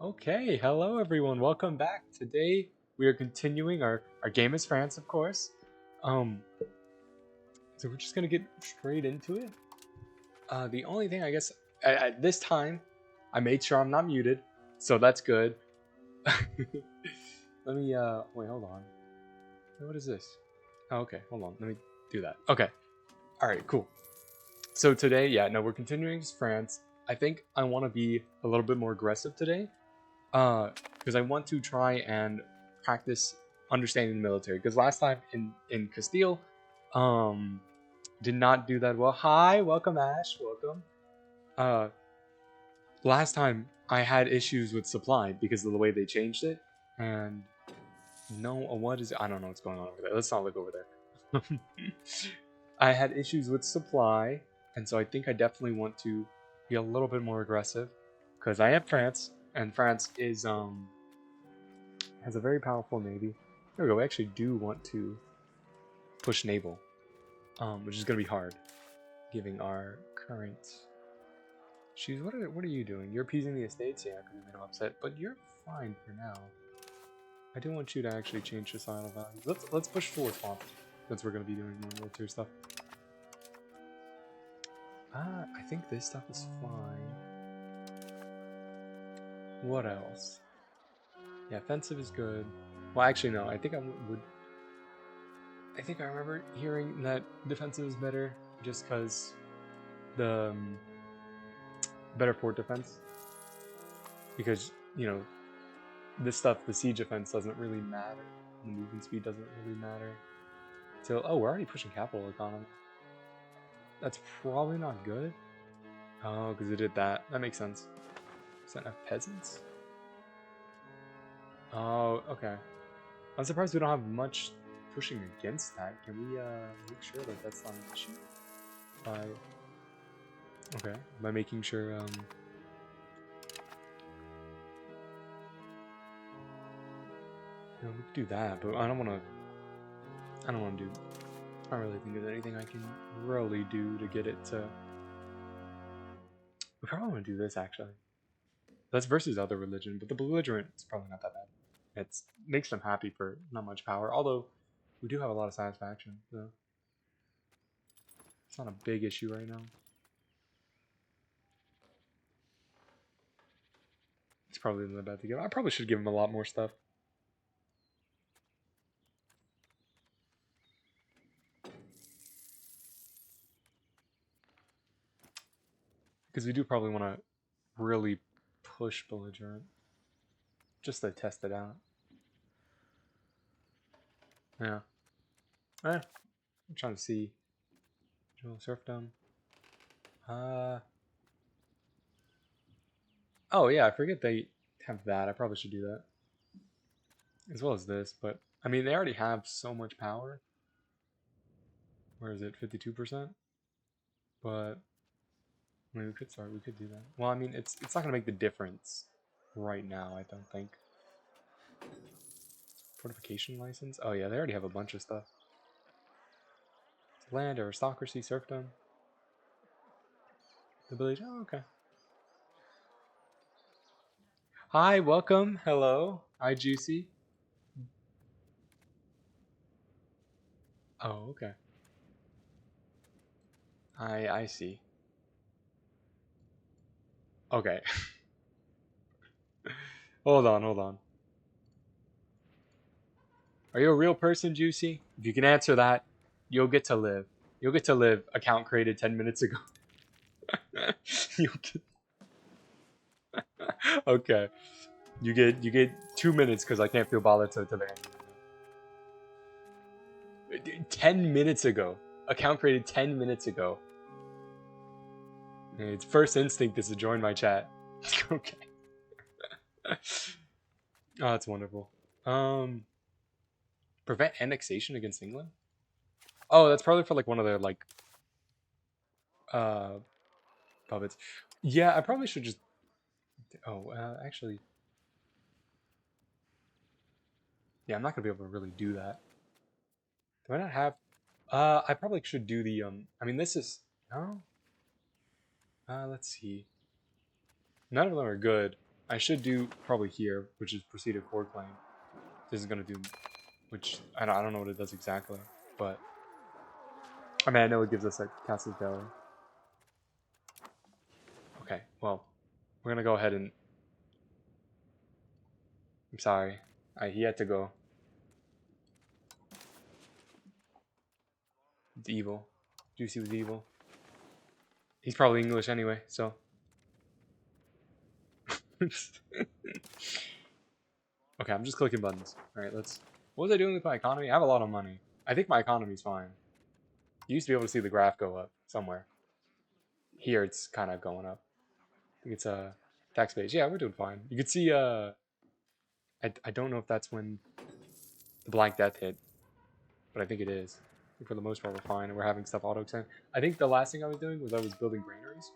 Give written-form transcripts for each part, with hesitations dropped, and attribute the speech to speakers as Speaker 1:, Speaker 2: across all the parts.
Speaker 1: Okay, hello everyone, welcome back. Today we are continuing our game as France, of course. Um, so we're just gonna get straight into it. The only thing I guess at this time, I made sure I'm not muted, so that's good. Let me wait, hold on. What is this? Oh, okay, hold on. Let me do that. Okay. All right, cool. So today, yeah, no, we're continuing as France. I think I want to be a little bit more aggressive today. Because I want to try and practice understanding the military. Because last time in Castile, um, did not do that well. Hi, welcome Ash, welcome. Uh, Last time I had issues with supply because of the way they changed it, and no, what is it? I don't know what's going on over there. Let's not look over there. I had issues with supply, and so I think I definitely want to be a little bit more aggressive because I am France, and France is has a very powerful navy. There we go. We actually do want to push naval, which is going to be hard, given our current. She's what are you doing? You're appeasing the estates, yeah, because you've been upset, but you're fine for now. I do want you to actually change societal values. Let's push towards swamp, since we're going to be doing more military stuff. I think this stuff is fine. What else? Yeah, offensive is good. Well, actually, no. I think I would. I think I remember hearing that defensive is better just because the better fort defense. Because, this stuff, the siege defense doesn't really matter. The movement speed doesn't really matter. So, oh, we're already pushing capital economy. That's probably not good. Oh, because it did that. That makes sense. Is that enough peasants? Oh, okay. I'm surprised we don't have much pushing against that. Can we make sure that that's not an issue? By making sure we could do that, but I don't want to do. I don't really think there's anything I can really do to get it to. We probably want to do this actually. That's versus other religion, but the belligerent is probably not that bad. It makes them happy for not much power, although we do have a lot of satisfaction, so it's not a big issue right now. It's probably not bad to give. I probably should give him a lot more stuff. Because we do probably want to really push belligerent. Just to test it out. Yeah. I'm trying to see. Serfdom. Oh yeah, I forget they have that. I probably should do that. As well as this, but I mean they already have so much power. Where is it? 52%? But I mean we could do that. Well, I mean it's not gonna make the difference right now, I don't think. Fortification license? Oh yeah, they already have a bunch of stuff. Land, aristocracy, serfdom. The village. Oh, okay. Hi, welcome. Hello. Hi, Juicy. Oh, okay. I see. Okay. Hold on, hold on. Are you a real person, Juicy? If you can answer that, you'll get to live. You'll get to live. Account created 10 minutes ago. You'll get... Okay. You get 2 minutes because I can't feel bothered to the end. 10 minutes ago. Account created 10 minutes ago. Its first instinct is to join my chat. Okay. Oh, that's wonderful. Prevent annexation against England? Oh, that's probably for like one of their like uh puppets. Yeah, I probably should just actually yeah, I'm not gonna be able to really do that. Do I not have I probably should do the I mean this is no? Let's see. None of them are good. I should do probably here, which is proceed a core claim. This is gonna do, which I don't know what it does exactly, but I mean I know it gives us that Castle's Valley. Okay, well, we're gonna go ahead and. I'm sorry, he had to go. It's evil. Juicy was evil. He's probably English anyway, so. Okay, I'm just clicking buttons. Alright, let's... What was I doing with my economy? I have a lot of money. I think my economy's fine. You used to be able to see the graph go up somewhere. Here, it's kind of going up. I think it's a tax base. Yeah, we're doing fine. You could see, I don't know if that's when the Black Death hit, but I think it is. I think for the most part, we're fine, and we're having stuff auto-extend. I think the last thing I was doing was I was building granaries,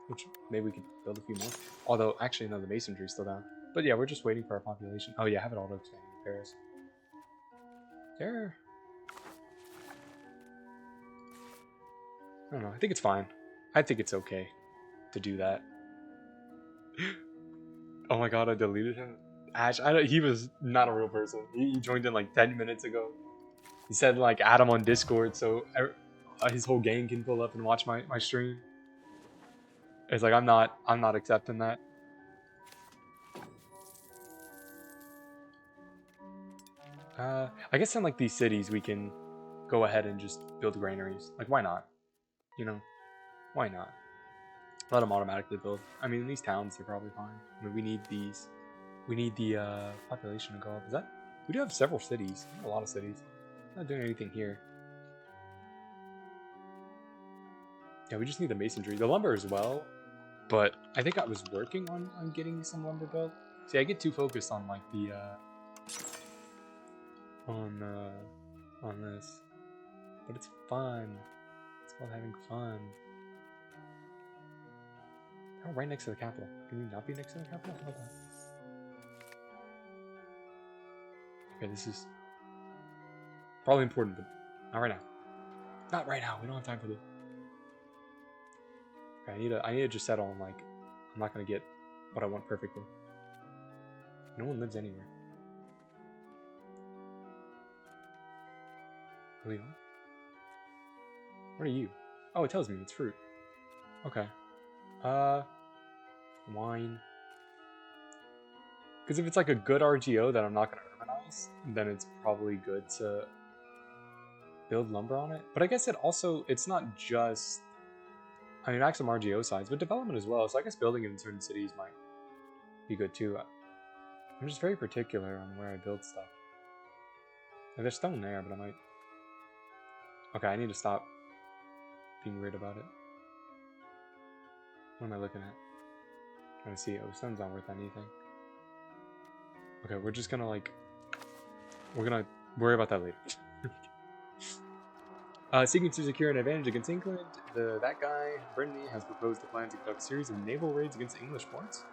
Speaker 1: which maybe we could build a few more. Although, actually, no, the masonry's still down. But yeah, we're just waiting for our population. Oh yeah, have it auto-expanding in Paris. There. I don't know. I think it's fine. I think it's okay to do that. Oh my god, I deleted him. Ash, he was not a real person. He joined in like 10 minutes ago. He said like add him on Discord so his whole gang can pull up and watch my stream. It's like I'm not accepting that. I guess in like these cities we can go ahead and just build granaries. Like why not? You know, why not? Let them automatically build. I mean, in these towns they're probably fine. I mean, we need these. We need the population to go up. Is that? We do have several cities. We have a lot of cities. Not doing anything here. Yeah, we just need the masonry. The lumber as well. But I think I was working on getting some lumber built. See, I get too focused on like the on this. But it's fun. It's called having fun. Oh, right next to the capital. Can you not be next to the capital? How about that? Okay, this is probably important, but not right now. Not right now. We don't have time for this. Okay, I need to just settle on like I'm not gonna get what I want perfectly. No one lives anywhere. Leon? What are you? Oh, it tells me it's fruit. Okay. Wine. Because if it's like a good RGO that I'm not gonna urbanize, then it's probably good to build lumber on it. But I guess it's not just, I mean, maximum RGO size, but development as well. So I guess building it in certain cities might be good too. I'm just very particular on where I build stuff. Like, there's stone there, but I might... Okay, I need to stop being weird about it. What am I looking at? Trying to see. Oh, stone's not worth anything. Okay, we're just gonna like... We're gonna worry about that later. Seeking to secure an advantage against England, that guy, Brittany, has proposed a plan to conduct a series of naval raids against English ports.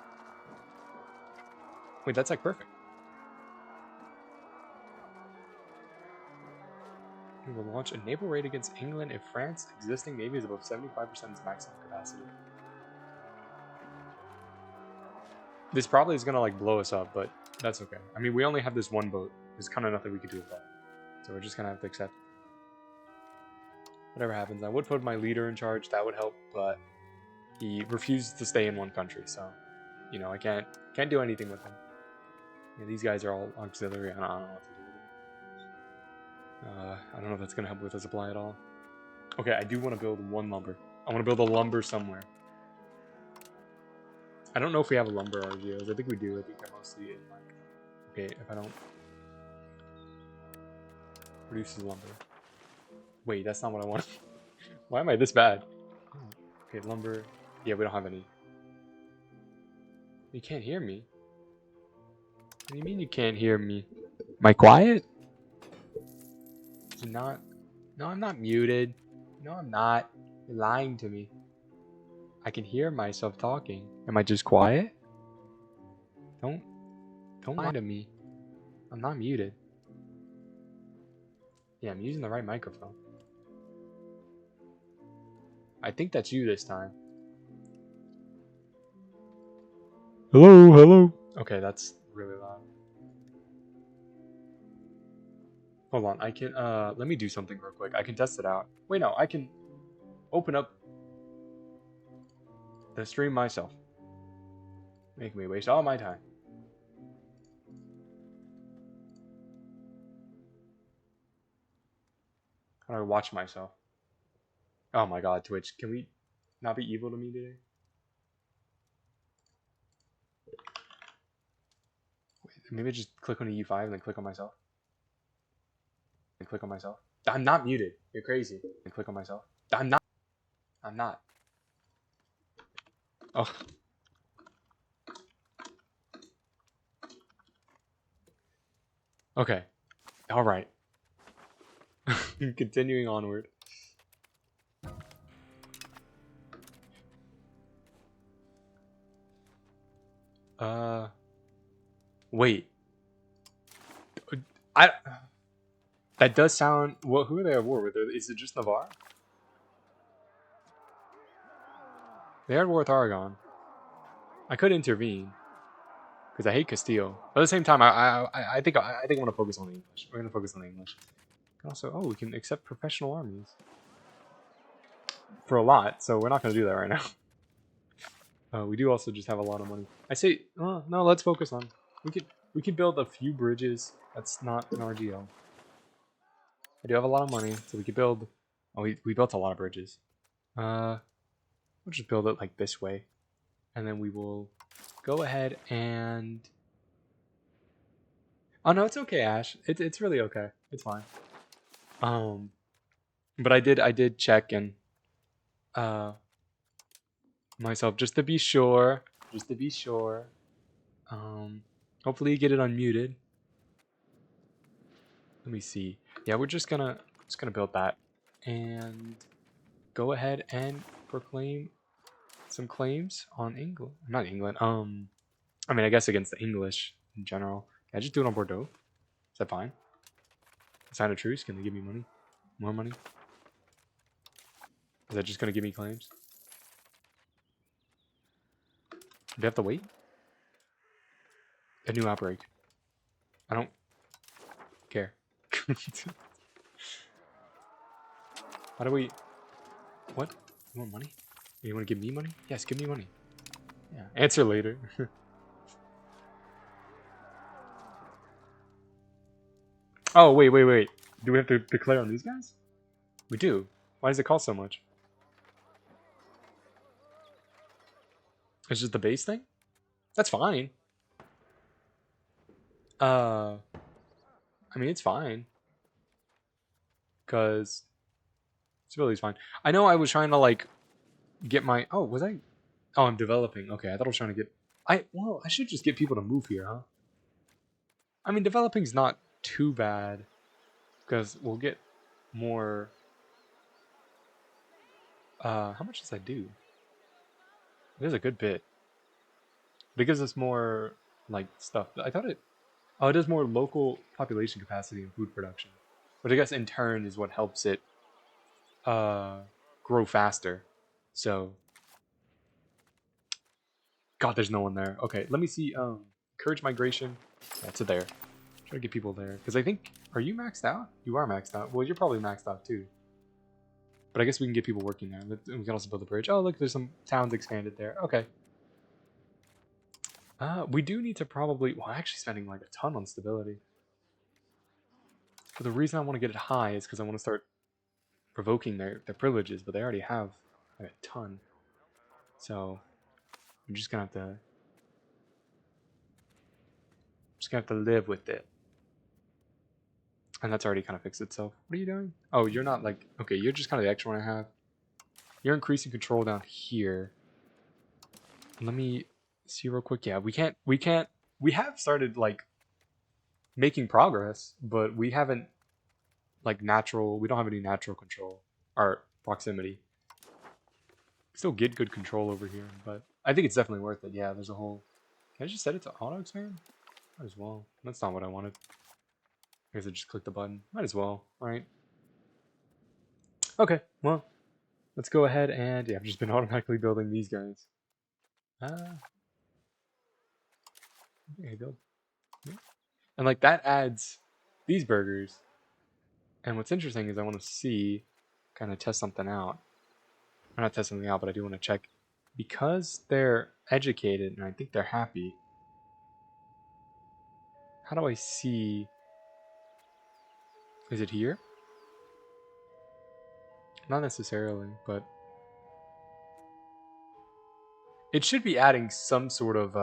Speaker 1: Wait, that's like perfect. We will launch a naval raid against England if France's existing navy is above 75% of its maximum capacity. This probably is gonna like blow us up, but that's okay. I mean, we only have this one boat. There's kind of nothing we can do with that. So we're just gonna have to accept whatever happens. I would put my leader in charge, that would help, but he refused to stay in one country, so you know I can't do anything with him. Yeah, these guys are all auxiliary. I don't know what to do with them. I don't know if that's gonna help with the supply at all. Okay, I do want to build one lumber. I want to build a lumber somewhere. I don't know if we have a lumber RGOs. I think we do. I think they're mostly in like... Okay, if I don't... Produces lumber. Wait, that's not what I want. Why am I this bad? Oh, okay, lumber. Yeah, we don't have any. You can't hear me? What do you mean you can't hear me? Am I quiet? You're not... No, I'm not muted. No, I'm not. You're lying to me. I can hear myself talking. Am I just quiet? Don't lie to me. I'm not muted. Yeah, I'm using the right microphone. I think that's you this time. Hello, hello. Okay, that's really loud. Hold on, I can, let me do something real quick. I can test it out. Wait, no, I can open up the stream myself. Make me waste all my time. How do I watch myself? Oh my god, Twitch, can we not be evil to me today? Wait, maybe just click on the U5 and then click on myself. And click on myself. I'm not muted. You're crazy. And click on myself. I'm not. I'm not. Oh. Okay. All right. Continuing onward. Wait. I. That does sound. Well, who are they at war with? Is it just Navarre? They are at war with Aragon. I could intervene because I hate Castile. But at the same time, I think I want to focus on the English. We're gonna focus on the English. Also, oh, we can accept professional armies for a lot, so we're not gonna do that right now. We do also just have a lot of money. I say, no, let's focus on. We could build a few bridges. That's not an RGL. I do have a lot of money, so we could build. Oh, we built a lot of bridges. We'll just build it like this way, and then we will go ahead and. Oh no, it's okay, Ash. It's really okay. It's fine. But I did check and myself just to be sure. Just to be sure. Hopefully you get it unmuted. Let me see. Yeah, we're just gonna build that and go ahead and proclaim some claims on England. Not England. I mean, I guess against the English in general. Can I just do it on Bordeaux? Is that fine? Sign a truce? Can they give me money? More money? Is that just gonna give me claims? Do they have to wait? A new outbreak. I don't care. How do we... What? You want money? You want to give me money? Yes, give me money. Yeah. Answer later. Oh, wait. Do we have to declare on these guys? We do. Why does it cost so much? It's just the base thing? That's fine. I mean, it's fine. Because civility's fine. I know I was trying to, like, get my... Oh, was I... Oh, I'm developing. Okay, I thought I was trying to get... Well, I should just get people to move here, huh? I mean, developing's not too bad. Because we'll get more... how much does that do? It is a good bit. But it gives us more, like, stuff. I thought it... Oh, it does more local population capacity and food production. Which I guess in turn is what helps it grow faster. So... God, there's no one there. Okay, let me see. Encourage migration. That's it there. Try to get people there. Because I think... Are you maxed out? You are maxed out. Well, you're probably maxed out too. But I guess we can get people working there. We can also build a bridge. Oh, look, there's some towns expanded there. Okay. We do need to probably... Well, I'm actually spending like a ton on stability. But the reason I want to get it high is because I want to start provoking their privileges. But they already have like a ton. So I'm just going to have to... Just going to have to live with it. And that's already kind of fixed itself. What are you doing? Oh, you're not like... Okay, you're just kind of the extra one I have. You're increasing control down here. Let me see real quick. Yeah, we can't... We have started, like, making progress, but we haven't, like, natural... We don't have any natural control. Or proximity. Still get good control over here, but I think it's definitely worth it. Yeah, there's a whole... Can I just set it to auto-expand? Might as well. That's not what I wanted. I guess I just click the button. Might as well, right? Okay, well, let's go ahead and... Yeah, I've just been automatically building these guys. Okay, build. Yeah. And like that adds these burgers. And what's interesting is I want to see, kind of test something out. Or not test something out, but I do want to check. Because they're educated and I think they're happy, how do I see... Is it here? Not necessarily, but... It should be adding some sort of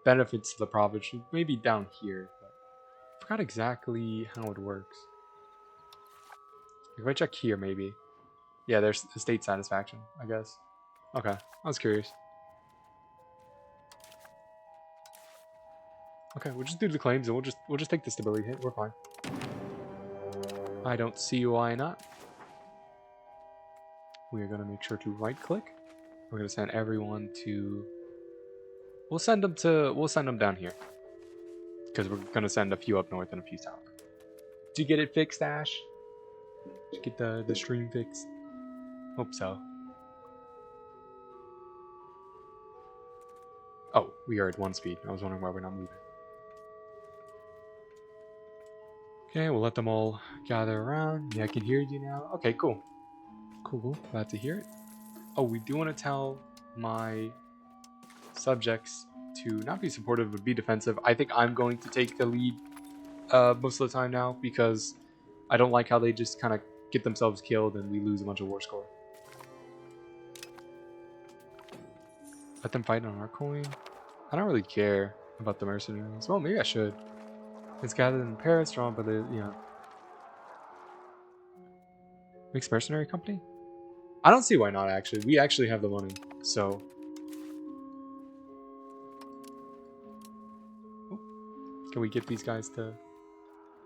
Speaker 1: benefits to the province. Maybe down here, but I forgot exactly how it works. If I check here, maybe. Yeah, there's estate satisfaction, I guess. Okay, I was curious. Okay, we'll just do the claims and we'll just take the stability hit. We're fine. I don't see why not. We are gonna make sure to right click. We're gonna send everyone to. We'll send them down here because we're gonna send a few up north and a few south. Did you get it fixed, Ash? Did you get the stream fixed? Hope so. Oh, we are at 1 speed. I was wondering why we're not moving. Okay, we'll let them all gather around. Yeah, I can hear you now. Okay, cool. Cool. Glad to hear it. Oh, we do want to tell my subjects to not be supportive but be defensive. I think I'm going to take the lead most of the time now because I don't like how they just kind of get themselves killed and we lose a bunch of war score. Let them fight on our coin. I don't really care about the mercenaries. Well, maybe I should. It's gathered in Paris, drawn by the, you know. Mixed mercenary company? I don't see why not, actually. We actually have the money, so. Can we get these guys to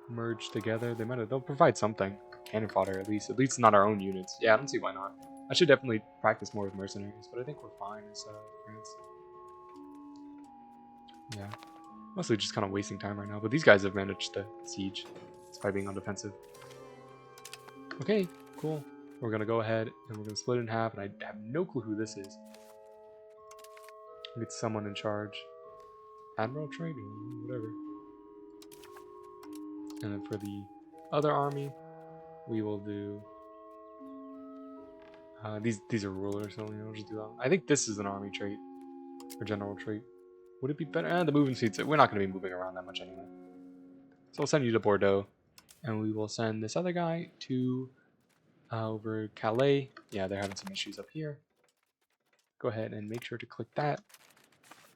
Speaker 1: merge together? They'll provide something. Cannon fodder, at least. At least not our own units. Yeah, I don't see why not. I should definitely practice more with mercenaries, but I think we're fine as France. Yeah. Mostly just kind of wasting time right now, but these guys have managed to siege despite being on defensive. Okay, cool. We're gonna go ahead and we're gonna split it in half, and I have no clue who this is. Get someone in charge. Admiral trade or whatever. And then for the other army, we will do these are rulers, so we'll just do that. I think this is an army trait or general trait. Would it be better? The moving speeds. We're not going to be moving around that much anyway. So we'll send you to Bordeaux, and we will send this other guy to over Calais. Yeah, they're having some issues up here. Go ahead and make sure to click that,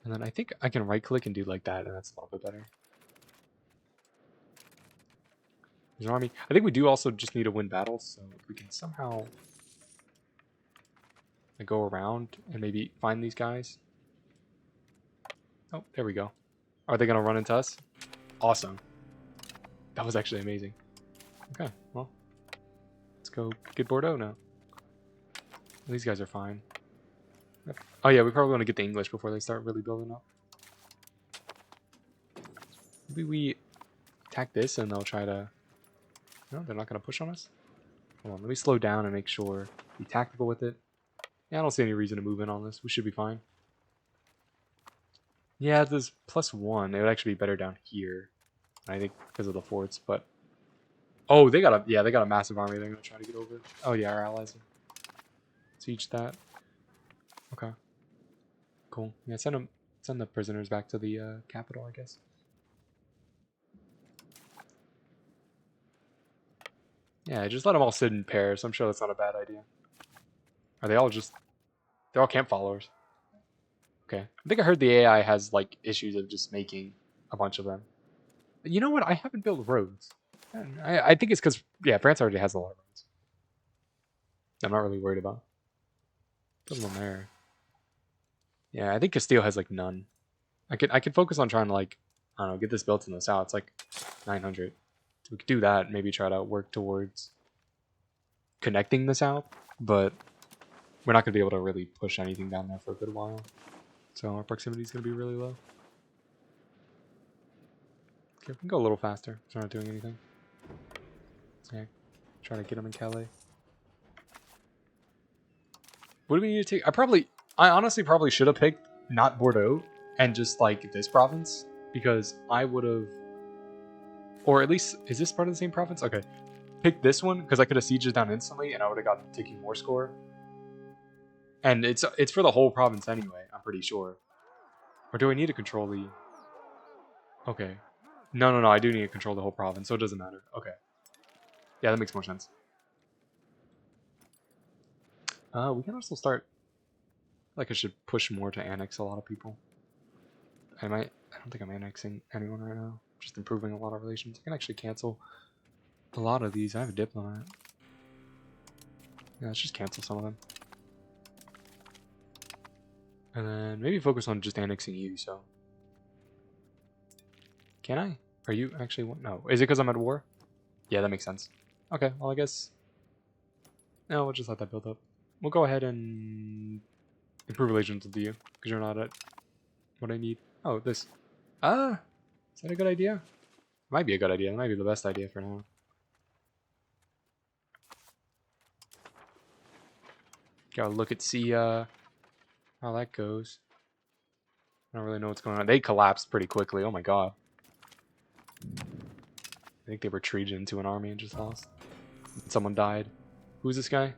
Speaker 1: and then I think I can right click and do like that, and that's a little bit better. There's an army. I think we do also just need to win battles, so if we can somehow go around and maybe find these guys. Oh, there we go. Are they gonna run into us? Awesome. That was actually amazing. Okay, well, let's go get Bordeaux now. These guys are fine. Oh yeah, we probably want to get the English before they start really building up. Maybe we attack this and they'll try to... No, they're not going to push on us? Hold on, let me slow down and make sure be tactical with it. Yeah, I don't see any reason to move in on this. We should be fine. Yeah, there's +1. It would actually be better down here. I think because of the forts, but... Oh, they got a massive army they're going to try to get over. Oh yeah, our allies siege that. Okay. Cool. Yeah, send the prisoners back to the capital, I guess. Yeah, just let them all sit in pairs. I'm sure that's not a bad idea. Are they all just... They're all camp followers. Okay. I think I heard the AI has, like, issues of just making a bunch of them. But you know what? I haven't built roads. I think it's because, yeah, France already has a lot of roads. I'm not really worried about. Build them there. Yeah, I think Castile has, like, none. I could focus on trying to, like, I don't know, get this built in the south. It's like 900. So we could do that. Maybe try to work towards connecting the south. But we're not going to be able to really push anything down there for a good while. So our proximity is going to be really low. Okay, we can go a little faster. So we're not doing anything. Okay, try to get them in Calais. What do we need to take? I honestly probably should have picked not Bordeaux and just like this province, because I would have, or at least, is this part of the same province? Okay. Pick this one, because I could have sieged it down instantly, and I would have gotten taking more score. And it's for the whole province anyway, I'm pretty sure. Or do I need to control the... Okay. No, I do need to control the whole province, so it doesn't matter. Okay. Yeah, that makes more sense. We can also start... Like, I should push more to annex a lot of people. I don't think I'm annexing anyone right now. Just improving a lot of relations. I can actually cancel a lot of these. I have a diplomat. Yeah, let's just cancel some of them. And then maybe focus on just annexing you, so. Can I? Are you actually... No. Is it because I'm at war? Yeah, that makes sense. Okay, well, I guess... No, we'll just let that build up. We'll go ahead and improve relations with you, because you're not at what I need. Oh, this. Ah! Is that a good idea? Might be a good idea. It might be the best idea for now. Gotta look at, see how that goes. I don't really know what's going on. They collapsed pretty quickly. Oh my god. I think they retreated into an army and just lost. Someone died. Who's this guy?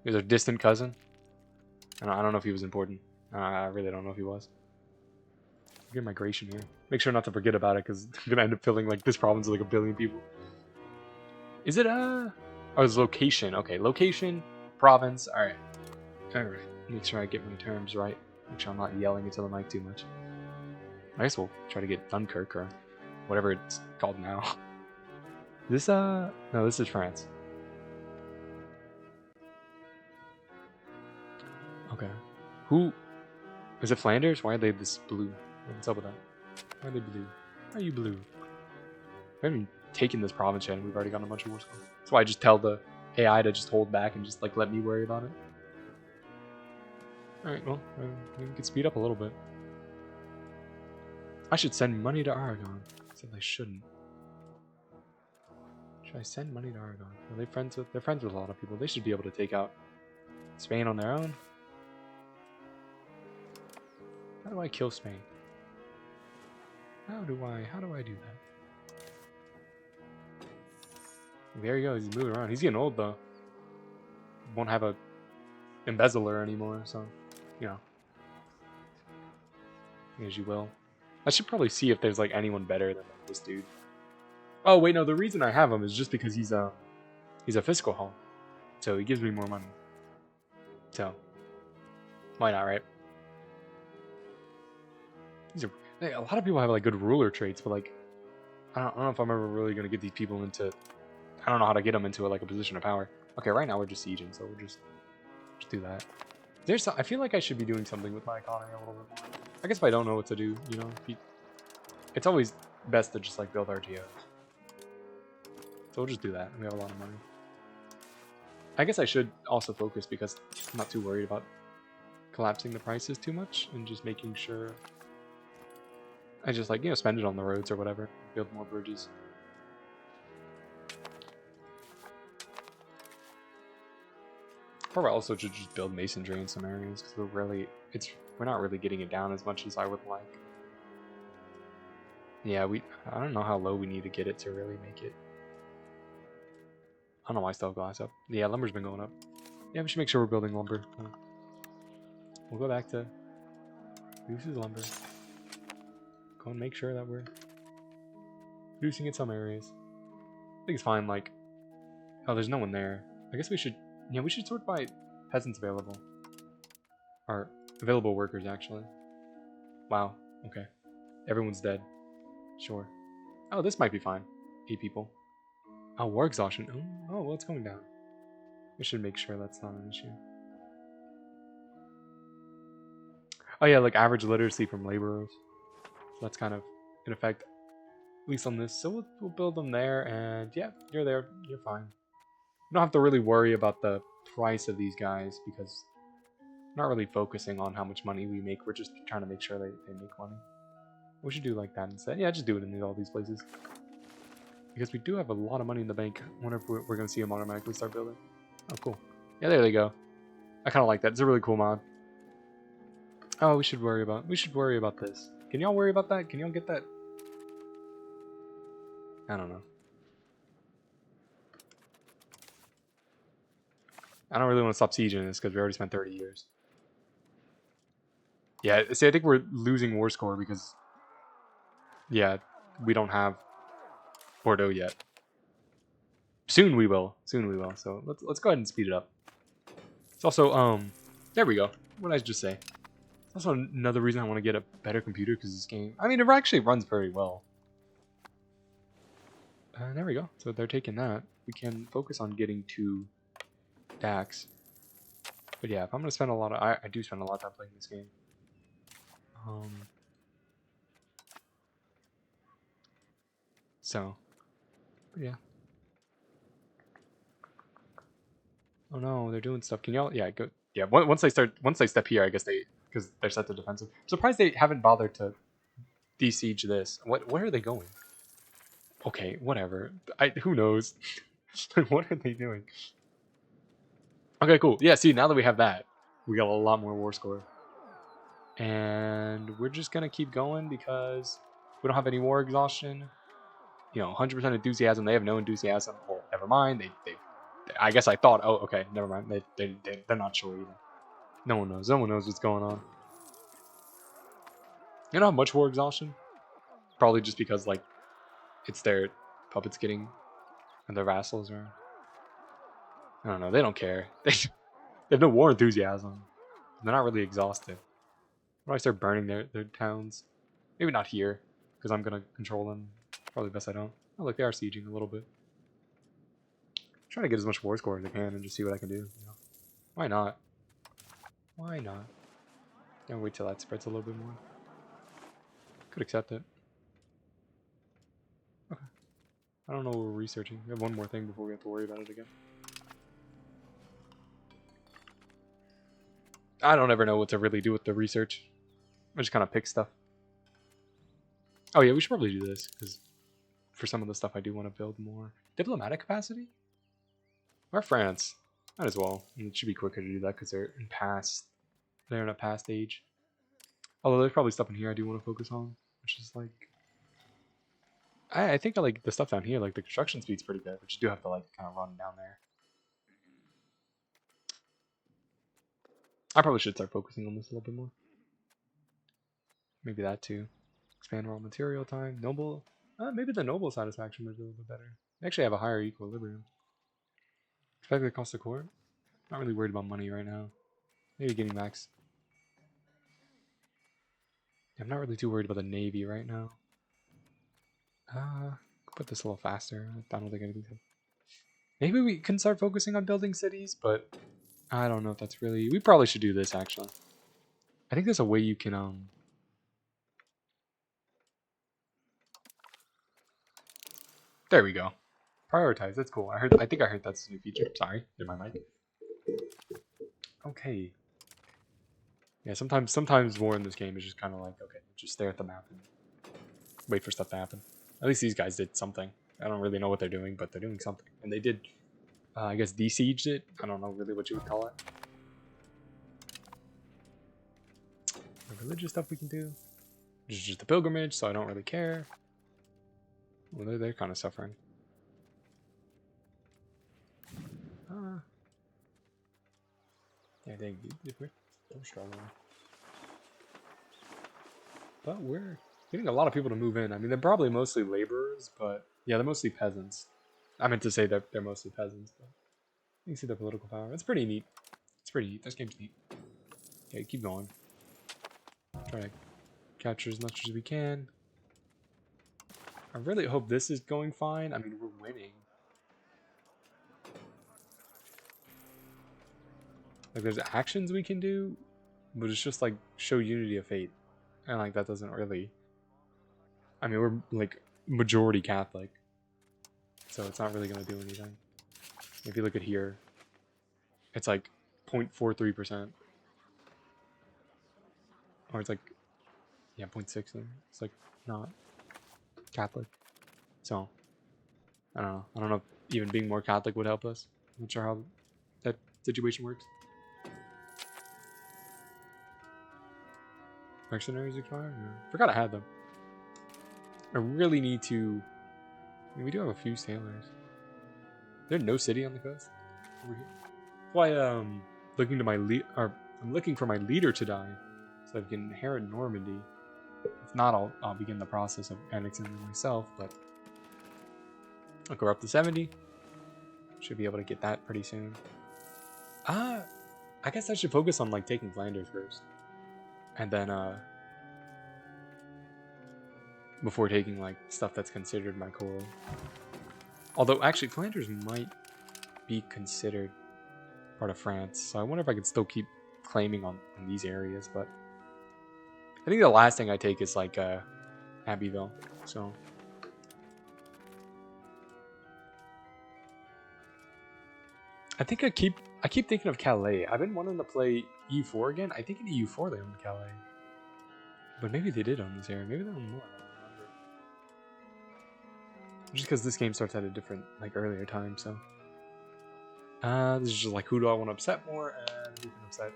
Speaker 1: He was a distant cousin? I don't know if he was important. I really don't know if he was. Get migration here. Make sure not to forget about it, because I'm gonna end up feeling like this province is like 1 billion people. Is it Oh, it's location. Okay, location, province. Alright. Alright. Make sure I get my terms right. Make sure I'm not yelling into the mic too much. I guess we'll try to get Dunkirk or whatever it's called now. This no, this is France. Okay. Who is it? Flanders? Why are they this blue? What's up with that? Why are they blue? Why are you blue? We haven't taken this province yet and we've already gotten a bunch of war score. That's why I just tell the AI to just hold back and just like let me worry about it. Alright, well, we can speed up a little bit. I should send money to Aragon. Except I shouldn't. Should I send money to Aragon? Are they friends with? They're friends with a lot of people. They should be able to take out Spain on their own. How do I kill Spain? How do I do that? There he goes. He's moving around. He's getting old though. Won't have a embezzler anymore, so you know. As you will. I should probably see if there's like anyone better than this dude. Oh wait, no. The reason I have him is just because he's a fiscal hall, so he gives me more money. So why not, right? These are a lot of people have like good ruler traits, but like I don't know if I'm ever really gonna get these people into. I don't know how to get them into like a position of power. Okay, right now we're just sieging, so we'll just do that. I feel like I should be doing something with my economy a little bit more. I guess if I don't know what to do, you know, it's always best to just like build RTOs. So we'll just do that. We have a lot of money. I guess I should also focus because I'm not too worried about collapsing the prices too much and just making sure I just like, you know, spend it on the roads or whatever, build more bridges. Probably also should just build masonry in some areas because we're not really getting it down as much as I would like. Yeah, I don't know how low we need to get it to really make it. I don't know why I still have glass up. Yeah, lumber's been going up. Yeah, we should make sure we're building lumber. We'll go back to produces lumber. Go and make sure that we're producing in some areas. I think it's fine, like... Oh, there's no one there. I guess we should... Yeah, we should sort by peasants available. Or available workers, actually. Wow, okay. Everyone's dead. Sure. Oh, this might be fine. 8 people. Oh, war exhaustion. Oh, well, it's going down. We should make sure that's not an issue. Oh yeah, like average literacy from laborers. So that's kind of in effect, at least on this. So we'll build them there, and yeah, you're there. You're fine. You don't have to really worry about the price of these guys because we're not really focusing on how much money we make. We're just trying to make sure they make money. We should do like that instead. Yeah, just do it in all these places. Because we do have a lot of money in the bank. I wonder if we're going to see them automatically start building. Oh, cool. Yeah, there they go. I kind of like that. It's a really cool mod. Oh, we should worry about this. Can y'all worry about that? Can y'all get that? I don't know. I don't really want to stop sieging this because we already spent 30 years. Yeah, see, I think we're losing war score because, yeah, we don't have Bordeaux yet. Soon we will. Soon we will. So let's go ahead and speed it up. It's also there we go. What did I just say? It's also another reason I want to get a better computer because this game. I mean, it actually runs very well. There we go. So they're taking that. We can focus on getting to Dax. But yeah, if I'm gonna spend a lot of, I do spend a lot of time playing this game. So, yeah. Oh no, they're doing stuff. Can y'all? Yeah, go. Yeah, once they step here, I guess because they're set to defensive. I'm surprised they haven't bothered to de-siege this. Where are they going? Okay, whatever. Who knows? What are they doing? Okay, cool. Yeah, see, now that we have that, we got a lot more war score. And we're just gonna keep going because we don't have any war exhaustion. You know, 100% enthusiasm. They have no enthusiasm. Well, never mind. I guess I thought, oh, okay, never mind. They're not sure either. No one knows. No one knows what's going on. You don't have much war exhaustion. Probably just because, like, it's their puppets getting and their vassals around. I don't know. They don't care. They have no war enthusiasm. They're not really exhausted. When I start burning their towns, maybe not here, because I'm gonna control them. Probably best I don't. Oh, look, they are sieging a little bit. I'm trying to get as much war score as I can and just see what I can do. You know? Why not? Why not? And wait till that spreads a little bit more. Could accept it. Okay. I don't know what we're researching. We have one more thing before we have to worry about it again. I don't ever know what to really do with the research. I just kind of pick stuff. Oh yeah, we should probably do this, because for some of the stuff I do want to build more. Diplomatic capacity? Or France. Might as well. And it should be quicker to do that because they're in a past age. Although there's probably stuff in here I do want to focus on, which is like I think I like the stuff down here, like the construction speed's pretty good, but you do have to like kind of run down there. I probably should start focusing on this a little bit more. Maybe that too. Expand raw material time. Noble. Maybe the noble satisfaction might be a little bit better. They actually have a higher equilibrium. Expected cost of court. Not really worried about money right now. Maybe getting max. I'm not really too worried about the navy right now. Put this a little faster. I don't think anything's good. Maybe we can start focusing on building cities, but I don't know if that's really. We probably should do this actually. I think there's a way you can There we go. Prioritize. That's cool. I think I heard that's a new feature. Sorry, did my mic. Okay. Yeah, sometimes more in this game is just kind of like, okay, just stare at the map and wait for stuff to happen. At least these guys did something. I don't really know what they're doing, but they're doing something. And they did, I guess, de-sieged it. I don't know really what you would call it. The religious stuff we can do. This is just a pilgrimage, so I don't really care. Well, they're kind of suffering. Yeah, we're still struggling. But we're getting a lot of people to move in. I mean, they're probably mostly laborers, but yeah, they're mostly peasants. I meant to say that they're mostly peasants, but you can see their political power. It's pretty neat. It's pretty neat. This game's neat. Okay, keep going. Try to capture as much as we can. I really hope this is going fine. I mean, we're winning. Like, there's actions we can do, but it's just like show unity of fate. And like that doesn't really. I mean, we're like majority Catholic, so it's not really gonna do anything. If you look at here, it's like 0.43%, or it's like, yeah, 0.6. It's like not Catholic. So I don't know. I don't know if even being more Catholic would help us. I'm not sure how that situation works. Mercenaries expired? No. Forgot I had them. I really need to... I mean, we do have a few sailors. Is there no city on the coast? Over here? That's why looking to my I'm looking for my leader to die, so I can inherit Normandy. If not, I'll begin the process of annexing them myself. But I'll go up to 70. Should be able to get that pretty soon. I guess I should focus on like taking Flanders first, and then before taking like stuff that's considered my core. Although actually Flanders might be considered part of France, so I wonder if I could still keep claiming on these areas. But I think the last thing I take is like Abbeville. So I think I keep thinking of Calais. I've been wanting to play EU4 again. I think in EU4 they own Calais, but maybe they did own this area. Maybe they own more. I don't remember. Just because this game starts at a different, like, earlier time. So this is just like, who do I want to upset more, and who can upset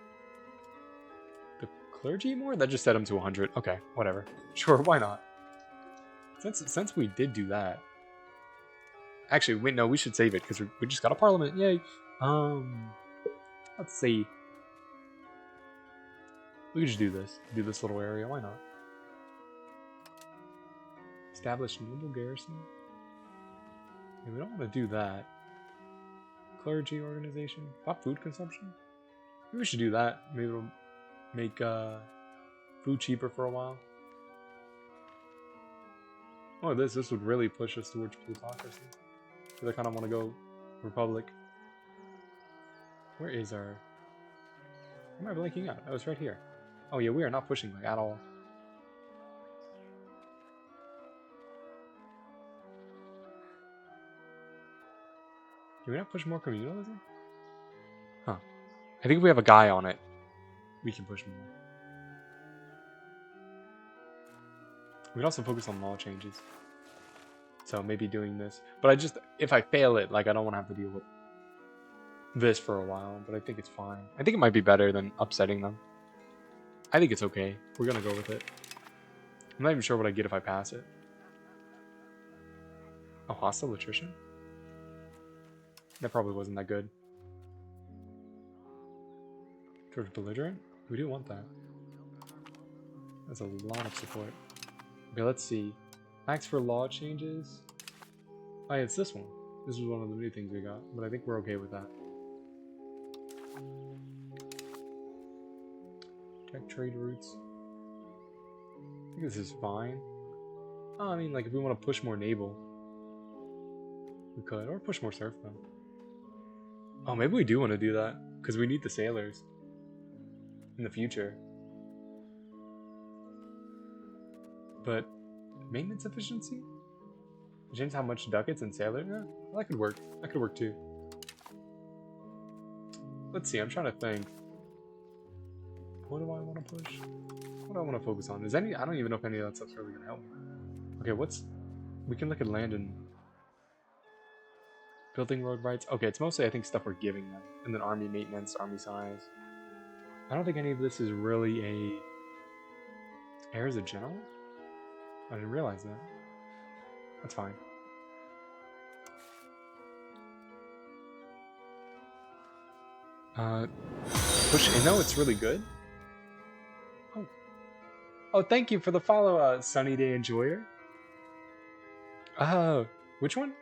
Speaker 1: the clergy more? That just set them to 100. Okay, whatever. Sure, why not? Since we did do that. Actually, wait, no, we should save it because we just got a parliament. Yay. Let's see. We could just do this. Do this little area. Why not? Establish noble garrison. Yeah, we don't want to do that. Clergy organization. Stop food consumption. Maybe we should do that. Maybe it'll make food cheaper for a while. Oh, this would really push us towards plutocracy. Because I kind of want to go republic. Where is our... Where am I blanking out? Oh, it's right here. Oh yeah, we are not pushing like at all. Can we not push more communalism? Huh. I think if we have a guy on it, we can push more. We can also focus on law changes. So maybe doing this. But I just, if I fail it, like I don't want to have to deal with this for a while. But I think it's fine. I think it might be better than upsetting them. I think it's okay. We're going to go with it. I'm not even sure what I get if I pass it. Oh, hostile attrition? That probably wasn't that good. Towards belligerent? We do want that. That's a lot of support. Okay, let's see. Max for law changes. Oh, yeah, it's this one. This is one of the new things we got, but I think we're okay with that. Check trade routes. I think this is fine. Oh, I mean, like, if we want to push more naval, we could. Or push more serfdom. Oh, maybe we do want to do that, because we need the sailors in the future. But maintenance efficiency? Change how much ducats and sailors? Yeah, that could work. That could work too. Let's see, I'm trying to think. What do I want to push? What do I want to focus on? I don't even know if any of that stuff's really going to help me. Okay, we can look at land and building road rights. Okay, it's mostly, I think, stuff we're giving them. And then army maintenance, army size. I don't think any of this is really a... Heir as a general? I didn't realize that. That's fine. Push Inno, it's really good. Oh, thank you for the follow, Sunny Day Enjoyer. Which one?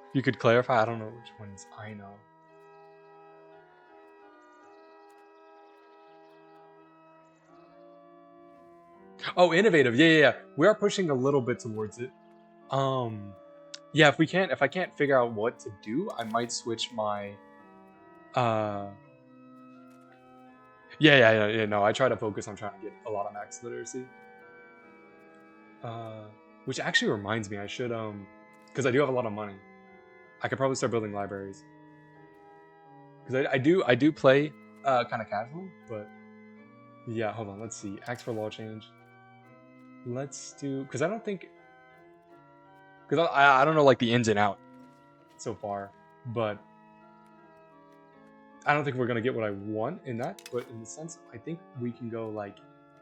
Speaker 1: If you could clarify, I don't know which ones I know. Oh, innovative. Yeah. We are pushing a little bit towards it. Yeah, if I can't figure out what to do, I might switch my Yeah, no, I try to focus on trying to get a lot of max literacy. Which actually reminds me, I should because I do have a lot of money. I could probably start building libraries. Because I do play kind of casually, but yeah, hold on, let's see. Ask for law change. Let's do, because I don't think, because I don't know like the ins and out so far, but I don't think we're gonna get what I want in that, but in the sense, I think we can go like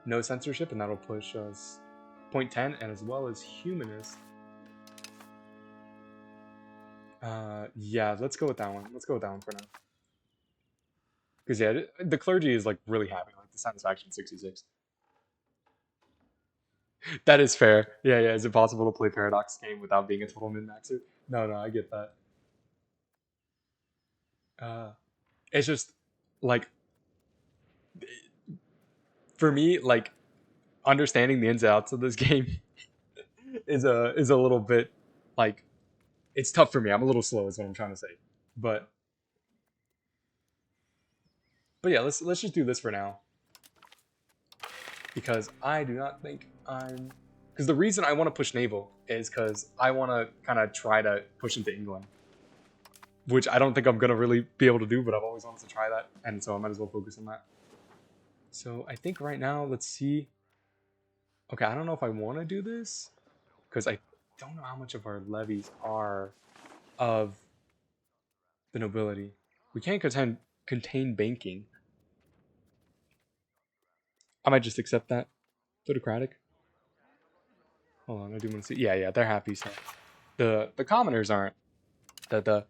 Speaker 1: no censorship, and that'll push us 0.10, and as well as humanist. Yeah, let's go with that one. Let's go with that one for now. Because yeah, the clergy is like really happy, like the satisfaction 66. That is fair. Yeah, yeah. Is it possible to play Paradox game without being a total min maxer? No, no, I get that. Uh, it's just like for me, like understanding the ins and outs of this game is a little bit like it's tough for me. I'm a little slow, is what I'm trying to say. But but yeah, let's just do this for now because I do not think I'm because the reason I want to push naval is because I want to kind of try to push into England, which I don't think I'm gonna really be able to do, but I've always wanted to try that, and so I might as well focus on that. So I think right now, let's see. Okay, I don't know if I want to do this because I don't know how much of our levies are of the nobility. We can't contain banking. I might just accept that. Plutocratic. Hold on, I do want to see. Yeah, yeah, they're happy. So the commoners aren't. The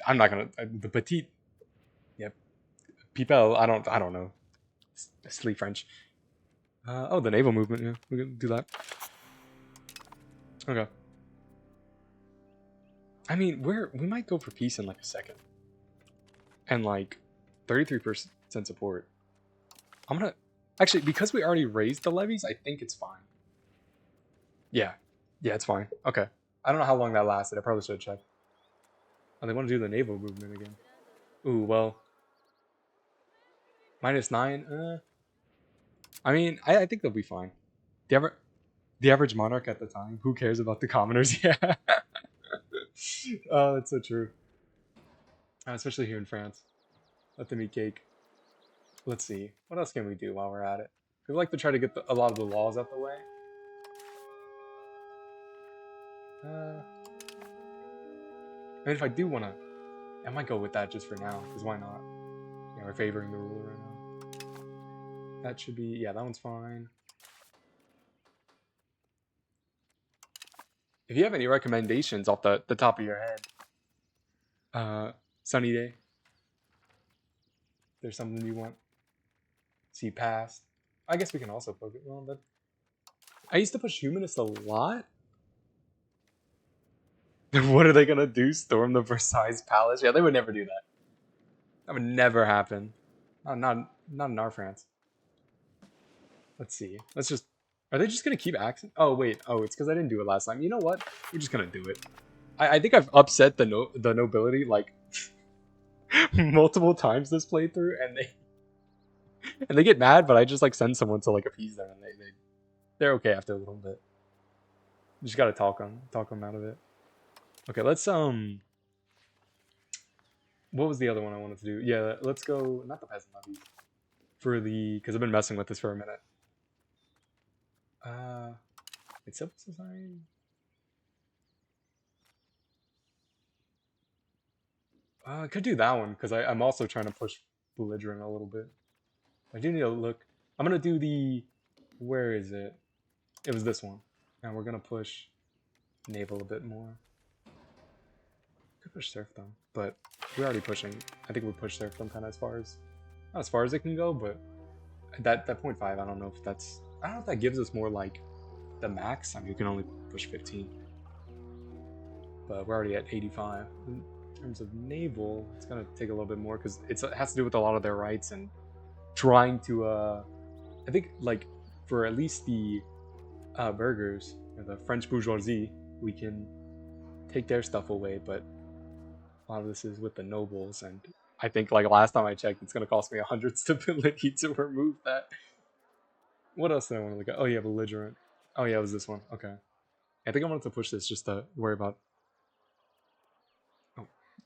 Speaker 1: I'm not gonna the petite. Yep. People. I don't know. Sleep French. Oh, the naval movement. Yeah, we can do that. Okay. I mean, we might go for peace in like a second, and like 33% support. I'm gonna actually because we already raised the levies. I think it's fine. Yeah, yeah, it's fine. Okay. I don't know how long that lasted. I probably should have checked. Oh, they want to do the naval movement again. Ooh, well, -9. I mean, I think they'll be fine. The ever the average monarch at the time. Who cares about the commoners? Yeah. Oh, that's so true. Especially here in France. Let them eat cake. Let's see. What else can we do while we're at it? We like to try to get a lot of the laws out the way. I mean, if I do want to, I might go with that just for now, because why not? Yeah, we're favoring the ruler right now. That should be, yeah, that one's fine. If you have any recommendations off the top of your head, sunny day. There's something you want. See past. I guess we can also focus on that. I used to push humanist a lot. What are they gonna do? Storm the Versailles Palace? Yeah, they would never do that. That would never happen. Not in our France. Let's see. Let's just. Are they just gonna keep axing? Oh wait. Oh, it's because I didn't do it last time. You know what? We're just gonna do it. I think I've upset the nobility like multiple times this playthrough, and they get mad, but I just like send someone to like appease them, and they're okay after a little bit. You just gotta talk them out of it. Okay, let's what was the other one I wanted to do? Yeah, let's go. Not the peasant levy. For the because I've been messing with this for a minute. It's civil society. I could do that one because I'm also trying to push belligerent a little bit. I do need to look. I'm gonna do the. Where is it? It was this one. And we're gonna push naval a bit more. Could push serfdom, but we're already pushing. I think we push serfdom kind of as far as not as far as it can go, but that 0.5. I don't know if that's. I don't know if that gives us more like the max. I mean, you can only push 15, but we're already at 85. In terms of naval, it's gonna take a little bit more because it has to do with a lot of their rights and trying to. I think like for at least the burghers, the French bourgeoisie, we can take their stuff away, but a lot of this is with the nobles, and I think like last time I checked, it's gonna cost me 100 stability to remove that. What else did I want to look at? Oh yeah, belligerent. Oh yeah, it was this one. Okay. I think I wanted to push this just to worry about.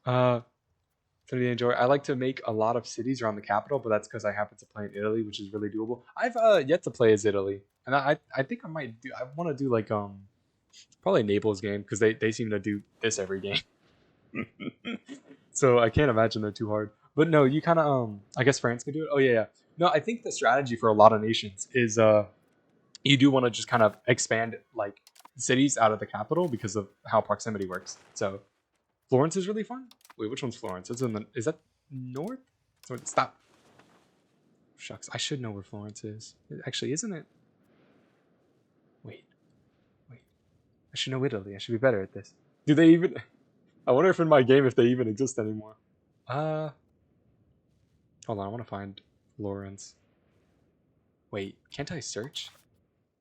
Speaker 1: Oh. City enjoy. I like to make a lot of cities around the capital, but that's because I happen to play in Italy, which is really doable. I've yet to play as Italy, and I think I might do. I want to do like probably Naples game because they seem to do this every game. So I can't imagine they're too hard. But no, you kind of I guess France can do it. Oh yeah, yeah. No, I think the strategy for a lot of nations is you do want to just kind of expand like cities out of the capital because of how proximity works. So Florence is really fun. Wait, which one's Florence? It's in the is that north? Stop. Shucks, I should know where Florence is. Actually, isn't it? Wait, wait. I should know Italy. I should be better at this. Do they even? I wonder if in my game if they even exist anymore. Uh, hold on. I want to find Florence. Wait, can't I search?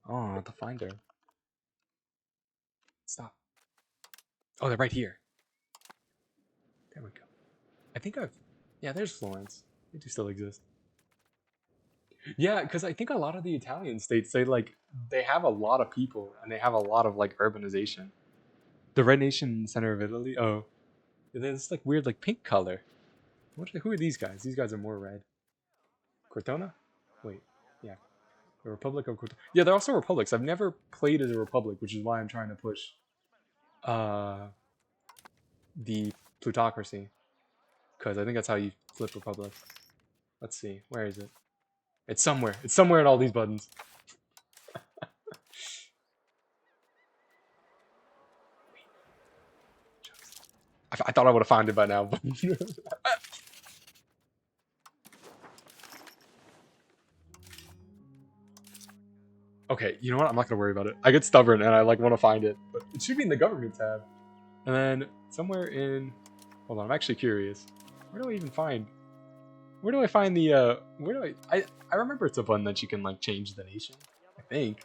Speaker 1: Oh, the finder. Stop. Oh, they're right here. There we go. I think I've. Yeah, there's Florence. They do still exist. Yeah, because I think a lot of the Italian states they have a lot of people and they have a lot of like urbanization. The Red Nation center of Italy. Oh, there's like weird like pink color. Who are these guys? These guys are more red. Cortona? Wait, yeah, the Republic of Cortona. Yeah, they're also republics. I've never played as a republic, which is why I'm trying to push uh the plutocracy because I think that's how you flip republics. Let's see, where is it? It's somewhere. It's somewhere in all these buttons. I thought I would have found it by now, but okay, you know what? I'm not gonna worry about it. I get stubborn and I like want to find it, but it should be in the government tab. And then somewhere in, hold on, I'm actually curious. Where do I even find? Where do I find the? Where do I remember it's a button that you can like change the nation. I think.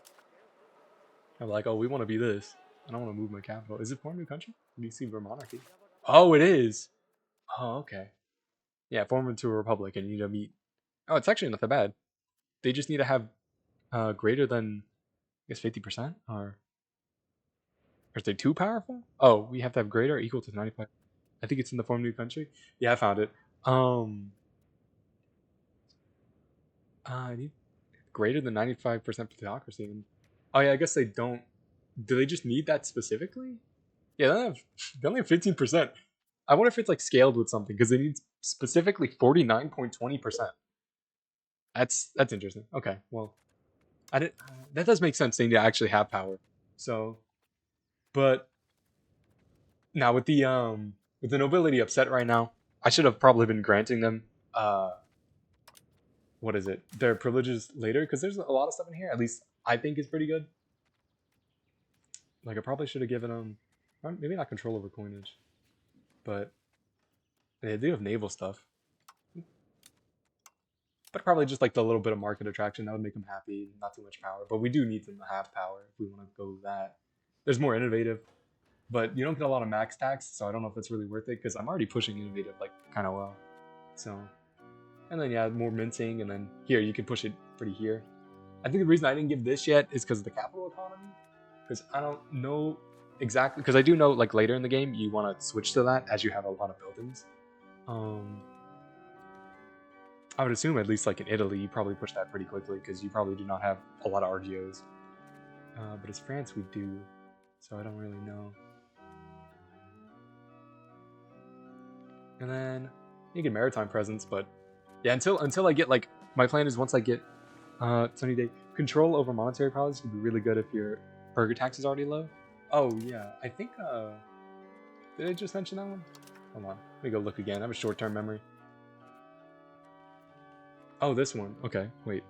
Speaker 1: I'm like, oh, we want to be this. I don't want to move my capital. Is it form new country? Do you see monarchy? Oh, it is. Oh, okay. Yeah, form into a republic, and you need to meet. Oh, it's actually not that bad. They just need to have greater than I guess 50%, or is they too powerful? Oh, we have to have greater or equal to 95. I think it's in the form new country. Yeah, I found it. Um, I need greater than 95% plutocracy. And, oh yeah, I guess they don't. Do they just need that specifically? Yeah, they only have 15%. I wonder if it's like scaled with something because they need specifically 49.20%. That's interesting. Okay, well, I did. That does make sense. They need to actually have power. So, but now with the nobility upset right now, I should have probably been granting them what is it? Their privileges later because there's a lot of stuff in here. At least I think is pretty good. Like I probably should have given them maybe not control over coinage, but they do have naval stuff. But probably just like the little bit of market attraction that would make them happy. Not too much power, but we do need them to have power if we want to go with that. There's more innovative, but you don't get a lot of max tax, so I don't know if that's really worth it because I'm already pushing innovative like kind of well. So, and then yeah, more minting, and then here you can push it pretty here. I think the reason I didn't give this yet is because of the capital economy, because I don't know exactly. Because I do know like later in the game you want to switch to that as you have a lot of buildings. I would assume at least like in Italy you probably push that pretty quickly because you probably do not have a lot of RGOs. But as France we do, so I don't really know. And then you get maritime presence, but yeah, until I get like my plan is once I get Sunny Day control over monetary policy would be really good if your burger tax is already low. Oh yeah, I think did I just mention that one? Hold on, let me go look again. I have a short-term memory. Oh, this one. Okay, wait.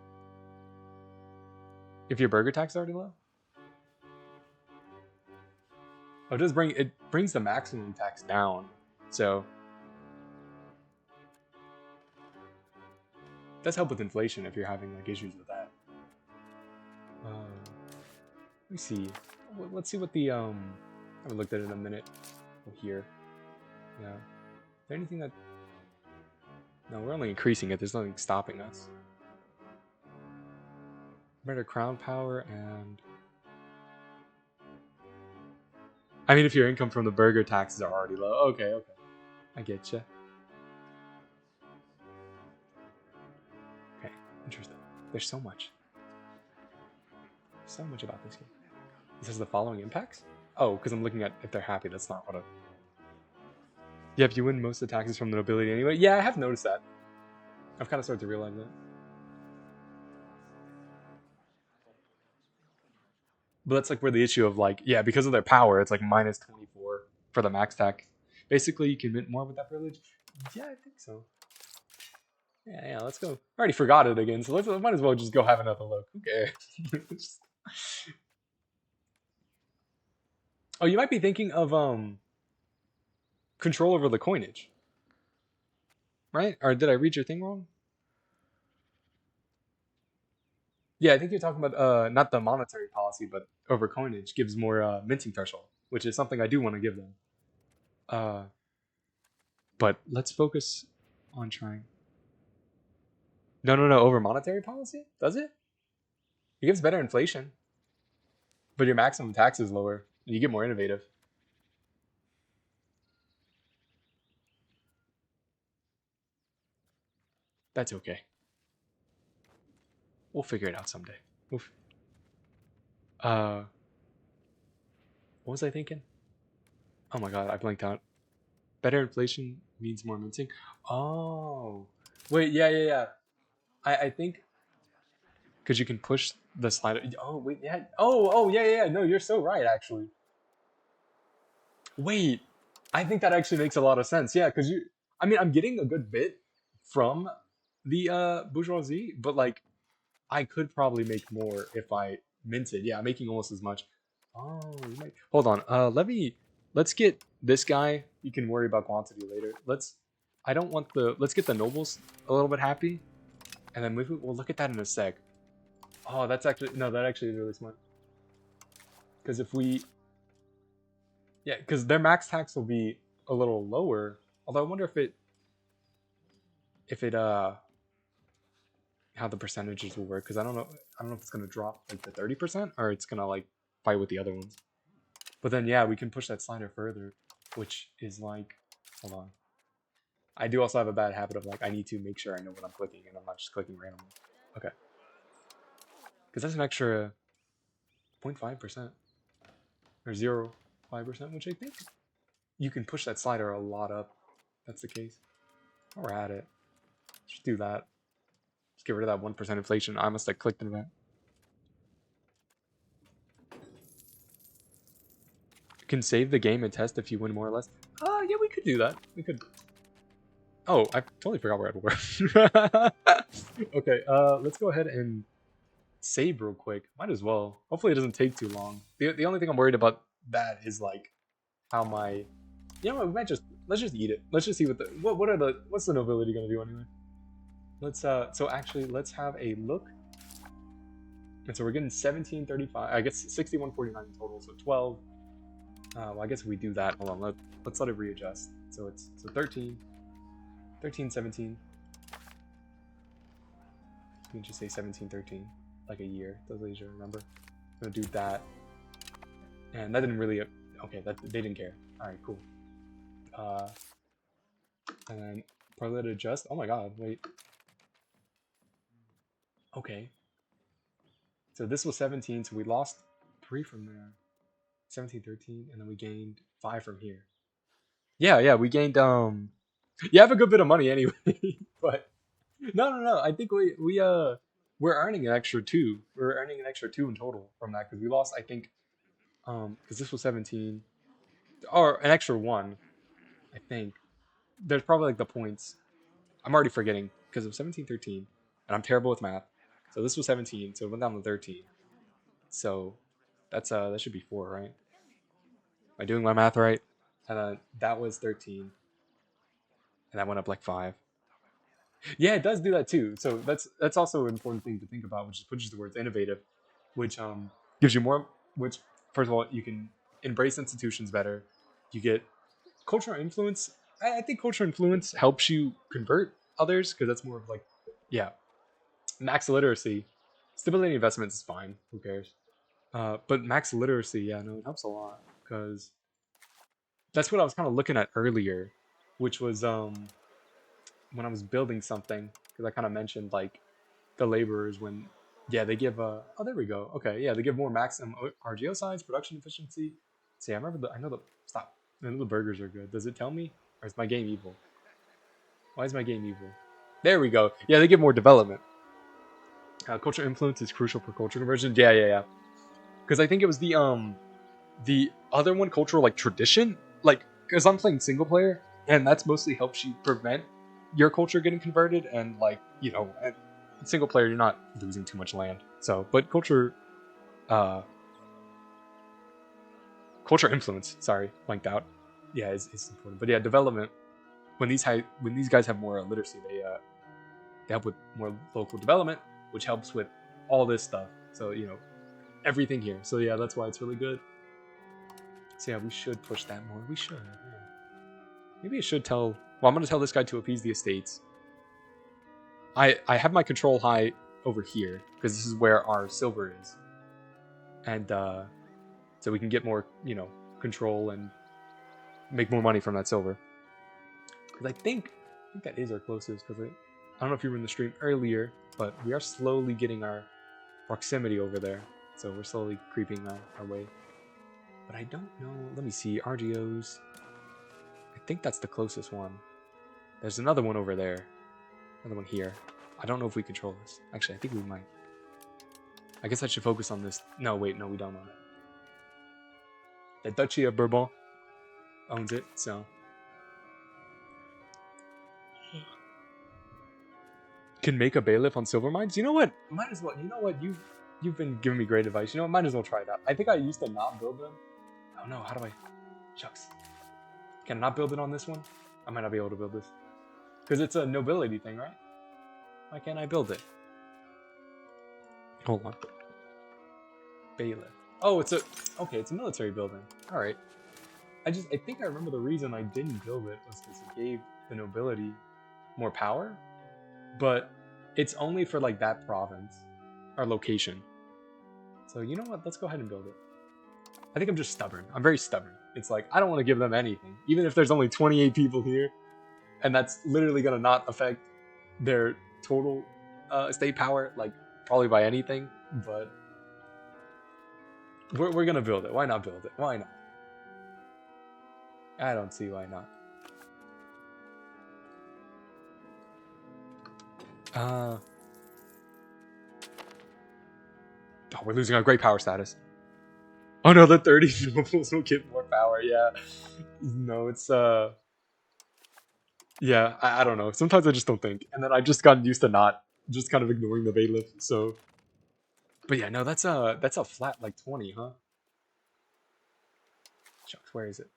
Speaker 1: If your burger tax is already low? Oh, it brings the maximum tax down. So it does help with inflation if you're having like issues with that. Let me see. Let's see what the I haven't looked at it in a minute. Oh, here. Yeah. Is there anything that? No, we're only increasing it. There's nothing stopping us. Better crown power and. I mean, if your income from the burger taxes are already low. Okay, okay. I get you. Okay, interesting. There's so much. So much about this game. This has the following impacts? Oh, because I'm looking at if they're happy. That's not what I... Yep, you win most of the taxes from the nobility anyway. Yeah, I have noticed that. I've kind of started to realize that. But that's like where the issue of like, yeah, because of their power, it's like minus 24 for the max tax. Basically, you can mint more with that privilege. Yeah, I think so. Yeah, let's go. I already forgot it again, so let's might as well just go have another look. Who cares? Oh, you might be thinking of control over the coinage, right? Or did I read your thing wrong? Yeah, I think you're talking about not the monetary policy, but over coinage gives more minting threshold, which is something I do want to give them. Uh, but let's focus on trying. No, over monetary policy? Does it? It gives better inflation, but your maximum tax is lower. And you get more innovative. That's okay. We'll figure it out someday. Oof. What was I thinking? Oh my god, I blanked out. Better inflation means more minting. Oh, wait, yeah. I think because you can push the slider. Oh wait, yeah. Oh yeah. No, you're so right actually. Wait, I think that actually makes a lot of sense. Yeah, because you. I mean, I'm getting a good bit from the bourgeoisie, but like I could probably make more if I minted. Yeah, I'm making almost as much. Oh, you might. Hold on. Let's get this guy. You can worry about quantity later. I don't want the. Let's get the nobles a little bit happy, and then we'll look at that in a sec. Oh, that's actually no. That actually is really smart. Because if we, yeah, because their max tax will be a little lower. Although I wonder if it how the percentages will work. Because I don't know. I don't know if it's gonna drop like the 30% or it's gonna like fight with the other ones. But then yeah, we can push that slider further, which is like, hold on. I do also have a bad habit of like I need to make sure I know what I'm clicking and I'm not just clicking randomly. Okay. Because that's an extra 0.5% or 0.5%, which I think you can push that slider a lot up. That's the case. While we're at it, just do that. Just get rid of that 1% inflation. I must have clicked into that. You can save the game and test if you win more or less. Yeah, we could do that. We could. Oh, I totally forgot where I were. Okay, let's go ahead and save real quick. Might as well. Hopefully it doesn't take too long. The only thing I'm worried about that is like how my, you know what, we might just let's just eat it. Let's just see what's the nobility gonna do anyway. Let's so actually let's have a look. And so we're getting 1735. I guess 6149 total, so 12. Well, I guess if we do that, hold on, let's let it readjust. So it's 13, 17. You can just say 1713, like a year. Does easier remember? I'm gonna do that, and that didn't really. Okay, that they didn't care. All right, cool. And then probably let it adjust. Oh my god, wait. Okay. So this was 17, so we lost 3 from there. 17, 13, and then we gained 5 from here. Yeah, we gained you have a good bit of money anyway, but no. I think we're earning an extra 2. We're earning an extra 2 in total from that because we lost, I think, because this was 17 or an extra 1, I think. There's probably like the points. I'm already forgetting because of 17, 13, and I'm terrible with math. So this was 17, so it went down to 13. So that's that should be 4, right? Am I doing my math right? And that was 13, and that went up like 5. Yeah, it does do that too. So that's also an important thing to think about, which is pushes towards innovative, which gives you more. Which first of all, you can embrace institutions better. You get cultural influence. I think cultural influence helps you convert others because that's more of like, yeah, max literacy. Stability investments is fine. Who cares? But max literacy, yeah, no, it helps a lot because that's what I was kind of looking at earlier, which was when I was building something because I kind of mentioned like the laborers when yeah they give oh there we go okay yeah they give more maximum RGO size production efficiency. See I know the stop I know the burgers are good. Does it tell me? Or is my game evil? Why is my game evil? There we go. Yeah, they give more development. Culture influence is crucial for culture conversion. Yeah. Because I think it was the other one, cultural like tradition, like because I'm playing single player, and that's mostly helps you prevent your culture getting converted, and like single player you're not losing too much land. So, but culture influence, sorry, blanked out. Yeah, is important. But yeah, development when these guys have more literacy, they help with more local development, which helps with all this stuff. So everything here. So yeah, that's why it's really good. So yeah, we should push that more. We should. Yeah. Maybe I should tell. Well, I'm gonna tell this guy to appease the estates. I have my control high over here because this is where our silver is, and so we can get more control and make more money from that silver. Because I think that is our closest. Because I don't know if you were in the stream earlier, but we are slowly getting our proximity over there. So we're slowly creeping our way. But I don't know. Let me see. RGOs. I think that's the closest one. There's another one over there. Another one here. I don't know if we control this. Actually, I think we might. I guess I should focus on this. No, wait. No, we don't own it. The Duchy of Bourbon owns it, so. Can make a bailiff on silver mines? You know what? Might as well. You know what? You've been giving me great advice. You know what? Might as well try that. I think I used to not build them. Oh no, how do I? Shucks. Can I not build it on this one? I might not be able to build this. Because it's a nobility thing, right? Why can't I build it? Hold on. Bailiff. Oh, it's a military building. Alright. I think I remember the reason I didn't build it was because it gave the nobility more power. But it's only for like that province or location. So you know what? Let's go ahead and build it. I think I'm just stubborn. I'm very stubborn. It's like I don't want to give them anything, even if there's only 28 people here, and that's literally gonna not affect their total estate power, like probably by anything. But we're gonna build it. Why not build it? Why not? I don't see why not. Oh, we're losing our great power status. Oh no, the 30 nobles will get more power. Yeah. No, it's yeah, I don't know. Sometimes I just don't think, and then I just gotten used to not just kind of ignoring the bailiff. So, but yeah, no, that's a flat like 20, huh? Shucks, where is it?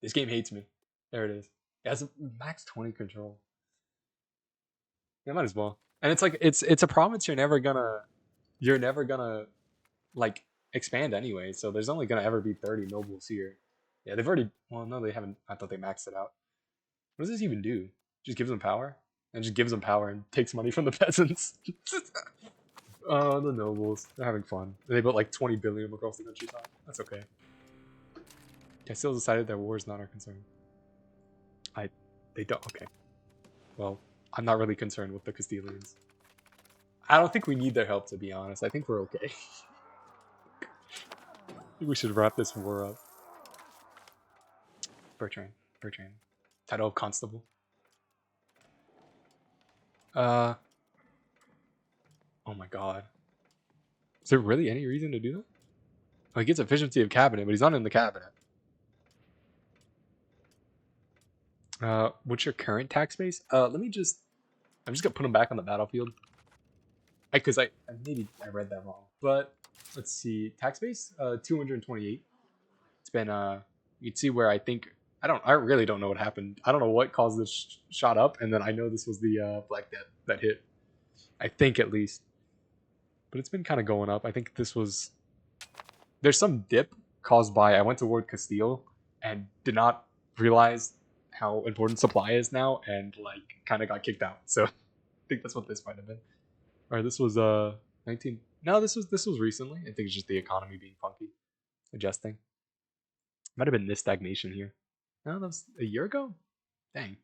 Speaker 1: This game hates me. There it is. It has a max 20 control. Yeah, might as well. And it's like it's a province you're never gonna like expand anyway. So there's only gonna ever be 30 nobles here. Yeah, they've already. Well, no, they haven't. I thought they maxed it out. What does this even do? Just gives them power, and just gives them power and takes money from the peasants. Oh, the nobles. They're having fun. They built like 20 billion across the countryside. That's okay. I still decided that war is not our concern. They don't. Okay. Well, I'm not really concerned with the Castilians. I don't think we need their help, to be honest. I think we're okay. I think we should wrap this war up. Bertrand. Title of Constable. Oh my god. Is there really any reason to do that? Oh, he gets efficiency of cabinet, but he's not in the cabinet. What's your current tax base? I'm just gonna put him back on the battlefield. Because maybe I read that wrong. But let's see. Tax base? 228. It's been you can see where I really don't know what happened. I don't know what caused this shot up, and then I know this was the Black Death that hit. I think at least. But it's been kind of going up. I think there's some dip caused by I went toward Castile and did not realize how important supply is now, and like kind of got kicked out. So I think that's what this might have been. All right, this was 19. No, this was recently. I think it's just the economy being funky, adjusting. Might have been this stagnation here. No, that was a year ago. Dang.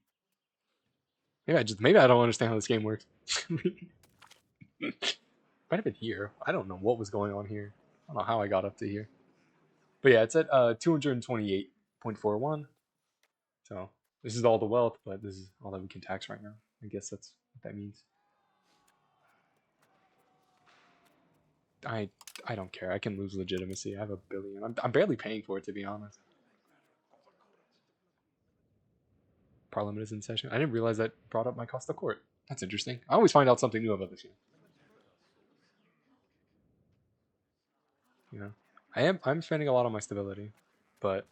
Speaker 1: Maybe I don't understand how this game works. Might have been here. I don't know what was going on here. I don't know how I got up to here. But yeah, it's at 228.41. So this is all the wealth, but this is all that we can tax right now. I guess that's what that means. I don't care. I can lose legitimacy. I have 1 billion. I'm barely paying for it, to be honest. Parliament is in session. I didn't realize that brought up my cost of court. That's interesting. I always find out something new about this game. You know, I'm spending a lot on my stability, but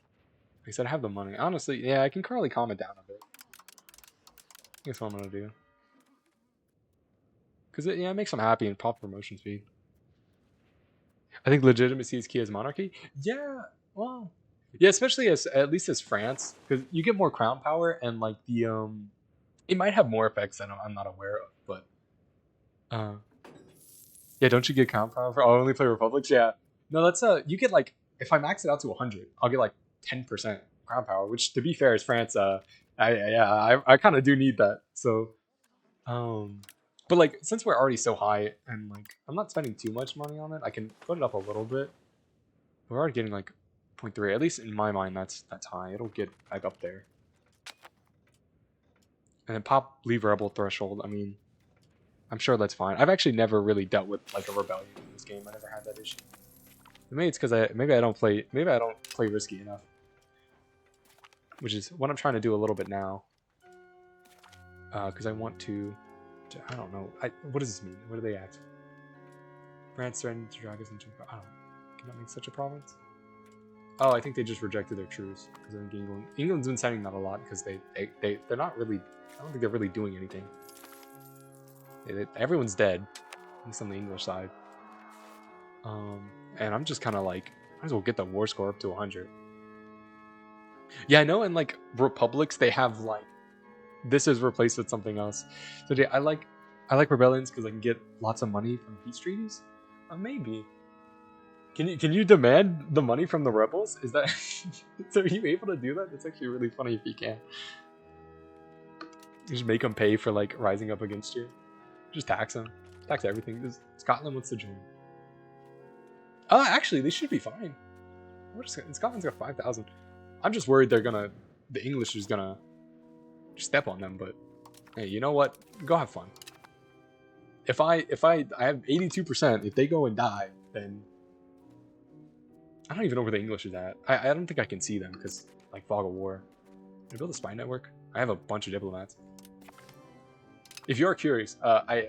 Speaker 1: like I said, I have the money. Honestly, yeah, I can probably calm it down a bit. That's what I'm gonna do. Because it makes them happy and pop promotion speed. I think legitimacy is key as monarchy. Yeah, well, yeah, especially as at least as France, because you get more crown power and like it might have more effects that I'm not aware of, but uh, yeah, don't you get crown power for only play republics? Yeah, no, that's you get like if I max it out to 100, I'll get like 10% crown power, which to be fair is France. I kind of do need that. So, but like since we're already so high and like I'm not spending too much money on it, I can put it up a little bit. We're already getting like 0.3. At least in my mind, that's high. It'll get back up there. And then pop leave rebel threshold. I mean, I'm sure that's fine. I've actually never really dealt with like a rebellion in this game. I never had that issue. Maybe it's because maybe I don't play risky enough, which is what I'm trying to do a little bit now. Because I want to I don't know. What does this mean? What do they ask? France threatened to drag us into. I don't. Can that make such a province? Oh, I think they just rejected their truce because I think England's been sending that a lot because they're not really. I don't think they're really doing anything. Everyone's dead, at least on the English side. And I'm just kind of like, might as well get the war score up to 100. Yeah, I know. In like republics, they have like this is replaced with something else. So yeah, I like rebellions because I can get lots of money from peace treaties. Maybe. Can you demand the money from the rebels? Is that so? Are you able to do that? It's actually really funny if you can. You just make them pay for like rising up against you. Just tax them. Tax everything. Scotland wants to join. Actually, they should be fine. Scotland's got 5,000. I'm just worried the English is gonna step on them. But hey, you know what? Go have fun. If I have 82%, if they go and die, then I don't even know where the English is at. I don't think I can see them because like fog of war. Can I build a spy network? I have a bunch of diplomats. If you're curious,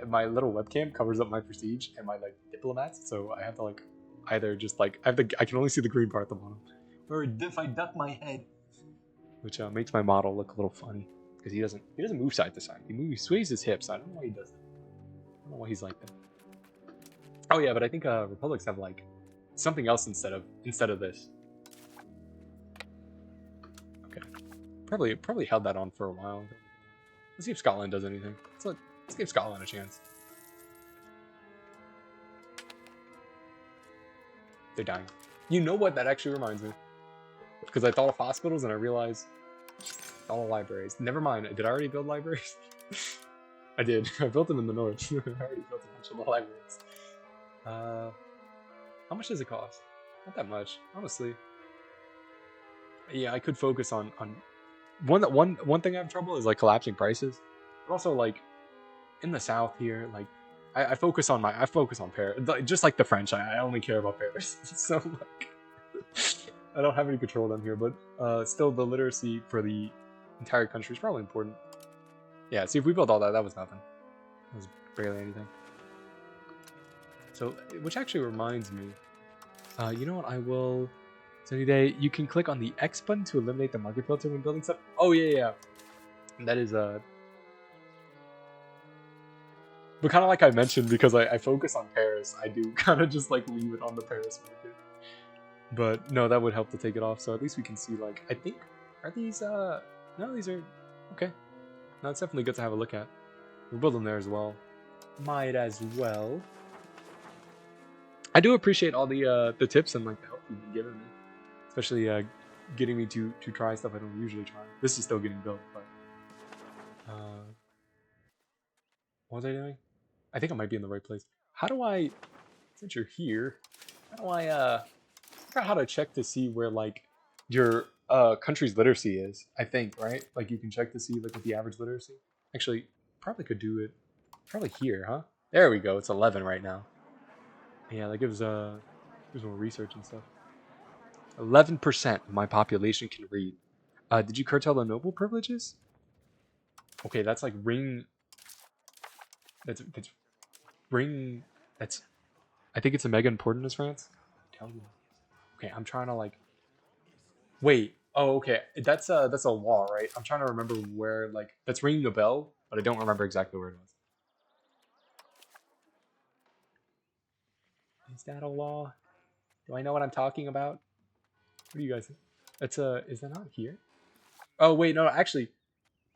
Speaker 1: my little webcam covers up my prestige and my like diplomats, so I have to like either just like I can only see the green part at the bottom, or if I duck my head, which makes my model look a little funny because he doesn't move side to side. He sways his hips. I don't know why he does that. I don't know why he's like that. Oh yeah, but I think republics have like something else instead of this. Okay, probably held that on for a while. Let's see if Scotland does anything. Let's give Scotland a chance. They're dying. You know what? That actually reminds me. Because I thought of hospitals and I realized all the libraries. Never mind. Did I already build libraries? I did. I built them in the north. I already built a bunch of the libraries. How much does it cost? Not that much, honestly. Yeah, I could focus on one thing I have trouble is like collapsing prices, but also like in the south here, like I focus on Paris, just like the French. I only care about Paris, so like I don't have any control down here. But still, the literacy for the entire country is probably important. Yeah, see if we built all that, that was nothing. That was barely anything. So, which actually reminds me, you know what? I will. Sunny day. You can click on the X button to eliminate the market filter when building stuff. Oh yeah. That is But kind of like I mentioned, because I focus on Paris, I do kind of just like leave it on the Paris market. But no, that would help to take it off. So at least we can see like I think are these no, these are okay. No, it's definitely good to have a look at. We'll build them there as well. Might as well. I do appreciate all the tips and like the help you've been giving me, especially getting me to try stuff I don't usually try. This is still getting built, but what was I doing? I think I might be in the right place. How do I? Since you're here, how do I? I forgot how to check to see where like your country's literacy is, I think, right? Like you can check to see like what the average literacy. Actually, probably could do it probably here, huh? There we go. It's 11 right now. Yeah, that gives more research and stuff. 11% of my population can read. Did you curtail the noble privileges? Okay, that's like ring. That's ring. That's. I think it's a mega important as France. Tell you. Okay, I'm trying to like. Wait. Oh, okay. That's a law, right? I'm trying to remember where like that's ringing a bell, but I don't remember exactly where it was. Is that a law? Do I know what I'm talking about? What do you guys think? That's is that not here? Oh wait, no, actually,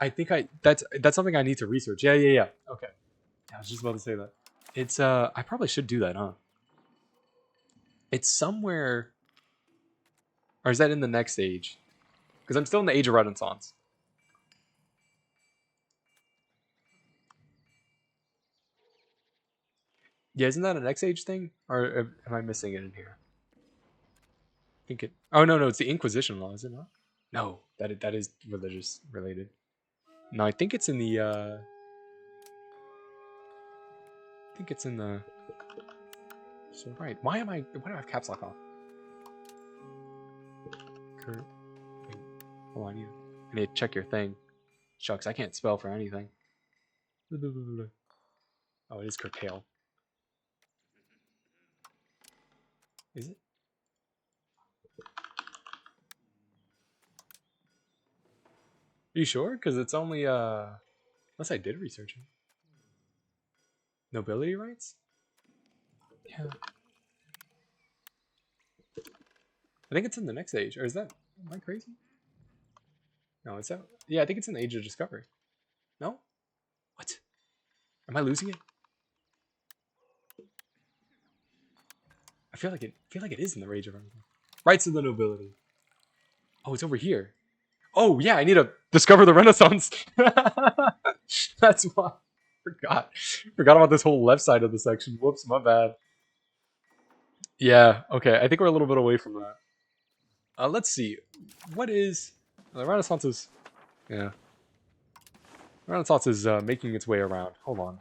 Speaker 1: I think that's something I need to research. Yeah. Okay. Yeah, I was just about to say that. It's I probably should do that, huh? It's somewhere, or is that in the next age? Because I'm still in the age of Renaissance. Yeah, isn't that a next age thing, or am I missing it in here? I think it. Oh no, it's the Inquisition law, is it not? No, that is religious related. No, I think it's in the. I think it's in the. So right, why do I have caps lock off? Kurt, wait, hold on, I need to check your thing. Shucks, I can't spell for anything. Oh, it is curtail. Is it? Are you sure? Because it's only unless I did research it. Nobility rights? Yeah. I think it's in the next age. Or is that am I crazy? No, it's that yeah, I think it's in the age of discovery. No? What? Am I losing it? I feel like it is in the age of everything. Rights of the nobility. Oh, it's over here. Oh yeah, I need to discover the Renaissance. That's why. Forgot about this whole left side of the section. Whoops, my bad. Yeah, okay. I think we're a little bit away from that. Let's see. What is the Renaissance is yeah. Renaissance is making its way around. Hold on.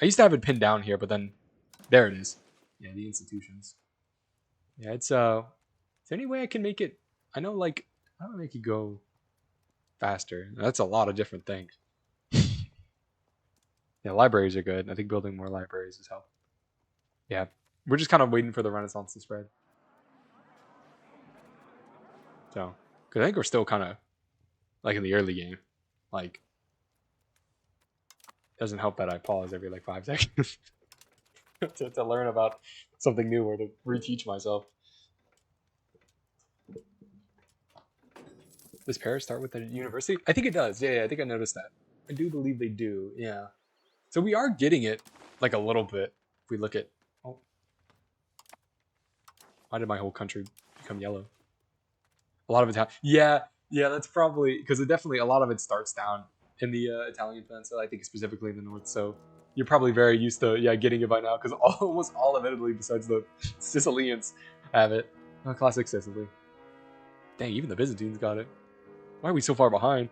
Speaker 1: I used to have it pinned down here, but then there it is. Yeah, the institutions. Yeah, it's is there any way I can make it I know like how do I make it go faster? That's a lot of different things. Yeah, libraries are good. I think building more libraries is help. Yeah. We're just kind of waiting for the Renaissance to spread. So, because I think we're still kind of like in the early game. Like, it doesn't help that I pause every like 5 seconds to learn about something new or to reteach myself. Does Paris start with a university? I think it does. Yeah, I think I noticed that. I do believe they do. Yeah. So we are getting it like a little bit. If we look at, oh, why did my whole country become yellow? A lot of it, yeah, that's probably because it definitely a lot of it starts down in the Italian peninsula. I think specifically in the north. So you're probably very used to getting it by now because almost all of Italy besides the Sicilians have it. Oh, classic Sicily. Dang, even the Byzantines got it. Why are we so far behind?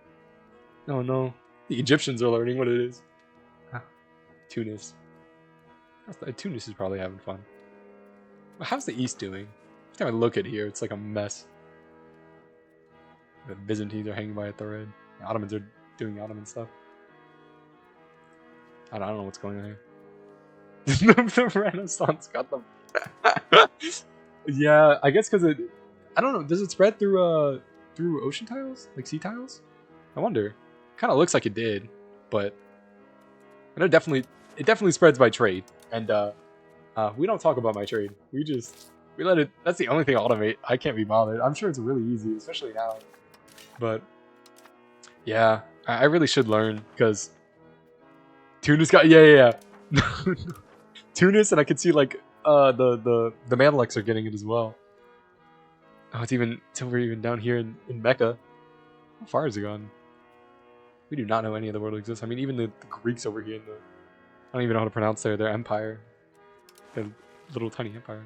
Speaker 1: Oh no, the Egyptians are learning what it is. Tunis. Tunis is probably having fun. How's the East doing? Every time I look at here, it's like a mess. The Byzantines are hanging by a thread. The Ottomans are doing Ottoman stuff. I don't know what's going on here. The Renaissance got them. Yeah, I guess because it. I don't know. Does it spread through ocean tiles, like sea tiles? I wonder. Kind of looks like it did, but I know it definitely spreads by trade. And we don't talk about my trade. We let it. That's the only thing I automate. I can't be bothered. I'm sure it's really easy, especially now. But yeah, I really should learn because Tunis got Tunis, and I can see like the Mamluks are getting it as well. Oh, it's over even down here in Mecca. How far has it gone? We do not know any of the world exists. I mean, even the Greeks over here I don't even know how to pronounce their empire. Their little tiny empire.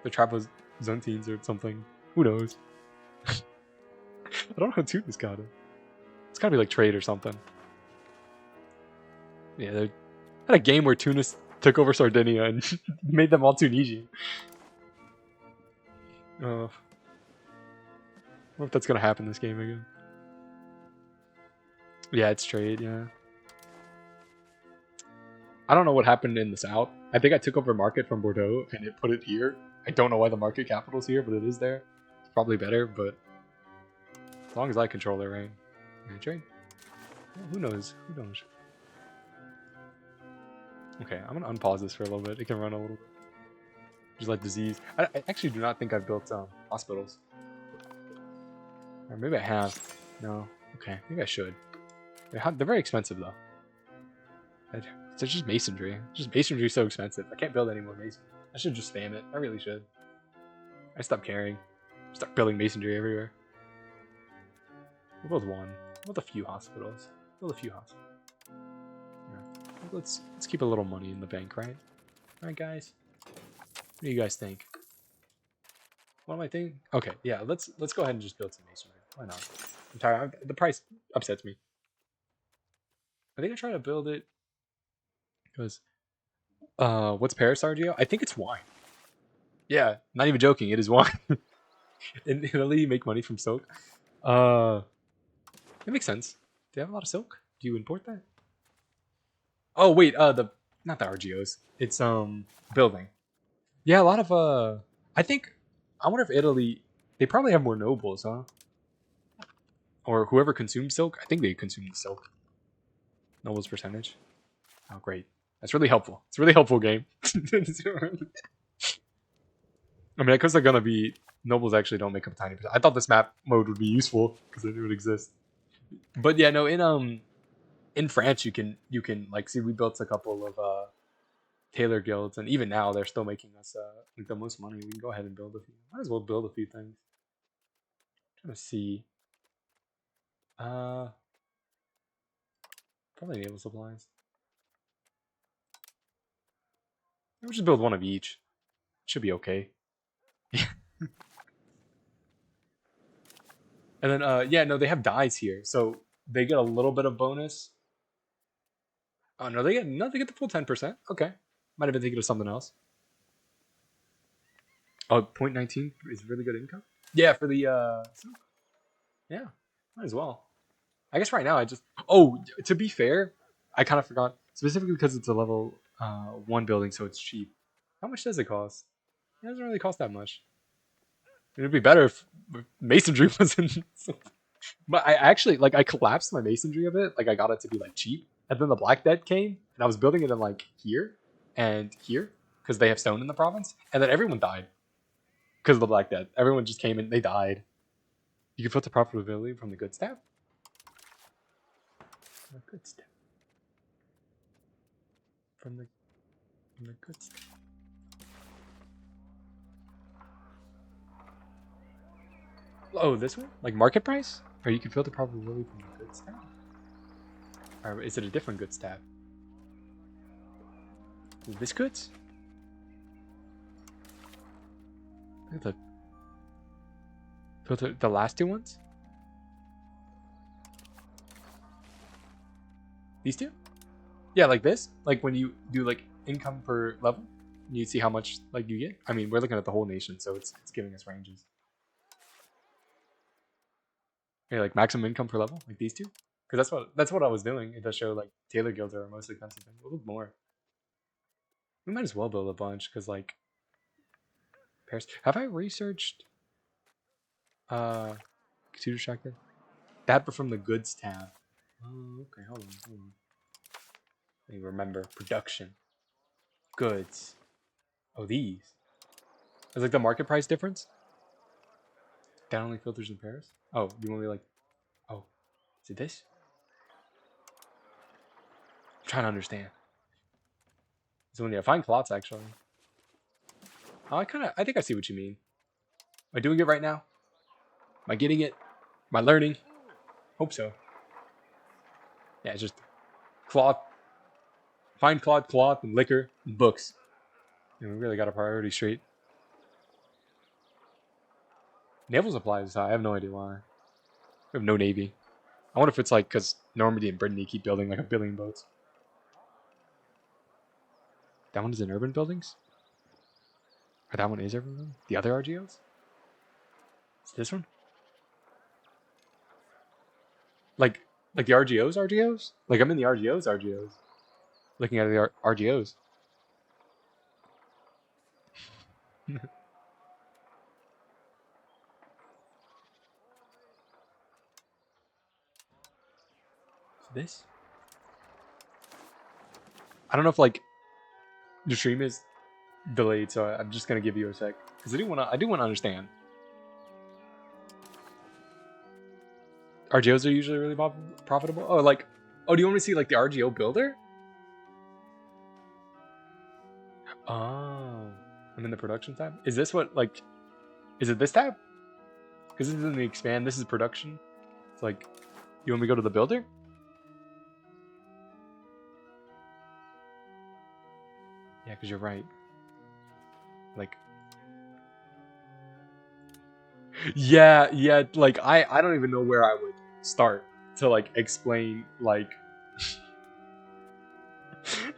Speaker 1: The Trapezontines or something. Who knows? I don't know how Tunis got it. It's gotta be like trade or something. Yeah, they had a game where Tunis took over Sardinia and made them all Tunisian. I wonder if that's gonna happen this game again. Yeah, it's trade, yeah. I don't know what happened in the south. I think I took over market from Bordeaux and it put it here. I don't know why the market capital's here, but it is there. It's probably better, but as long as I control it, right? Yeah, trade. Well, who knows? Who knows? Okay, I'm gonna unpause this for a little bit. It can run a little bit. Just like disease. I actually do not think I've built hospitals. Or maybe I have. No. Okay, maybe I should. They're very expensive though. It's just masonry. Just masonry is so expensive. I can't build any more masonry. I should just spam it. I really should. I stopped caring. Start building masonry everywhere. We'll build one. We'll build a few hospitals. Build a few hospitals. Yeah. Let's keep a little money in the bank, right? Alright, guys. What do you guys think? What am I thinking? Okay, yeah. Let's go ahead and just build some masonry. Why not? I'm tired. The price upsets me. I think I try to build it because what's Paris RGO? I think it's wine. Yeah, not even joking. It is wine. In Italy, you make money from silk. It makes sense. Do you have a lot of silk? Do you import that? Oh wait, not the RGOs. It's building. Yeah, a lot of I wonder if Italy, they probably have more nobles, huh? Or whoever consumes silk. I think they consume the silk. Nobles percentage. Oh great. That's really helpful. It's a really helpful game. I mean, because they're gonna be nobles actually don't make up a tiny percent. I thought this map mode would be useful because I knew it exists. But yeah, no, in France you can like see we built a couple of tailor guilds, and even now they're still making us like the most money. We can go ahead and build a few. Might as well build a few things. I'm trying to see. Probably naval supplies. We'll just build one of each. Should be okay. And then yeah, no, they have dyes here, so they get a little bit of bonus. Oh no, they get the full 10%. Okay. Might have been thinking of something else. Oh, 0.19 is really good income? Yeah, for the yeah, might as well. I guess right now I just to be fair, I kind of forgot. Specifically because it's a level 1 building, so it's cheap. How much does it cost? It doesn't really cost that much. It'd be better if masonry wasn't. But I actually I collapsed my masonry a bit. Like I got it to be like cheap, and then the Black Death came, and I was building it in like here and here because they have stone in the province, and then everyone died because of the Black Death. Everyone just came and they died. You can filter profitability from the goods tab. The goods tab. From the goods tab. Oh, this one? Like market price? Or you can filter profitability from the goods tab? Or is it a different goods tab? Is this goods? Look at filter the last two ones? These two? Yeah, like this? Like when you do like income per level, you see how much like you get? I mean, we're looking at the whole nation, so it's giving us ranges. Yeah, like maximum income per level, like these two? Because that's what I was doing. It does show like tailor guilds are most expensive. We'll look more. We might as well build a bunch because like Paris. Have I researched computer tracker? That but from the goods tab. Oh, okay, hold on. Let me remember. Production. Goods. Oh, these. Is like the market price difference? That only filters in Paris? Oh, you want me like oh. Is it this? I'm trying to understand. So when you find plots actually. Oh, I think I see what you mean. Am I doing it right now? Am I getting it? Am I learning? Hope so. Yeah, it's just cloth. Fine cloth, and liquor, and books. And we really got a priority straight. Naval supplies, I have no idea why. We have no navy. I wonder if it's like because Normandy and Brittany keep building like 1 billion boats. That one is in urban buildings? Or that one is urban building? The other RGOs? Is this one? Like the RGOs? Like I'm in the RGOs. Looking at the RGOs. This? I don't know if like the stream is delayed, so I'm just gonna give you a sec because I do want to understand. RGOs are usually really profitable. Oh, like, oh, do you want me to see like the RGO builder? Oh, I'm in the production tab. Is this what like? Is it this tab? Because this is in the expand. This is production. It's like, you want me to go to the builder? Yeah, because you're right. Like, yeah, like I don't even know where I would start to like explain like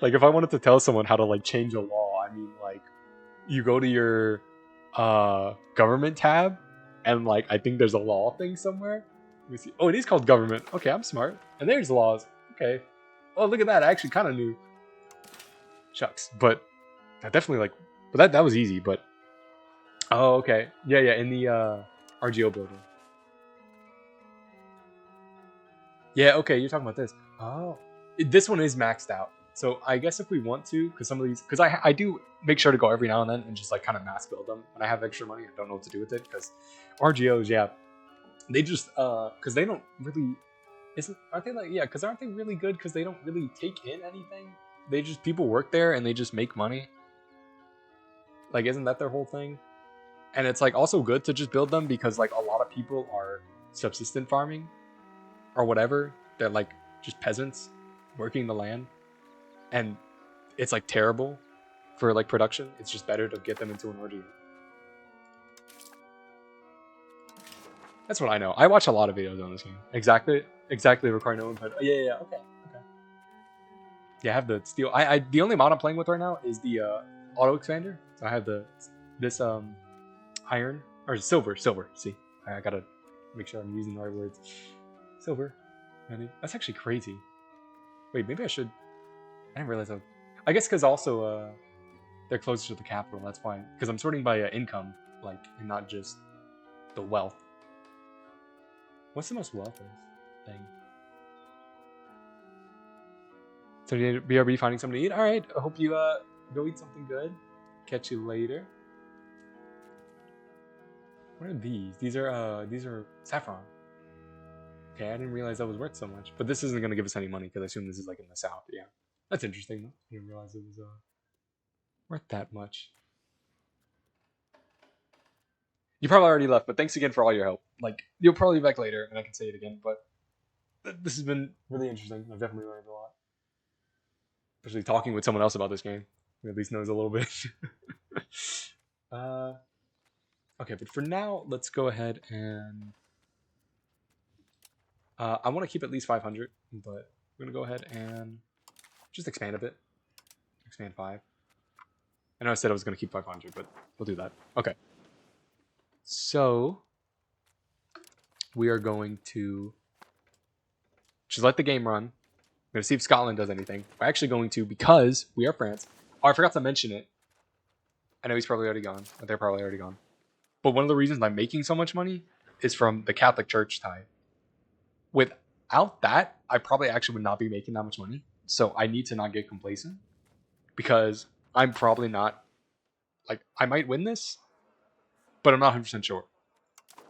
Speaker 1: like if I wanted to tell someone how to like change a law. I mean, like, you go to your government tab and like I think there's a law thing somewhere. Let me see. Oh, it is called government. Okay, I'm smart. And there's laws. Okay. Oh, look at that. I actually kind of knew. Shucks. But I definitely like, but that was easy. But oh, okay. Yeah, in the RGO building. Yeah, okay. You're talking about this. Oh, this one is maxed out. So I guess if we want to, because some of these, because I do make sure to go every now and then and just like kind of mass build them when I have extra money. I don't know what to do with it because RGOs, yeah, they just because they don't really aren't they like, yeah, because aren't they really good because they don't really take in anything. They just, people work there and they just make money. Like, isn't that their whole thing? And it's like also good to just build them because like a lot of people are subsistent farming or whatever. They're like just peasants working the land, and it's like terrible for like production. It's just better to get them into an RGO. That's what I know. I watch a lot of videos on this game. Exactly require no input. Oh, yeah. Okay. Yeah, I have the steel. I the only mod I'm playing with right now is the auto expander. So I have this iron or silver. See, I gotta make sure I'm using the right words. Silver. That's actually crazy. Wait, maybe I should. I didn't realize. I guess because also they're closer to the capital. That's why. Because I'm sorting by income, like, and not just the wealth. What's the most wealth thing? So BRB finding something to eat. All right. I hope you go eat something good. Catch you later. What are these? These are saffron. Okay, I didn't realize that was worth so much. But this isn't gonna give us any money because I assume this is like in the south. Yeah, that's interesting though. I didn't realize it was worth that much. You probably already left, but thanks again for all your help. Like, you'll probably be back later, and I can say it again. But this has been really interesting. I've definitely learned a lot, especially talking with someone else about this game who at least knows a little bit. Okay, but for now, let's go ahead and I want to keep at least 500, but we're gonna go ahead and just expand a bit. Expand 5. I know I said I was gonna keep 500, but we'll do that. Okay. So we are going to just let the game run. I'm gonna see if Scotland does anything. We're actually going to, because we are France. Oh, I forgot to mention it. I know he's probably already gone. They're probably already gone. But one of the reasons I'm making so much money is from the Catholic Church tie. Without that, I probably actually would not be making that much money. So I need to not get complacent because I'm probably not, like, I might win this, but I'm not 100% sure.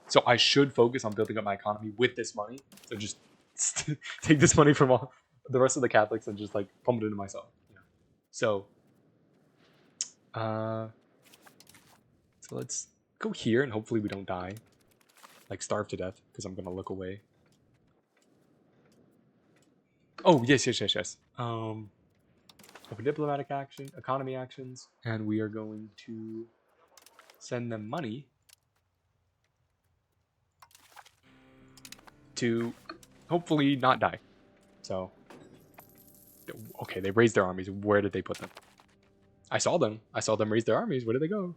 Speaker 1: So I should focus on building up my economy with this money. So just take this money from all the rest of the Catholics and just like pump it into myself. You know? So let's go here and hopefully we don't die, like starve to death, because I'm gonna look away. Oh, yes. Open diplomatic action, economy actions, and we are going to send them money. to hopefully not die. So, okay, they raised their armies. Where did they put them? I saw them. I saw them raise their armies. Where did they go?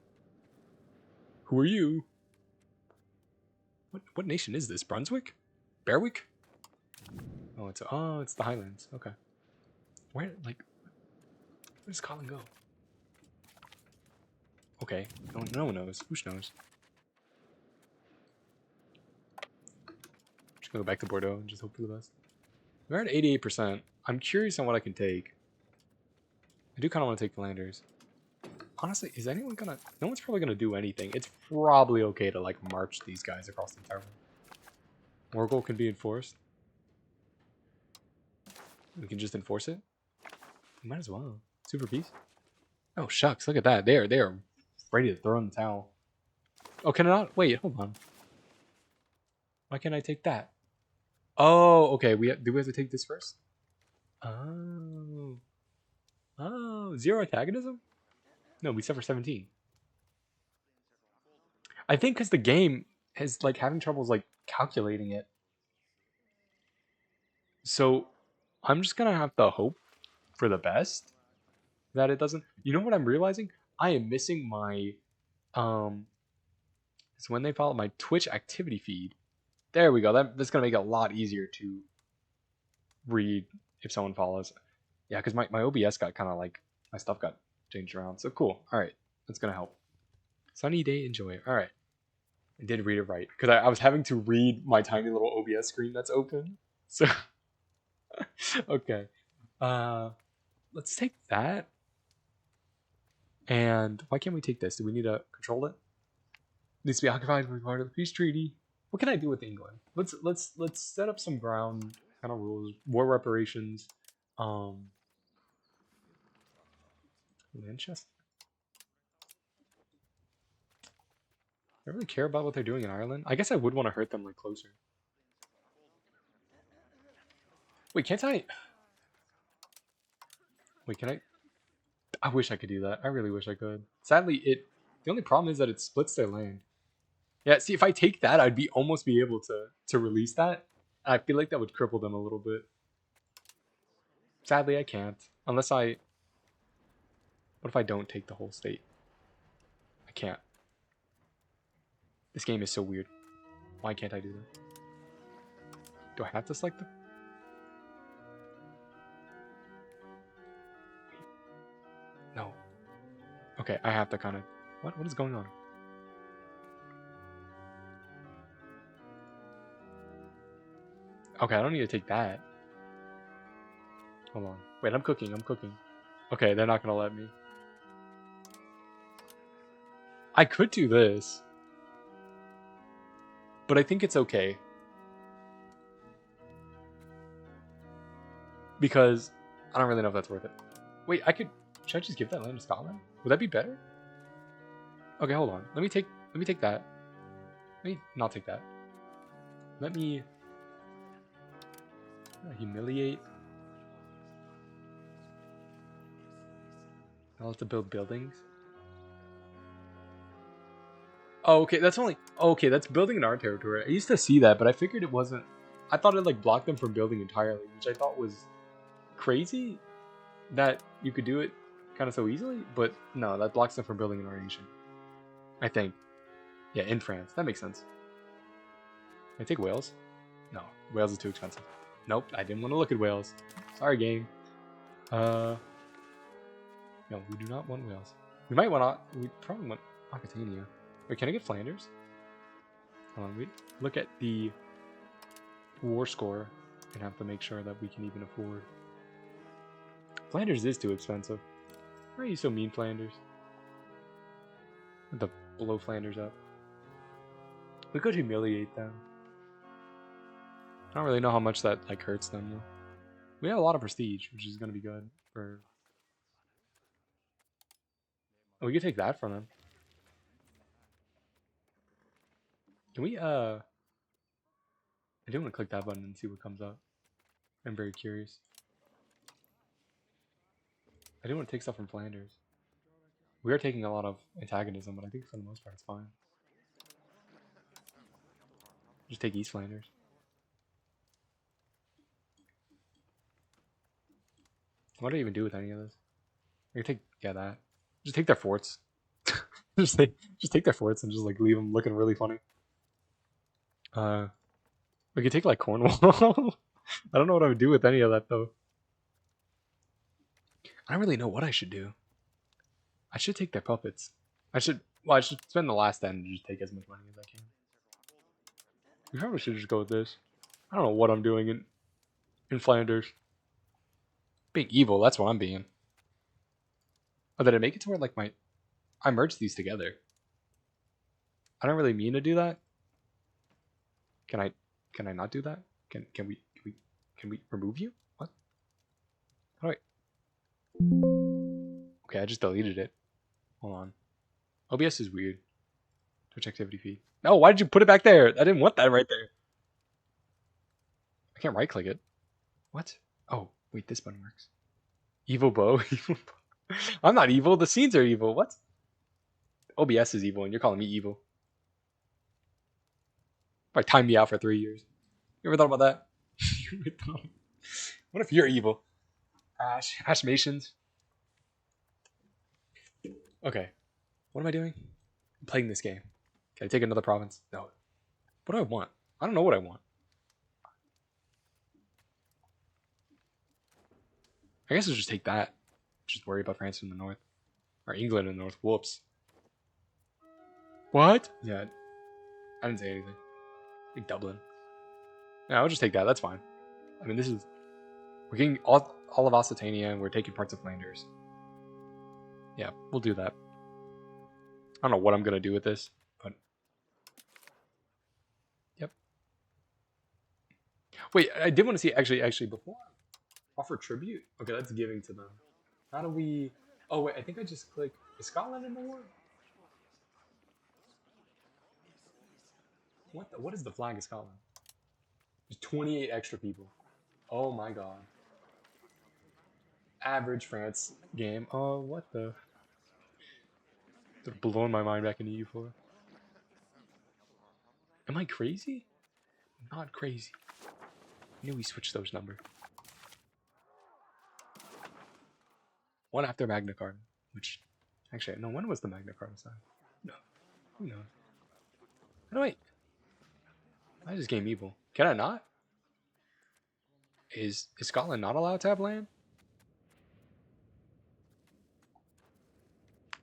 Speaker 1: Who are you? What nation is this? Brunswick? Berwick? Oh, it's the Highlands. Okay. Where does Colin go? Okay. No one knows. Who knows? Just gonna go back to Bordeaux and just hope for the best. We're at 88%. I'm curious on what I can take. I do kind of want to take Flanders. Honestly, is anyone gonna... No one's probably gonna do anything. It's probably okay to, like, march these guys across the entire world. Morgul can be enforced. We can just enforce it. Might as well. Super peace. Oh, shucks. Look at that. They are ready to throw in the towel. Oh, can I not? Wait, hold on. Why can't I take that? Oh, okay. Do we have to take this first? Oh. Oh, 0 antagonism? No, we suffer 17. I think because the game is like having troubles like calculating it. So I'm just gonna have to hope for the best that it doesn't. You know what I'm realizing? I am missing my it's when they follow my Twitch activity feed. There we go. That's gonna make it a lot easier to read if someone follows. Yeah, because my OBS got kind of like my stuff got changed around. So cool. All right, that's gonna help. Sunny day, enjoy. All right, I did read it right because I was having to read my tiny little OBS screen that's open. So okay, let's take that. And why can't we take this? Do we need to control it? It needs to be occupied by part of the peace treaty. What can I do with England? Let's set up some ground kind of rules. War reparations. Manchester. I really care about what they're doing in Ireland. I guess I would want to hurt them like closer. Wait, can't I? Wait, can I? I wish I could do that. I really wish I could. Sadly, the only problem is that it splits their land. Yeah, see, if I take that, I'd almost be able to release that. I feel like that would cripple them a little bit. Sadly, I can't. Unless I... What if I don't take the whole state? I can't. This game is so weird. Why can't I do that? Do I have to select them? No. Okay, I have to kind of... What is going on? Okay, I don't need to take that. Hold on. Wait, I'm cooking. Okay, they're not going to let me. I could do this. But I think it's okay. Because I don't really know if that's worth it. Wait, should I just give that land to Scotland? Would that be better? Okay, hold on. Let me take that. Let me not take that. Let me humiliate. I'll have to build buildings. Oh, okay, that's building in our territory. I used to see that, but I figured it wasn't. I thought it like blocked them from building entirely, which I thought was crazy that you could do it kind of so easily, but no, that blocks them from building in our nation. I think. Yeah, in France. That makes sense. Can I take Wales? No, Wales is too expensive. Nope, I didn't want to look at Wales. Sorry, game. No, we do not want Wales. We might want... We probably want Aquitania. Wait, can I get Flanders? Hold on, we look at the war score and have to make sure that we can even afford. Flanders is too expensive. Why are you so mean, Flanders? To blow Flanders up. We could humiliate them. I don't really know how much that like hurts them though. We have a lot of prestige, which is gonna be good for. Oh, we could take that from them. Can we I do want to click that button and see what comes up. I'm very curious. I do want to take stuff from Flanders. We are taking a lot of antagonism, but I think for the most part it's fine. Just take East Flanders. What do I even do with any of this? I can take, yeah, that. Just take their forts. just take their forts and just like leave them looking really funny. We could take like Cornwall. I don't know what I would do with any of that though. I don't really know what I should do. I should take their puppets. I should spend the last end and just take as much money as I can. We probably should just go with this. I don't know what I'm doing in Flanders. Being evil, that's what I'm being. Oh, did I make it to where like I merged these together? I don't really mean to do that. Can I not do that? Can we remove you? What? How do I? Okay, I just deleted it. Hold on. OBS is weird. Twitch activity feed. No, why did you put it back there? I didn't want that right there. I can't right click it. What? Oh, wait, this button works. Evil bow. I'm not evil. The scenes are evil. What? OBS is evil and you're calling me evil. Probably time me out for 3 years. You ever thought about that? What if you're evil? Ashmations. Okay. What am I doing? I'm playing this game. Can I take another province? No. What do I want? I don't know what I want. I guess I'll just take that. Just worry about France in the north. Or England in the north. Whoops. What? Yeah. I didn't say anything. Like Dublin. Yeah, I'll just take that. That's fine. I mean, this is... We're getting all of Occitania and we're taking parts of Flanders. Yeah, we'll do that. I don't know what I'm going to do with this, but... Yep. Wait, I did want to see... Actually, before I offer tribute... Okay, that's giving to them. How do we... Oh, wait, I think I just click... Is Scotland in the war? What is the flag of Scotland? There's 28 extra people. Oh my god. Average France game. Oh, what the... They're blowing my mind back into EU4. Am I crazy? Not crazy. I knew we switched those numbers. One after Magna Carta, which... Actually, no, when was the Magna Carta signed? No. Who knows? No, wait. I just game evil. Can I not? Is Scotland not allowed to have land?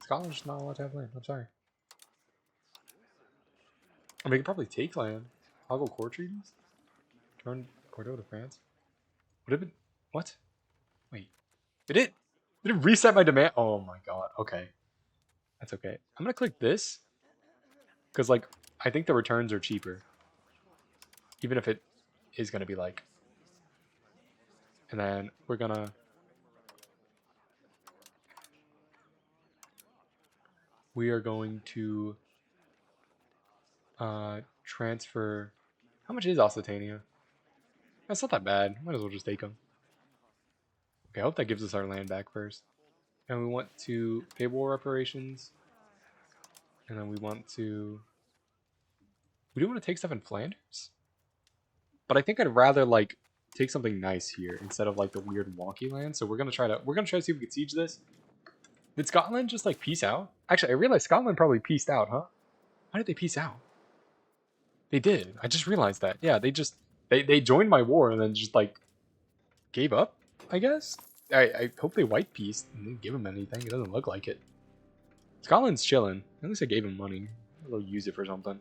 Speaker 1: Scotland's just not allowed to have land. I'm sorry. I mean, we could probably take land. Toggle core treaties? Turn Bordeaux to France? Would it have been... What? Wait. Did it reset my demand? Oh my god. Okay. That's okay. I'm gonna click this. Because, like, I think the returns are cheaper. Even if it is gonna be like... And then we're gonna... We are going to transfer... How much is Occitania? That's not that bad. Might as well just take them. Okay, I hope that gives us our land back first. And we want to pay war reparations. And then we want to... We do want to take stuff in Flanders. But I think I'd rather, like, take something nice here instead of, like, the weird wonky land. So we're gonna try to see if we can siege this. Did Scotland just, like, peace out? Actually, I realized Scotland probably peaced out, huh? How did they peace out? They did. I just realized that. Yeah, they just... They joined my war and then just, like, gave up, I guess? I hope they white peaced and didn't give him anything. It doesn't look like it. Scotland's chilling. At least I gave him money. They'll use it for something.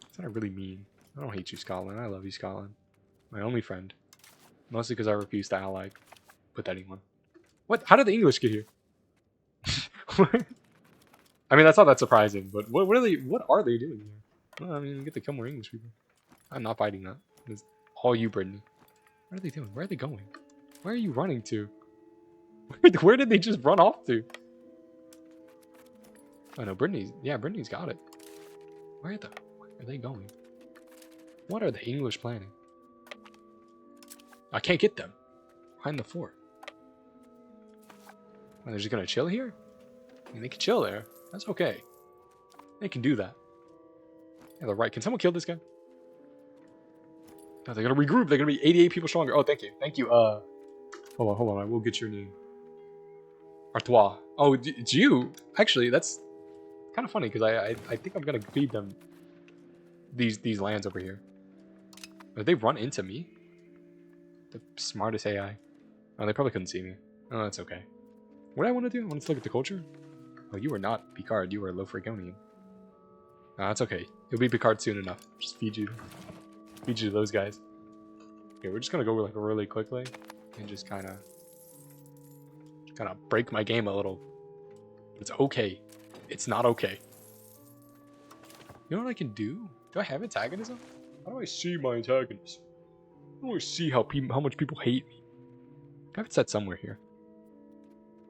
Speaker 1: That's what I really mean. I don't hate you, Scotland. I love you, Scotland. My only friend. Mostly because I refuse to ally with anyone. What? How did the English get here? I mean, that's not that surprising, but what are they doing here? Well, I mean, you get to kill more English people. I'm not fighting that. It's all you, Brittany. What are they doing? Where are they going? Where are you running to? Where did they just run off to? Oh no, Brittany's got it. Where are they going? What are the English planning? I can't get them. Behind the fort. Are they just gonna chill here? I mean, they can chill there. That's okay. They can do that. Yeah, they're right. Can someone kill this guy? No, they're gonna regroup. They're gonna be 88 people stronger. Oh, thank you. Thank you, Hold on. I will get your name. Artois. Oh, it's you. Actually, that's kind of funny because I think I'm gonna feed them these lands over here. Did they run into me? The smartest AI. Oh, they probably couldn't see me. Oh, that's okay. What do I want to do? I want to look at the culture. Oh, you are not Picard. You are Lofragonian. No, that's okay. You'll be Picard soon enough. Just feed you to those guys. Okay, we're just gonna go like really quickly and just kind of break my game a little. It's okay. It's not okay. You know what I can do? Do I have antagonism? How do I see my antagonism? How do I see how much people hate me? I have it set somewhere here.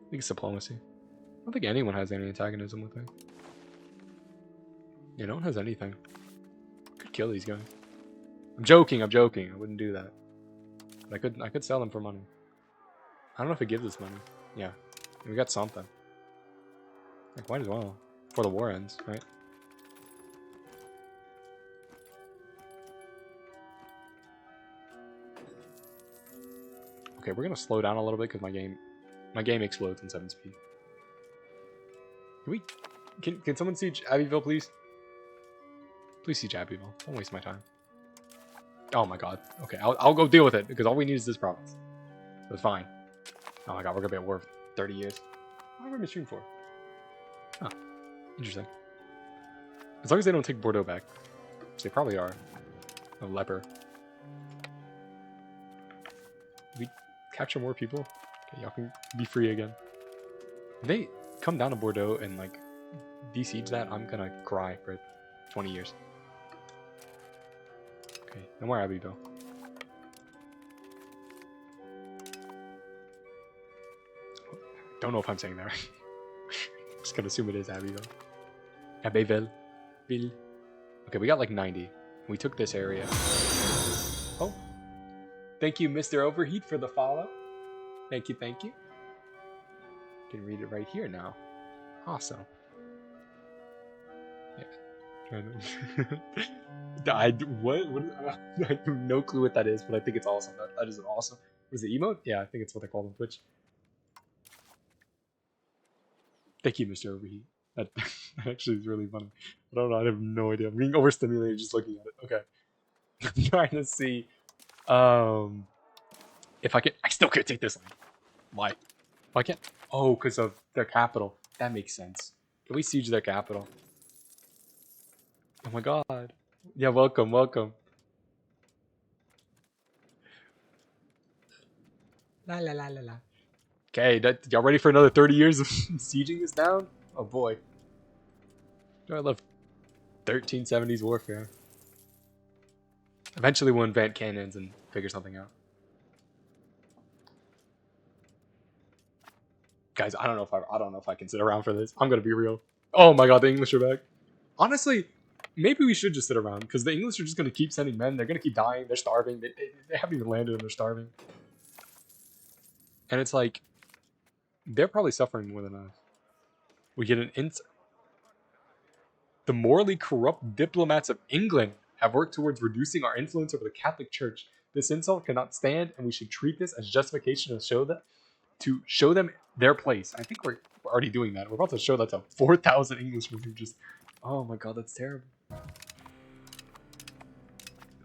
Speaker 1: I think it's diplomacy. I don't think anyone has any antagonism with it. Yeah, no one has anything. I could kill these guys. I'm joking. I wouldn't do that. But I could sell them for money. I don't know if it gives us money. Yeah. We got something. Like, might as well. Before the war ends, right? Okay, we're gonna slow down a little bit because my game explodes in 7 speed. Can someone siege Abbeville, please? Please siege Abbeville. Don't waste my time. Oh my god. Okay, I'll go deal with it because all we need is this province. So it's fine. Oh my god, we're gonna be at war for 30 years. What have I been shooting for? Huh. Interesting. As long as they don't take Bordeaux back. Which they probably are. A leper. We capture more people? Okay, y'all can be free again. If they come down to Bordeaux and like de-siege that, I'm gonna cry for 20 years. Okay, no more Abbeville. Don't know if I'm saying that right. Just gonna assume it is Abbeville. Abbeville. Okay, we got like 90. We took this area. Oh. Thank you, Mr. Overheat, for the follow. Thank you. You can read it right here now. Awesome. Yeah. What? I have no clue what that is, but I think it's awesome. That is awesome. Was it emote? Yeah, I think it's what they call on Twitch. Thank you, Mr. Overheat. That actually is really funny. I don't know. I have no idea. I'm being overstimulated just looking at it. Okay. I'm trying to see if I can. I still can't take this line. Why? Why can't? Oh, because of their capital. That makes sense. Can we siege their capital? Oh my god. Yeah, welcome. La la la la la. Okay, y'all ready for another 30 years of sieging this down? Oh boy. I love 1370s warfare. Eventually we'll invent cannons and figure something out. Guys, I don't know if I can sit around for this. I'm gonna be real. Oh my god, the English are back. Honestly, maybe we should just sit around because the English are just gonna keep sending men. They're gonna keep dying. They're starving. They haven't even landed and they're starving. And it's like they're probably suffering more than us. We get an The morally corrupt diplomats of England have worked towards reducing our influence over the Catholic Church. This insult cannot stand, and we should treat this as justification to show them their place. I think we're already doing that. We're about to show that to 4,000 Englishmen who just... Oh my god, that's terrible.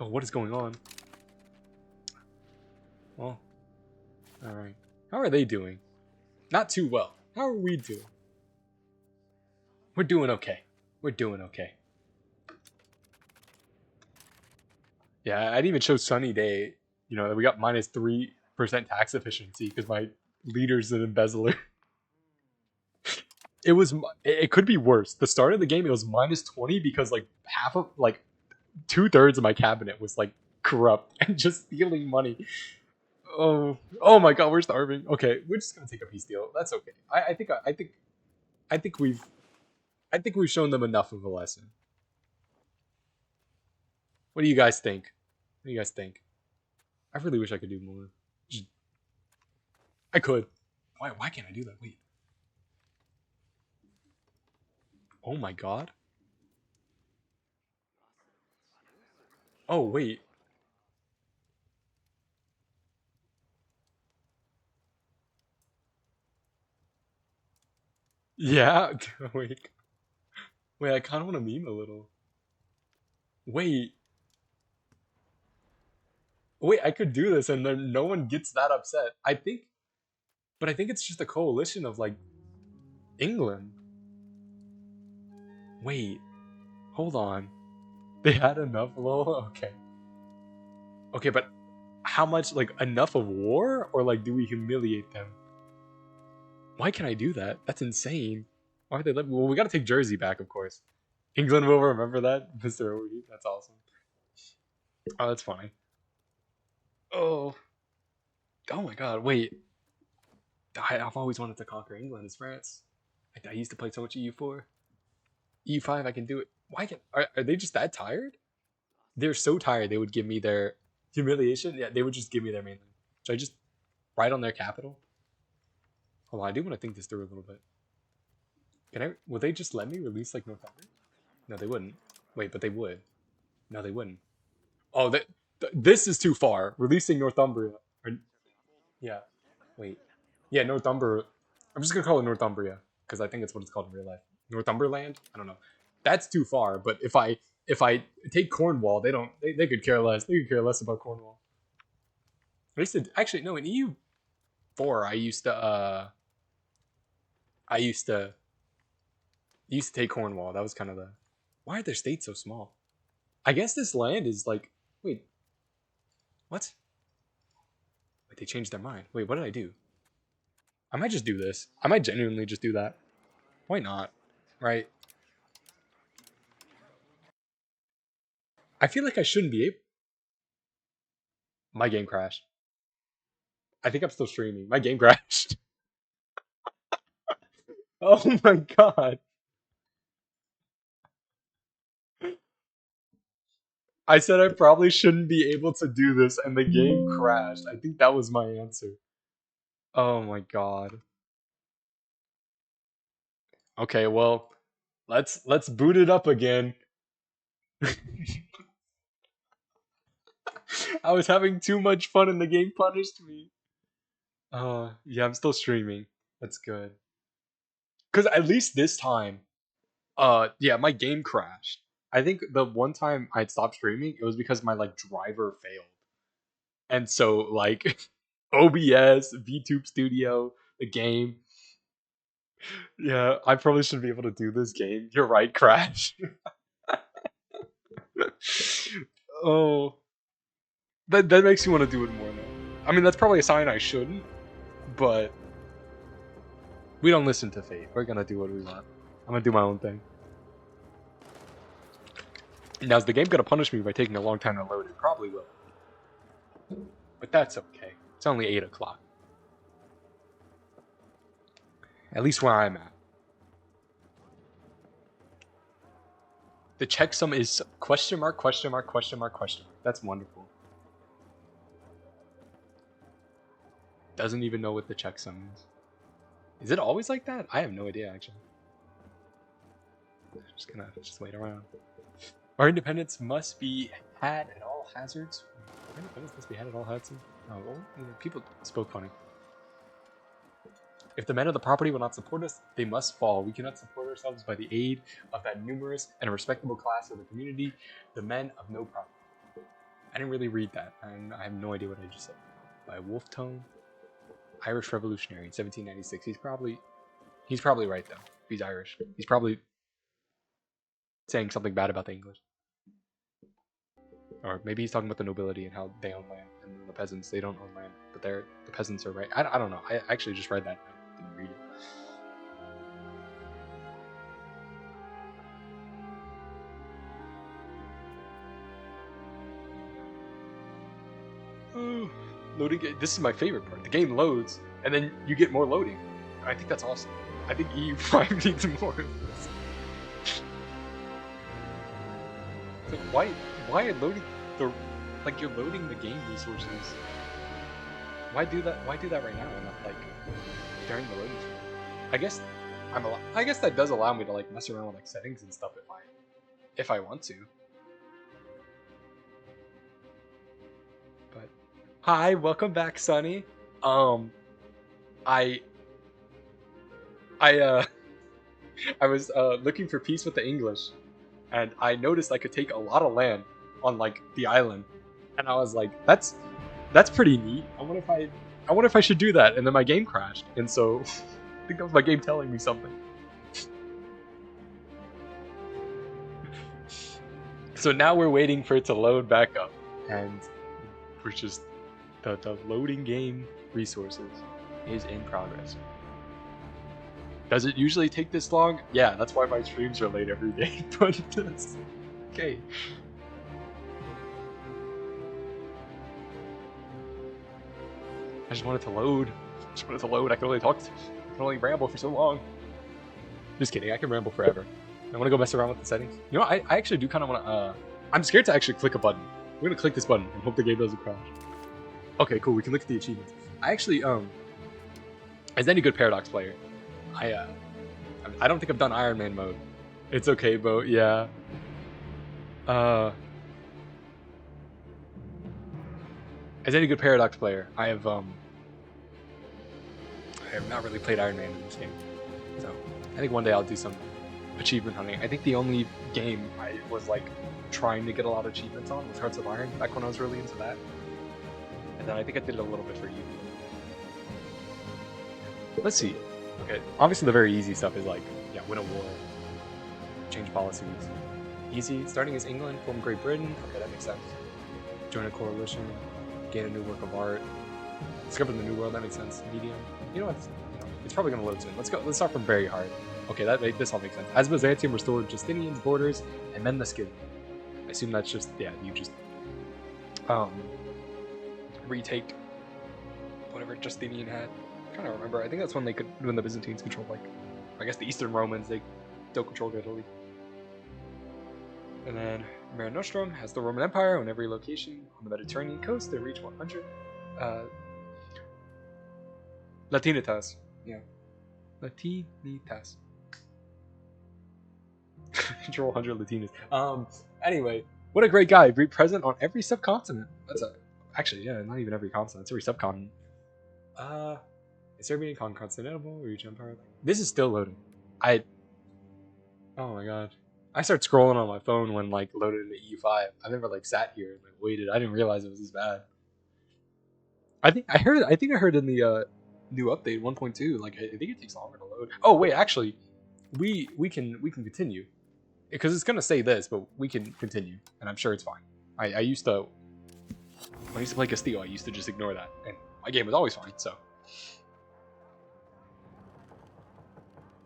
Speaker 1: Oh, what is going on? Well, alright. How are they doing? Not too well. How are we doing? We're doing okay. Yeah, I'd even show sunny day. You know, we got minus 3% tax efficiency because my leader's an embezzler. It could be worse. The start of the game, it was minus 20 because like like 2/3 of my cabinet was like corrupt and just stealing money. Oh my god, we're starving. Okay, we're just gonna take a peace deal. That's okay. I think we've shown them enough of a lesson. What do you guys think? I really wish I could do more. I could. Why can't I do that? Wait. Oh my god. Oh wait. Yeah. Wait. Wait. I kind of want to meme a little. Wait. Wait. I could do this, and then no one gets that upset. I think, but I think it's just a coalition of like England. Wait. Hold on. They had enough. Lol. Okay. Okay, but how much? Like enough of war, or like do we humiliate them? Why can I do that? That's insane. Why are they let? Well, we got to take Jersey back, of course. England will remember that, Mr. OE. That's awesome. Oh, that's funny. Oh, oh my God! Wait, I've always wanted to conquer England as France. I used to play so much EU4, EU5. I can do it. Why can? Are they just that tired? They're so tired. They would give me their humiliation. Yeah, they would just give me their mainland. Should I just write on their capital? Hold on, I do want to think this through a little bit. Can I? Would they just let me release like Northumbria? No, they wouldn't. Wait, but they would. No, they wouldn't. Oh, this is too far. Releasing Northumbria. Or, yeah. Wait. Yeah, Northumbria. I'm just gonna call it Northumbria because I think it's what it's called in real life. Northumberland. I don't know. That's too far. But if I take Cornwall, they could care less. They could care less about Cornwall. I used to actually no in EU4. I used to take Cornwall. That was kind of the. Why are their states so small? I guess this land is like. Wait. What? Wait, they changed their mind. Wait, what did I do? I might just do this. I might genuinely just do that. Why not? Right? I feel like I shouldn't be able. My game crashed. I think I'm still streaming. My game crashed. Oh my god. I said I probably shouldn't be able to do this and the game crashed. I think that was my answer. Oh my god. Okay, well, let's boot it up again. I was having too much fun and the game punished me. Yeah, I'm still streaming. That's good. Cuz at least this time yeah, my game crashed. I think the one time I'd stopped streaming, it was because my like driver failed. And so like OBS, VTube Studio, the game. Yeah, I probably should be able to do this game. You're right, Crash. Oh, that makes you want to do it more now. I mean, that's probably a sign I shouldn't, but we don't listen to fate. We're gonna do what we want. I'm gonna do my own thing. Now, is the game gonna punish me by taking a long time to load? It probably will. But that's okay. It's only 8 o'clock. At least where I'm at. The checksum is question mark, question mark, question mark, question mark. That's wonderful. Doesn't even know what the checksum is. Is it always like that? I have no idea, actually. I'm just gonna just wait around. Our independence must be had at all hazards. Our independence must be had at all hazards. Oh, well, people spoke funny. If the men of the property will not support us, they must fall. We cannot support ourselves by the aid of that numerous and respectable class of the community, the men of no property. I didn't really read that, and I have no idea what I just said. By Wolf Tone, Irish Revolutionary in 1796. He's probably right though. He's Irish. He's probably saying something bad about the English. Or maybe he's talking about the nobility and how they own land, and the peasants, they don't own land, but the peasants are right. I don't know. I actually just read that. I didn't read it. Loading. This is my favorite part. The game loads, and then you get more loading. I think that's awesome. I think EU5 needs more of this. Like, why are loading the like you're loading the game resources? Why do that? Why do that right now and not like during the loading screen? I guess I guess that does allow me to like mess around with like settings and stuff if I want to. But hi, welcome back, Sunny. I I was looking for peace with the English, and I noticed I could take a lot of land on like the island, and I was like, that's pretty neat. I wonder if I should do that. And then my game crashed, and so I think that was my game telling me something. So now we're waiting for it to load back up, and we're just the loading game resources is in progress. Does it usually take this long? Yeah, that's why my streams are late every day. But it's okay. I just want it to load. I can only ramble for so long. Just kidding. I can ramble forever. I want to go mess around with the settings. You know, I actually do kind of want to. I'm scared to actually click a button. We're gonna click this button and hope the game doesn't crash. Okay, cool. We can look at the achievements. I actually, as any good Paradox player, I don't think I've done Iron Man mode. It's okay, Bo. Yeah. As any good Paradox player, I have not really played Iron Man in this game. So I think one day I'll do some achievement hunting. I think the only game I was like trying to get a lot of achievements on was Hearts of Iron, back when I was really into that. And then I think I did it a little bit for you. Let's see. Okay, obviously the very easy stuff is like, yeah, win a war, change policies. Easy. Starting as England, form Great Britain. Okay, that makes sense. Join a coalition, gain a new work of art, discover the new world. That makes sense. Medium. You know what? It's probably gonna load soon. Let's go. Let's start from very hard. Okay, this all makes sense. As Byzantium restored Justinian's borders and then the Schism. I assume that's just, yeah, you just retake whatever Justinian had. I kind of remember. I think that's when the Byzantines controlled, like, I guess the Eastern Romans, they still controlled Italy. And then Mare Nostrum has the Roman Empire on every location on the Mediterranean coast. They reach 100. Latinitas. Yeah. Latinitas. Control 100 Latinas. Anyway, what a great guy. Be present on every subcontinent. Actually, yeah, not even every continent. It's every subcontinent. Serbian Constantinople, reach Empire. This is still loading. Oh my god. I start scrolling on my phone when like loaded into EU5. I've never like sat here and like waited. I didn't realize it was this bad. I think I heard in the new update 1.2, like I think it takes longer to load. Oh wait, actually, we can continue. Because it's gonna say this, but we can continue, and I'm sure it's fine. When I used to play Castillo, I used to just ignore that, and my game was always fine, so.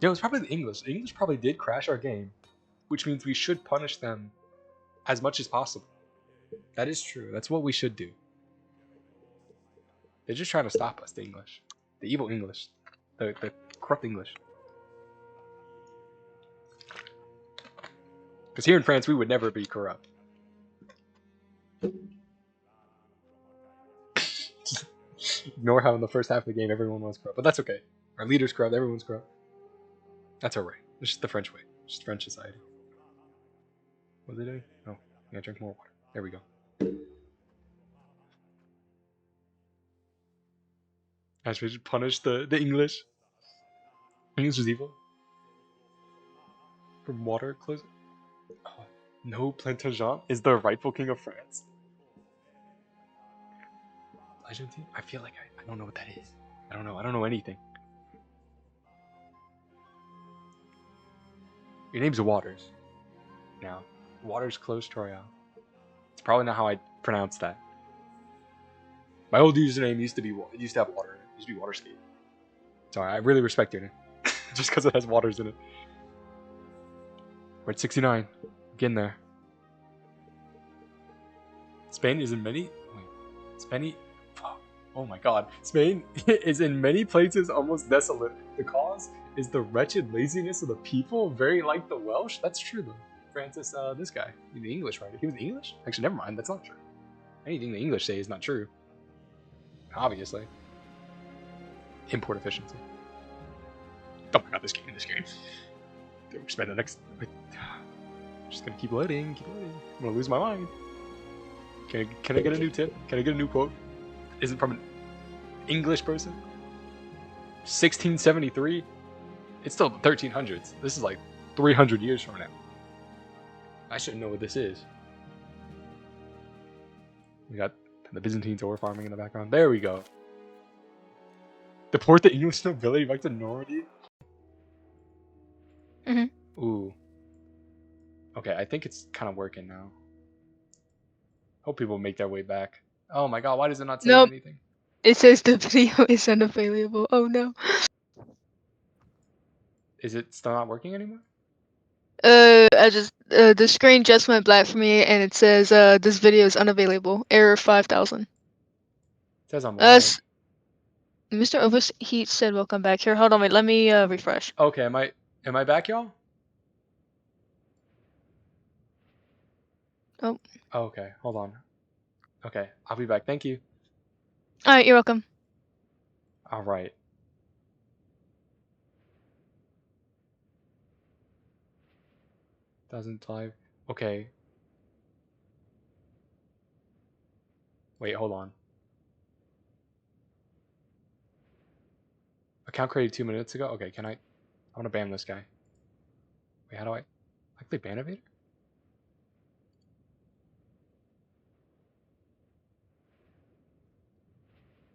Speaker 1: Yeah, it was probably the English. The English probably did crash our game, which means we should punish them as much as possible. That is true. That's what we should do. They're just trying to stop us, the English. The evil English. The corrupt English. Because here in France, we would never be corrupt. Ignore how in the first half of the game everyone was corrupt. But that's okay. Our leader's corrupt, everyone's corrupt. That's alright. It's just the French way. It's just French society. What did they do? Oh, yeah, drink more water. There we go. Guys, we should punish the English. English is evil. From water close. Oh, no, Plantagenet is the rightful king of France. Legend? I feel like I don't know what that is. I don't know anything. Your name's Waters. Now, Waters Close Royale. It's probably not how I pronounce that. My old username used to have water in it. It used to be Waterskate. Sorry, I really respect your name. Just because it has waters in it. We're at 69. Getting there. Spain is in many... Wait. Oh my god. Spain is in many places almost desolate. The cause is the wretched laziness of the people, very like the Welsh. That's true though. Francis, this guy, the English writer. He was English? Actually, never mind. That's not true. Anything the English say is not true. Obviously. Import efficiency. Oh my god, this game. We're spending the next... Just gonna keep loading. I'm gonna lose my mind. Can I get a new tip? Can I get a new quote? Isn't from an English person? 1673? It's still the 1300s. This is like 300 years from now. I should know what this is. We got the Byzantines ore farming in the background. There we go. Deport the English nobility back to Normandy? Ooh. Okay, I think it's kind of working now. Hope people make their way back. Oh my god, why does it not say anything?
Speaker 2: It says the video is unavailable. Oh no.
Speaker 1: Is it still not working anymore?
Speaker 2: The screen just went black for me, and it says this video is unavailable. Error 5000.
Speaker 1: It says I'm live.
Speaker 2: Mr. Overheat said welcome back. Here, hold on, wait, let me refresh.
Speaker 1: Okay, am I back, y'all?
Speaker 2: Oh.
Speaker 1: Okay, hold on. Okay, I'll be back. Thank you.
Speaker 2: Alright, you're welcome.
Speaker 1: Alright. Doesn't live. Okay. Wait, hold on. Account created 2 minutes ago? Okay, can I... I'm gonna ban this guy. Wait, how do I click ban evader?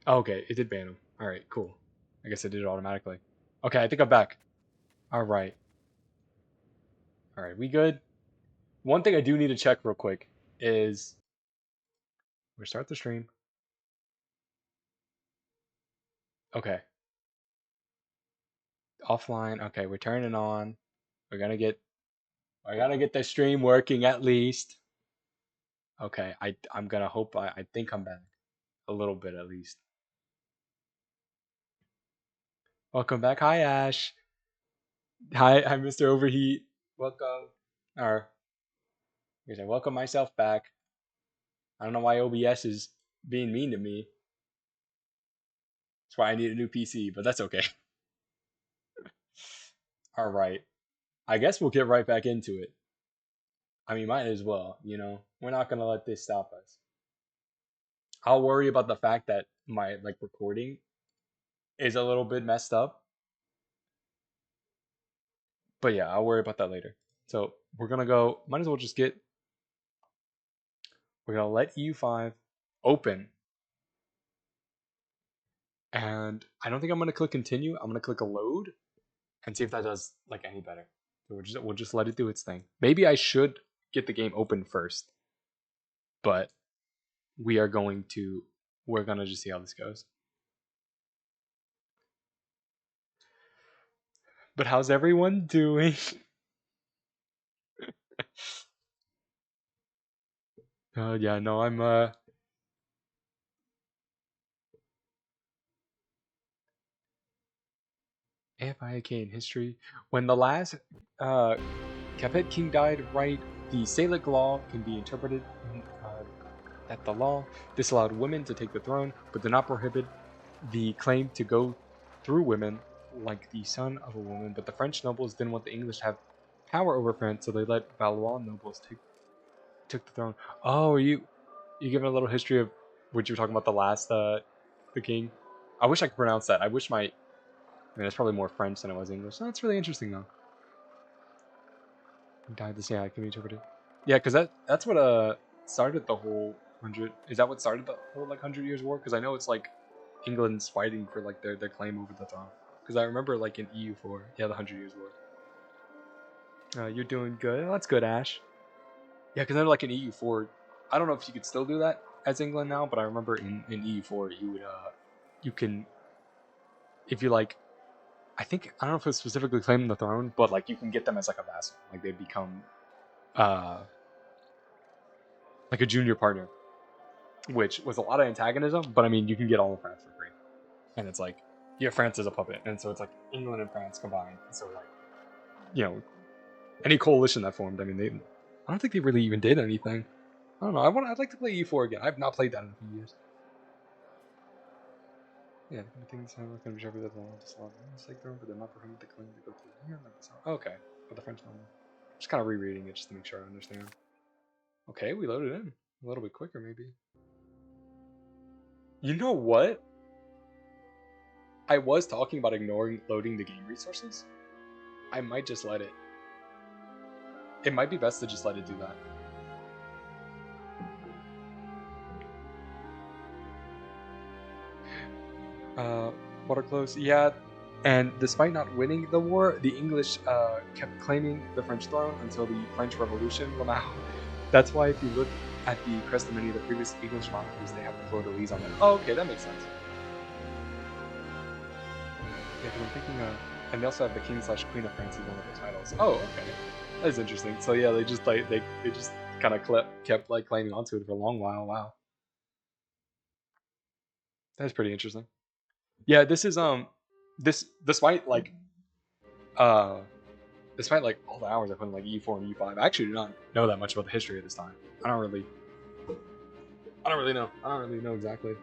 Speaker 1: Oh, okay, it did ban him. Alright, cool. I guess it did it automatically. Okay, I think I'm back. Alright. Alright, we good? One thing I do need to check real quick is... Restart the stream. Okay. Offline. Okay, we're turning on. We're gonna get the stream working at least. Okay, I'm gonna hope I think I'm back. A little bit at least. Welcome back. Hi Ash. Hi Mr. Overheat. Welcome. Or I welcome myself back. I don't know why OBS is being mean to me. That's why I need a new PC, but that's okay. Alright. I guess we'll get right back into it. I mean, might as well, you know. We're not gonna let this stop us. I'll worry about the fact that my recording is a little bit messed up. But yeah, I'll worry about that later. So we're gonna go, might as well just get, we're gonna let EU5 open. And I don't think I'm gonna click continue. I'm gonna click a load and see if that does any better. So we'll just let it do its thing. Maybe I should get the game open first. But we're gonna just see how this goes. But how's everyone doing? Yeah, no, I'm AFIK in history. When the last Capet king died, right, the Salic law can be interpreted that the law disallowed women to take the throne, but did not prohibit the claim to go through women like the son of a woman. But the French nobles didn't want the English to have power over France, so they let Valois nobles took the throne. Oh, you giving a little history of what you were talking about the last the king? I wish I could pronounce that. I wish my... I mean, it's probably more French than it was English. No, that's really interesting, though. He died this, yeah, I can be interpreted. Yeah, because that's what started the whole 100... Is that what started the whole 100 Years War? Because I know it's England's fighting for their claim over the throne. Because I remember in EU4, yeah, the 100 Years War. You're doing good. Oh, that's good, Ash. Yeah, because I know in EU4, I don't know if you could still do that as England now, but I remember in EU4 you would you can, if you I think, I don't know if it's specifically claiming the throne, but you can get them as a vassal. They'd become a junior partner, which was a lot of antagonism, but I mean, you can get all of France for free. And it's yeah, France is a puppet, and so it's England and France combined. And so any coalition that formed, I mean, I don't think they really even did anything. I don't know. I'd like to play E4 again. I've not played that in a few years. Yeah, I think it's not going to be sure that the law disallowed the throne, but they're not permitted to claim to go through. Yeah, okay, but the French don't. Just kind of rereading it just to make sure I understand. Okay, we loaded in a little bit quicker, maybe. You know what? I was talking about ignoring loading the game resources, I might just let it. It might be best to just let it do that. Water close, yeah. And despite not winning the war, the English kept claiming the French throne until the French Revolution. That's why if you look at the crest of many of the previous English monarchies, they have the fleur-de-lis on them. Oh, okay, that makes sense. Yeah, because I'm thinking and they also have the King/Queen of France as one of the titles. Oh, okay, that's interesting. So yeah, they just like they just kind of kept like claiming onto it for a long while. Wow, that's pretty interesting. Yeah, this is this uh despite like all the hours I put in like E4 and E5, I actually do not know that much about the history of this time. I don't really know. I don't really know exactly.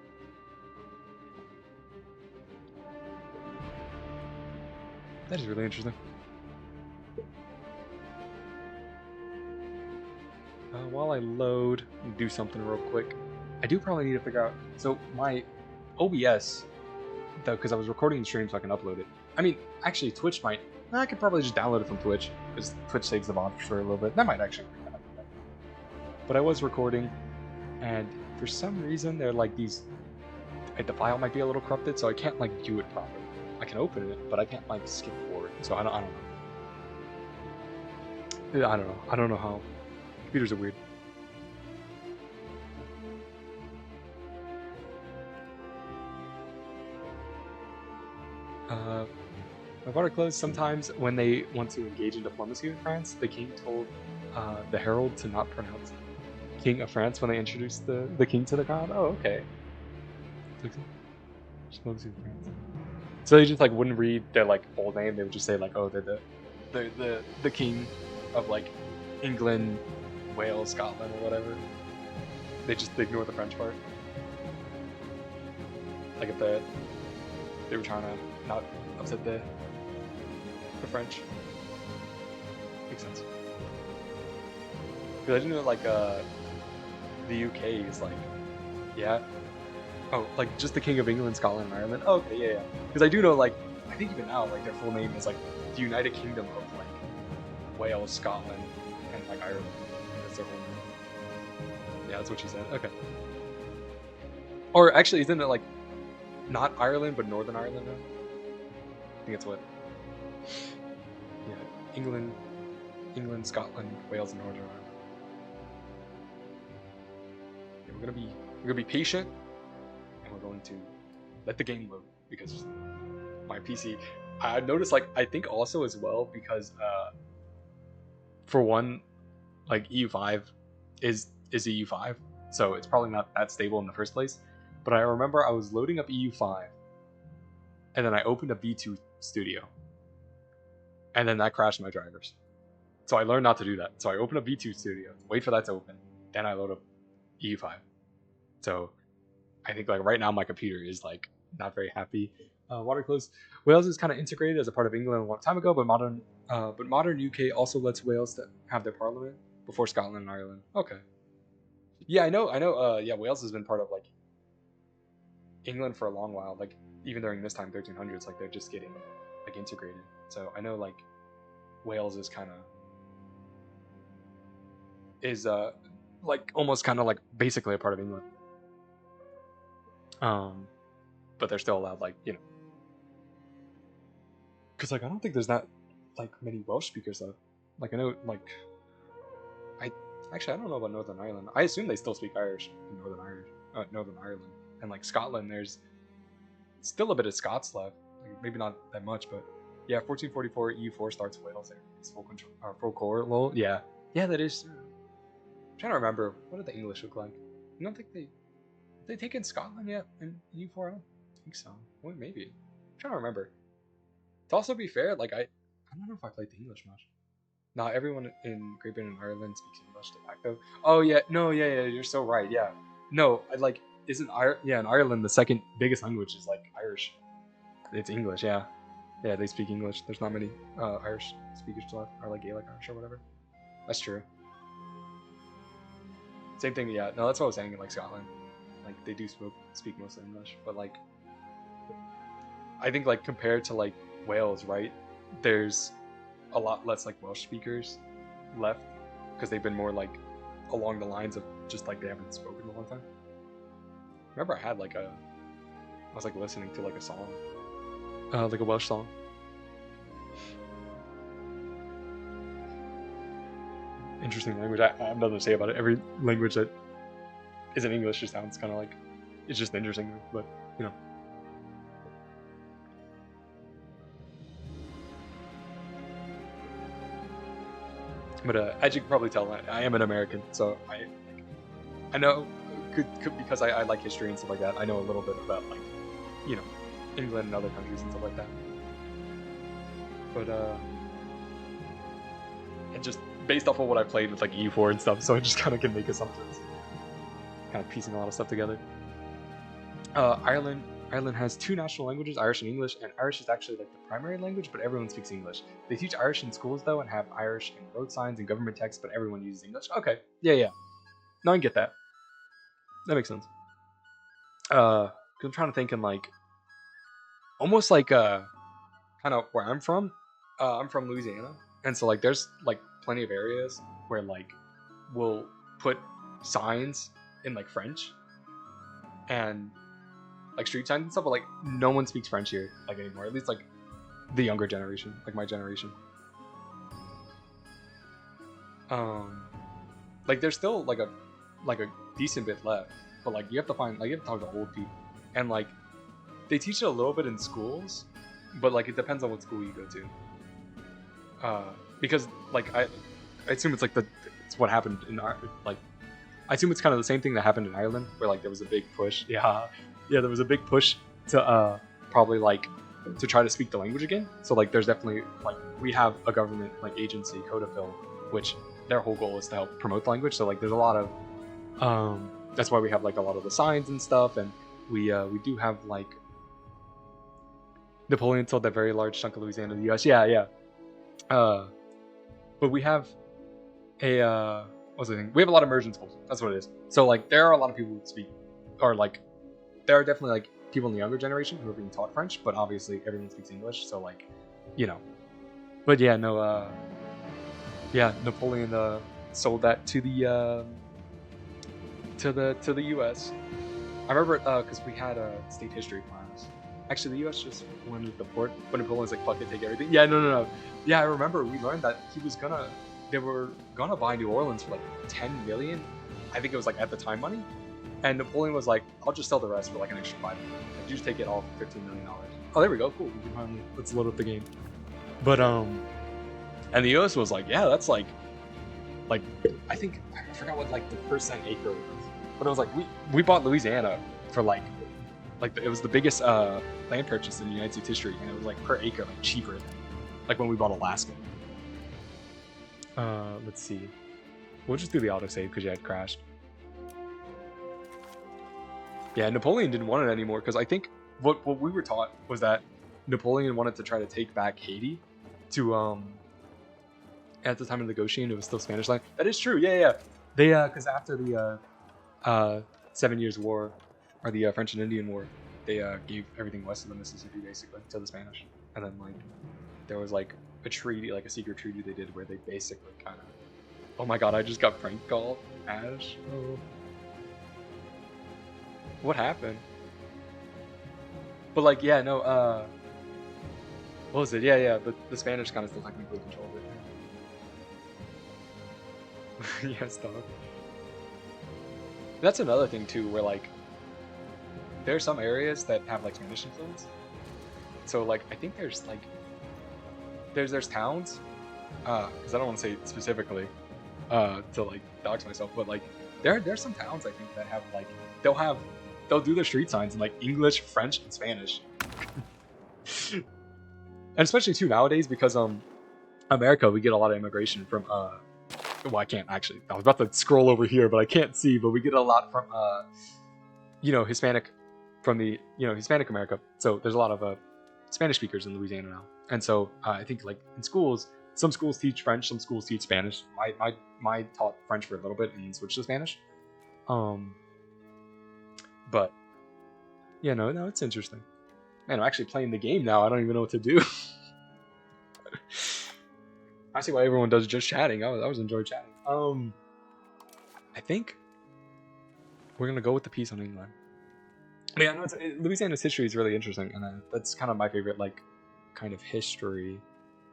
Speaker 1: That is really interesting. While I load and do something real quick, I do probably need to figure out. So my OBS, though, because I was recording the stream so I can upload it. I mean, actually, Twitch might. I could probably just download it from Twitch because Twitch saves the VOD for a little bit. That might actually work out. But I was recording, and for some reason, they're like these. Like, the file might be a little corrupted, so I can't like view it properly. I can open it, but I can't like skip forward. So I don't know. I don't know how. Computers are weird. My water closed. Sometimes when they want to engage in diplomacy with France, the king told the herald to not pronounce King of France when they introduced the king to the crowd. Oh, okay. Diplomacy with France. So they just like wouldn't read their like full name. They would just say like, oh, they're the king of like England, Wales, Scotland, or whatever. They just ignore the French part. Like if they were trying to not upset the French. Makes sense. Because I didn't know like the UK is like, yeah. Oh, like just the King of England, Scotland, and Ireland. Oh, okay, yeah. Because I do know like I think even now like their full name is like the United Kingdom of like Wales, Scotland, and like Ireland. That's their whole name. Yeah, that's what she said. Okay. Or actually, isn't it like not Ireland but Northern Ireland now? I think that's what. Yeah, England, Scotland, Wales, and Northern Ireland. Yeah, we're gonna be patient, and we're going to let the game load because my PC. I noticed like I think also as well because for one, like EU5 is EU5, so it's probably not that stable in the first place. But I remember I was loading up EU5, and then I opened a V2 Studio, and then that crashed my drivers. So I learned not to do that. So I open up V2 Studio, wait for that to open, then I load up EU5. So I think like right now my computer is like not very happy. Water close. Wales is kind of integrated as a part of England a long time ago, but modern UK also lets Wales to have their parliament before Scotland and Ireland. Okay. Yeah, I know. Yeah, Wales has been part of like England for a long while. Like even during this time, 1300s, like they're just getting like integrated. So I know like Wales is kind of like almost kind of like basically a part of England. But they're still allowed like because like I don't think there's that like many Welsh speakers though. Like I know like I actually I don't know about Northern Ireland. I assume they still speak Irish in Northern Ireland, and like Scotland. There's still a bit of Scots left. Like, maybe not that much, but yeah, 1444 EU4 starts Wales there. It's full control, full core. Lol. Yeah, that is. I'm trying to remember what did the English look like. I don't think they taken Scotland yet in EU4. I don't think so. Well, maybe. I'm trying to remember. To also be fair, like I don't know if I played the English much. Not everyone in Great Britain and Ireland speaks English de facto. Oh yeah, no, yeah, you're so right. Yeah, no, I like isn't in Ireland the second biggest language is like Irish. It's English, yeah, they speak English. There's not many Irish speakers left, or like Gaelic Irish or whatever. That's true. Same thing, yeah. No, that's what I was saying in like Scotland. Like they do speak mostly English, but like I think like compared to like Wales, right? There's a lot less like Welsh speakers left because they've been more like along the lines of just like they haven't spoken in a long time. Remember, I was like listening to like a song, like a Welsh song. Interesting language. I have nothing to say about it. Every language that isn't English just sounds kind of like it's just interesting, but you know. But as you can probably tell, I am an American, so I know could because I like history and stuff like that. I know a little bit about like, you know, England and other countries and stuff like that. But and just based off of what I played with like EU4 and stuff, so I just kind of can make assumptions, kind of piecing a lot of stuff together. Ireland has 2 national languages, Irish and English, and Irish is actually like the primary language, but everyone speaks English. They teach Irish in schools though, and have Irish in road signs and government text, but everyone uses English. Okay, yeah. No, I get that. That makes sense. I'm trying to think in like, almost like kind of where I'm from. I'm from Louisiana, and so like there's like plenty of areas where like we'll put signs in like French and like street signs and stuff, but like no one speaks French here like anymore. At least like the younger generation, like my generation. Like there's still like a decent bit left, but like you have to talk to old people, and like they teach it a little bit in schools, but like it depends on what school you go to. Because like I assume it's what happened in like I assume it's kind of the same thing that happened in Ireland, where like there was a big push. Yeah, there was a big push to probably like to try to speak the language again. So like there's definitely like we have a government like agency, Codafil, which their whole goal is to help promote the language. So like there's a lot of that's why we have like a lot of the signs and stuff, and we do have like Napoleon sold that very large chunk of Louisiana to the U.S. Yeah. But we have a what's the thing? We have a lot of immersion schools. That's what it is. So like there are a lot of people who speak, or like there are definitely like people in the younger generation who are being taught French, but obviously everyone speaks English. So like, you know. But yeah, no. Napoleon sold that to the to the U.S. I remember because we had a state history class. Actually, the U.S. just wanted the port, but Napoleon's like, "Fuck it, take everything." Yeah, no. Yeah, I remember we learned that they were gonna buy New Orleans for like 10 million. I think it was like at the time money, and Napoleon was like, "I'll just sell the rest for like an extra 5 million. Like, you just take it all for $15 million." Oh, there we go. Cool. We can finally let's load up the game. But and the U.S. was like, "Yeah, that's like I think I forgot what like the percent acre was, but it was like we bought Louisiana for like it was the biggest land purchase in United States history, and it was like per acre like cheaper than like when we bought Alaska." Let's see. We'll just do the autosave because it crashed. Yeah, Napoleon didn't want it anymore because I think what we were taught was that Napoleon wanted to try to take back Haiti to at the time of negotiating it was still Spanish land. That is true. Yeah. They because after the 7 Years War or the French and Indian War, they gave everything west of the Mississippi basically to the Spanish, and then like there was like a treaty, like a secret treaty they did where they basically kind of. Oh my god! I just got prank called, Ash. Oh. What happened? But like, yeah, no. What was it? Yeah. The Spanish kind of still technically controlled it. Yes, dog. That's another thing too, where like there are some areas that have like Spanish influence. So like I think there's like there's towns, because I don't want to say it specifically, to like dox myself, but like there's some towns I think that have like they'll do their street signs in like English, French, and Spanish, and especially too nowadays because America we get a lot of immigration from well, I can't actually. I was about to scroll over here, but I can't see. But we get a lot from, Hispanic, from the, Hispanic America. So there's a lot of Spanish speakers in Louisiana now. And so I think like in schools, some schools teach French, some schools teach Spanish. My taught French for a little bit and then switched to Spanish. But yeah, no, it's interesting. Man, I'm actually playing the game now. I don't even know what to do. I see why everyone does just chatting. I was enjoying chatting. I think we're gonna go with the piece on England. But yeah, no, Louisiana's history is really interesting, and that's kind of my favorite, like, kind of history.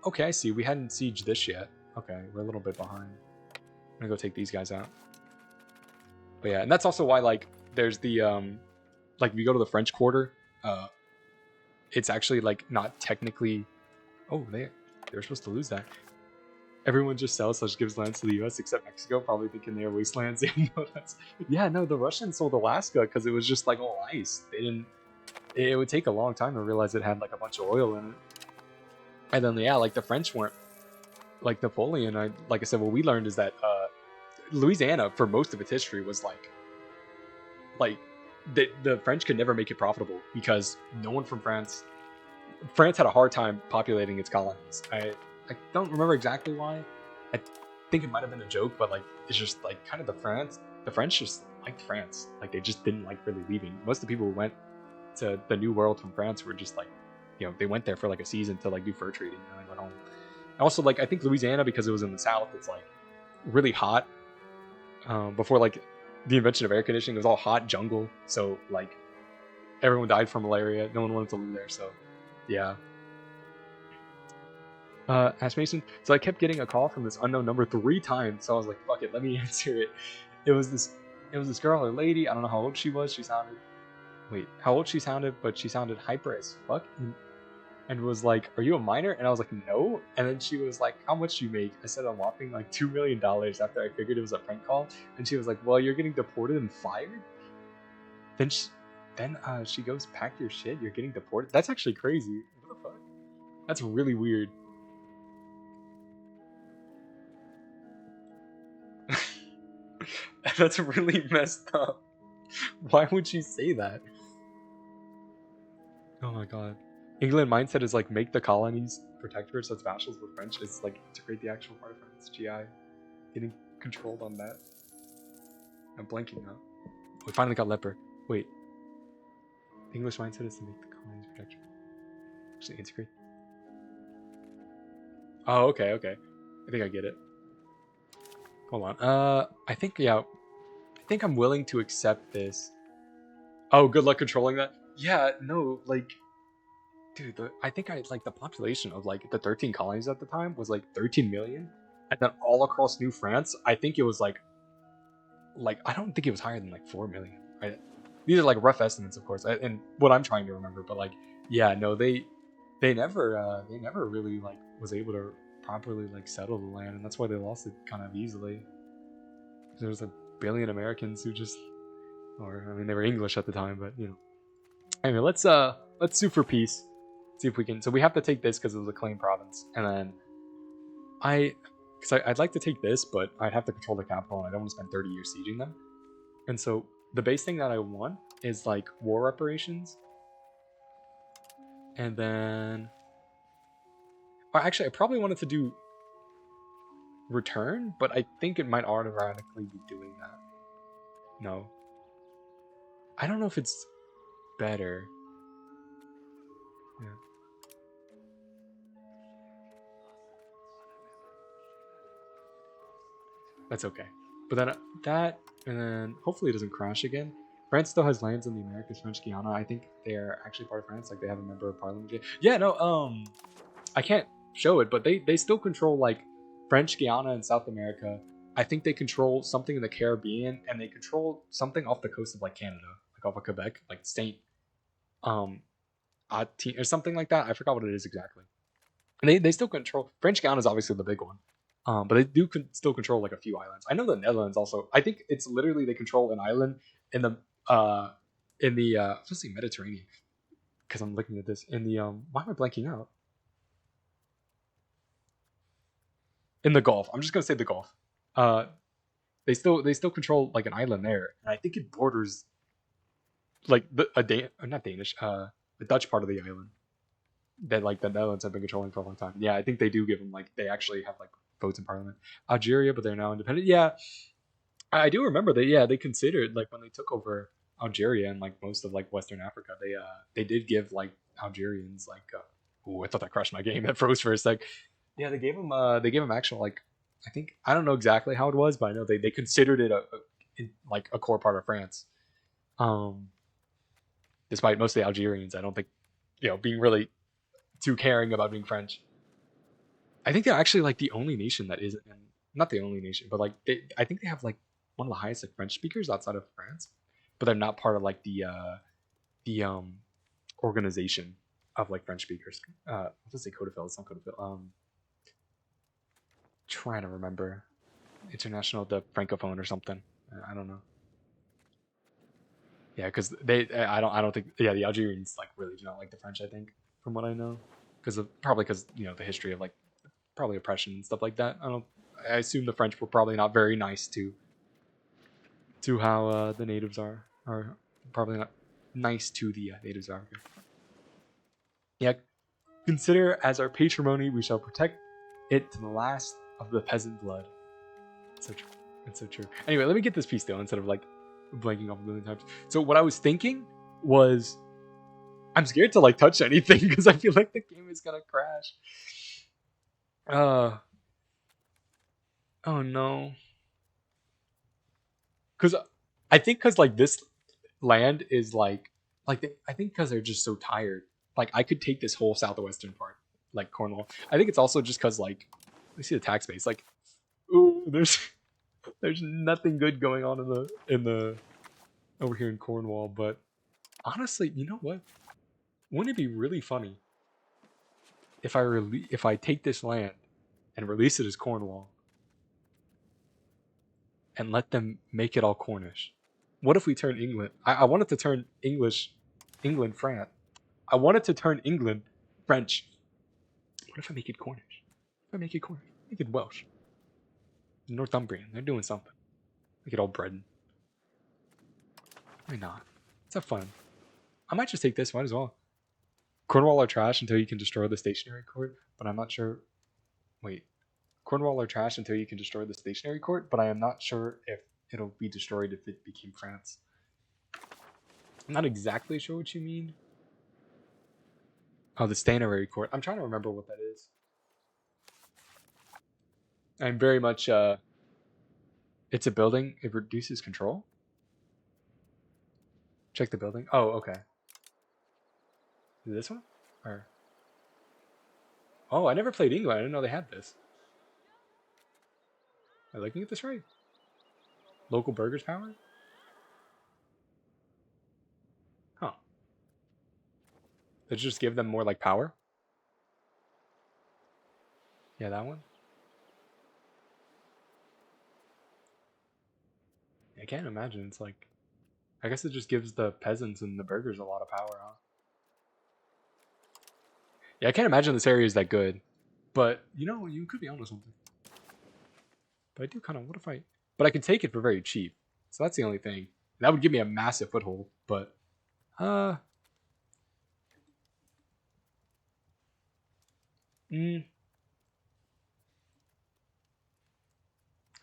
Speaker 1: Okay, I see. We hadn't sieged this yet. Okay, we're a little bit behind. I'm gonna go take these guys out. But yeah, and that's also why, like, there's the like, if you go to the French Quarter, it's actually like not technically. Oh, they're supposed to lose that. Everyone just sells/gives lands to the U.S. except Mexico, probably thinking they are wastelands. No, the Russians sold Alaska because it was just like all ice. They didn't. It would take a long time to realize it had like a bunch of oil in it. And then like the French weren't like Napoleon. Like I said, what we learned is that Louisiana, for most of its history, was like the French could never make it profitable because no one from France had a hard time populating its colonies. I don't remember exactly why. I think it might have been a joke, but like it's just like kind of the French just liked France. Like they just didn't like really leaving. Most of the people who went to the New World from France were just like, they went there for like a season to like do fur trading and then went home. And also, like, I think Louisiana, because it was in the South, it's like really hot. Before like the invention of air conditioning, it was all hot jungle. So like everyone died from malaria. No one wanted to live there. So yeah. Ash Mason. So I kept getting a call from this unknown number 3 times. So I was like, fuck it, let me answer it. It was this girl or lady. I don't know how old she was. How old she sounded, but she sounded hyper as fuck. And was like, are you a minor? And I was like, no. And then she was like, how much do you make? I said a whopping like $2 million after I figured it was a prank call. And she was like, well, you're getting deported and fired? Then she goes, pack your shit, you're getting deported? That's actually crazy. What the fuck? That's really weird. That's really messed up. Why would she say that? Oh my god. England mindset is like make the colonies protectorates, so it's vassals with French. It's like integrate the actual part of France. GI. Getting controlled on that. I'm blanking now. We finally got leper. Wait. The English mindset is to make the colonies protectorate. Actually integrate. Oh, okay. I think I get it. Hold on. I think I'm willing to accept this. Oh, good luck controlling that. Yeah, no, like, dude, I think the population of like the 13 colonies at the time was like 13 million, and then all across New France, I think it was like I don't think it was higher than like 4 million. Right? These are like rough estimates, of course, and what I'm trying to remember. But like, yeah, no, they never really like was able to properly like settle the land, and that's why they lost it kind of easily. There's a billion Americans who just, or I mean, they were English at the time, but Anyway, let's sue for peace. See if we can. So we have to take this because it was a claim province, and then I'd like to take this, but I'd have to control the capital, and I don't want to spend 30 years sieging them. And so the base thing that I want is like war reparations, and then, or actually, I probably wanted to do return, but I think it might automatically be doing that. No, I don't know if it's better. Yeah. That's okay. But then and then hopefully it doesn't crash again. France still has lands in the Americas, French Guiana. I think they're actually part of France. Like they have a member of parliament. Yeah, no, I can't show it, but they still control like French Guiana in South America. I think they control something in the Caribbean, and they control something off the coast of like Canada, like off of Quebec, like Saint or something like that. I forgot what it is exactly. And they still control French Guiana is obviously the big one. But they do still control like a few islands. I know the Netherlands also. I think it's literally they control an island in the let's see, Mediterranean. Because I'm looking at this in the why am I blanking out? In the Gulf. I'm just gonna say the Gulf. They still control like an island there, and I think it borders like not Danish, the Dutch part of the island that like the Netherlands have been controlling for a long time. Yeah, I think they do give them like they actually have like votes in parliament. Algeria, but they're now independent. Yeah, I do remember that. Yeah, they considered like when they took over Algeria and like most of like Western Africa, they did give like Algerians like. I thought that crashed my game. That froze for a sec. Yeah, they gave him actual like I think I don't know exactly how it was, but I know they considered it like a core part of France. Um, Despite most of the Algerians, I don't think being really too caring about being French. I think they're actually like the only nation that isn't, and not the only nation, but like I think they have like one of the highest like French speakers outside of France, but they're not part of like the organization of like French speakers. Let's say Codefil. It's not Codefil. Trying to remember, international the francophone or something. I don't know. Yeah, because I don't think the Algerians like really do not like the French. I think from what I know, because the history of like probably oppression and stuff like that. I assume the French were probably not very nice to how the natives are probably not nice to the natives are. Yeah, consider as our patrimony, we shall protect it to the last of the peasant blood. So true. It's so true. Anyway, let me get this piece though instead of like blanking off a million times. So what I was thinking was, I'm scared to like touch anything because I feel like the game is gonna crash. Oh no. Because I think because like this land is I think because they're just so tired. Like I could take this whole southwestern part, like Cornwall. I think it's also just because like we see the tax base. Like, ooh, there's nothing good going on in the over here in Cornwall. But honestly, you know what? Wouldn't it be really funny if I take this land and release it as Cornwall and let them make it all Cornish? What if we turn England? I wanted to turn England France. I wanted to turn England French. What if I make it Cornish? If I make it Cornish, make it Welsh, Northumbrian. They're doing something. Make it all Breton. Why not? Let's have fun. I might just take this. Might as well. Cornwall are trash until you can destroy the stationary court, but I'm not sure. Wait. Cornwall are trash until you can destroy the stationary court, but I am not sure if it'll be destroyed if it became France. I'm not exactly sure what you mean. Oh, the stationary court. I'm trying to remember what that is. I'm very much it's a building. It reduces control. Check the building. Oh, okay. Is this one? Or oh, I never played England. I didn't know they had this. Am I looking at this right? Local burgers power? Huh. Did it just give them more like power? Yeah, that one. I can't imagine. It's like, I guess it just gives the peasants and the burgers a lot of power, huh? Yeah, I can't imagine this area is that good. But, you could be onto something. But I do kind of, what if I, but I can take it for very cheap. So that's the only thing. That would give me a massive foothold, but, because